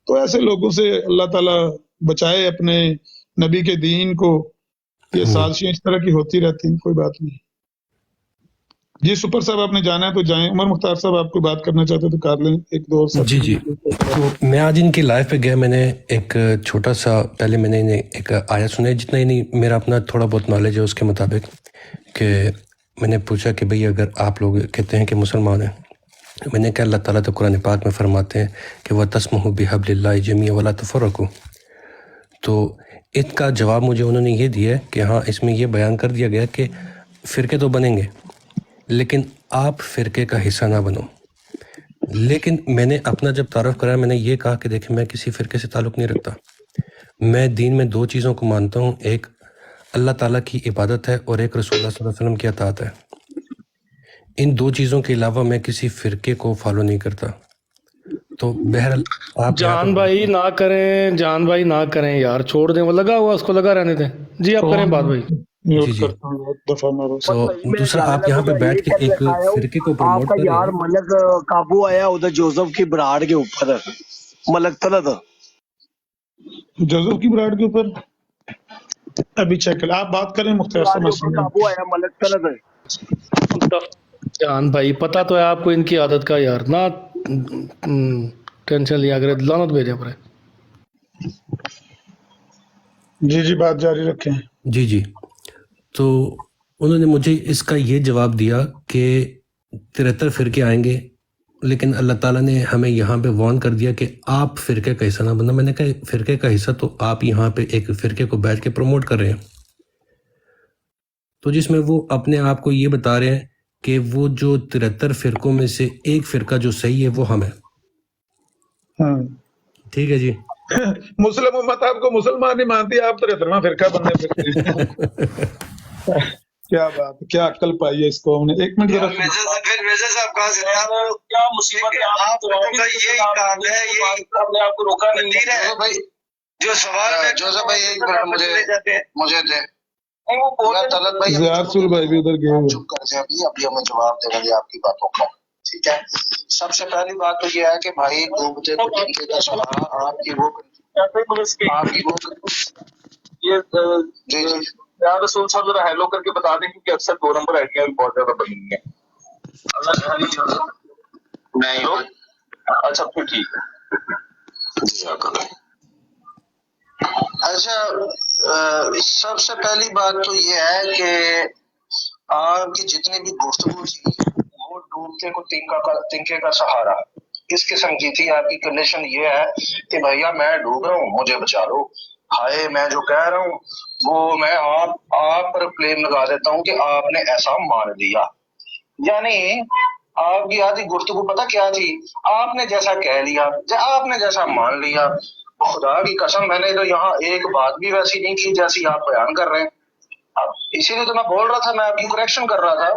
تو ایسے لوگوں سے اللہ تعالیٰ بچائے اپنے نبی کے دین کو، یہ سازشیں اس طرح کی ہوتی رہتی ہیں، کوئی بات نہیں۔ جی سپر صاحب، آپ نے جانا ہے تو جائیں۔ عمر مختار صاحب آپ کوئی بات کرنا چاہتے تو کر لیں، ایک دو اور جی جی، تو میں آج ان کی لائف پہ گیا، میں نے ایک چھوٹا سا پہلے میں نے انہیں ایک آیت سنا ہے، جتنا ہی نہیں میرا اپنا تھوڑا بہت نالج ہے اس کے مطابق، کہ میں نے پوچھا کہ بھئی اگر آپ لوگ کہتے ہیں کہ مسلمان ہیں، میں نے کہا اللہ تعالیٰ تو قرآن پاک میں فرماتے ہیں کہ وَتَسْمُحُ بِحَبْلِ اللَّهِ جَمِيعًا وَلَا تَفَرَّقُوا۔ تو اس کا جواب مجھے انہوں نے یہ دیا ہے کہ ہاں اس میں یہ بیان کر دیا گیا کہ فرقے تو بنیں گے لیکن آپ فرقے کا حصہ نہ بنو۔ لیکن میں نے اپنا جب تعارف کرایا، میں نے یہ کہا کہ دیکھیں میں کسی فرقے سے تعلق نہیں رکھتا، میں دین میں دو چیزوں کو مانتا ہوں، ایک اللہ تعالیٰ کی عبادت ہے اور ایک رسول اللہ صلی اللہ علیہ وسلم کی اطاعت ہے۔ ان دو چیزوں کے علاوہ میں کسی فرقے کو فالو نہیں کرتا۔ तो बहरहाल आप जान भाई ना करें, जान भाई ना करें यार, छोड़ दें, वो लगा हुआ उसको लगा रहने दें। जी आप करें बात भाई। म्यूट जी जी। करता हूँ बहुत दफा मारो। तो दूसरा आप यहाँ पे बैठ के एक फिरके को प्रमोट आपका कर रहे यार हैं। मलक काबू आया उधर जोसेफ की ब्राड के ऊपर, मलक तलत जोसेफ की ब्राड के ऊपर अभी चेक कर, आप बात करें मुख्तार साहब, मैं के ऊपर सुन काबू आया मलक तलत। जान भाई पता तो है आपको इनकी आदत का यार, ना टेंशन लिया करे, लानत भेजा पड़े। जी जी बात जारी रखें। जी जी। तो उन्होंने मुझे इसका ये जवाब दिया कि 73 फिरके आएंगे, लेकिन अल्लाह ताला ने हमें यहाँ पे वार्न कर दिया कि आप फिरके का हिस्सा ना बनना। मैंने कहा फिरके का हिस्सा तो आप यहाँ पे एक फिरके को बैठ के प्रमोट कर रहे हैं, तो जिसमें वो अपने आप को ये बता रहे हैं कि वो जो 73 फिरकों में से एक फिरका जो सही है वो हम है। ठीक है जी। मुस्लिम उम्मत आपको मुसलमान नहीं मानती, आप 73वां फिरका बनने फिरते हैं। क्या बात, क्या अक्ल पाई है इसको हमने। एक मिनट जरा मेजर साहब कहा से क्या मुसीबत है आपका, ये काम है, ये अपने आप को रोका नहीं है भाई। जो सवाल है जोसेफ भाई एक मिनट मुझे दे तलत भाई, ज़ियारतुल भाई भी उधर गए हुए। चुप कर से अभी हमें जवाब दे रहे आपकी बातों का। ठीक है, सबसे पहली बात तो ये है कि भाई डूबते तिनके का सहारा आपकी वो ये जी जी यार रसूल साहब जरा हेलो करके बता दें, क्योंकि अक्सर 2 नंबर आइडिया भी बहुत ज्यादा बनी है। नहीं अच्छा फिर ठीक है। अच्छा सबसे पहली बात तो ये है कि आपकी जितनी भी गुफ्तगू थी वो डूबते को तिनके का सहारा इस किस्म की थी। आपकी कंडीशन ये है कि भैया मैं डूब रहा हूँ, मुझे बचा लो। हाय मैं जो कह रहा हूँ वो मैं आप पर क्लेम लगा देता हूँ कि आपने ऐसा मान लिया। यानी आपकी आधी गुफ्तगू पता क्या थी, आपने जैसा कह लिया, आपने जैसा मान लिया। खुदा की कसम मैंने तो यहाँ एक बात भी वैसी नहीं की जैसी आप बयान कर रहे हैं। इसीलिए तो मैं बोल रहा था, मैं आपकी करेक्शन कर रहा था।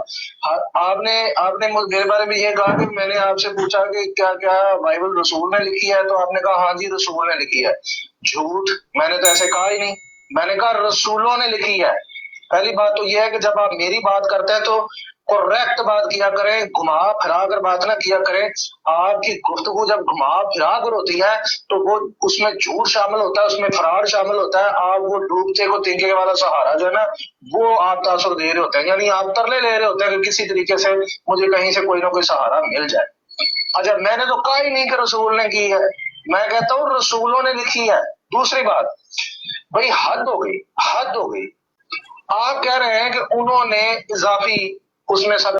आपने मेरे बारे में ये कहा कि मैंने आपसे पूछा कि क्या क्या बाइबल रसूल ने लिखी है, तो आपने कहा हाँ जी रसूल ने लिखी है। झूठ, मैंने तो ऐसे कहा ही नहीं, मैंने कहा रसूलों ने लिखी है। पहली बात तो यह है कि जब आप मेरी बात करते हैं तो करेक्ट बात किया करें, घुमा फिरा कर बात ना किया करें। आपकी गुफ्तगू जब घुमा फिरा कर होती है तो वो उसमें झूठ शामिल होता है, उसमें फरार शामिल होता है। आप वो डूबते को तिनके वाला सहारा जो है ना वो आप तासुर दे रहे होते हैं, यानी आप तरले ले रहे होते हैं कि किसी तरीके से मुझे कहीं से कोई ना कोई सहारा मिल जाए। अच्छा मैंने तो कहा ही नहीं कि रसूल ने की है, मैं कहता हूँ रसूलों ने लिखी है। दूसरी बात भाई हद हो गई, हद हो गई। आप कह रहे हैं कि उन्होंने इजाफी उसमें सब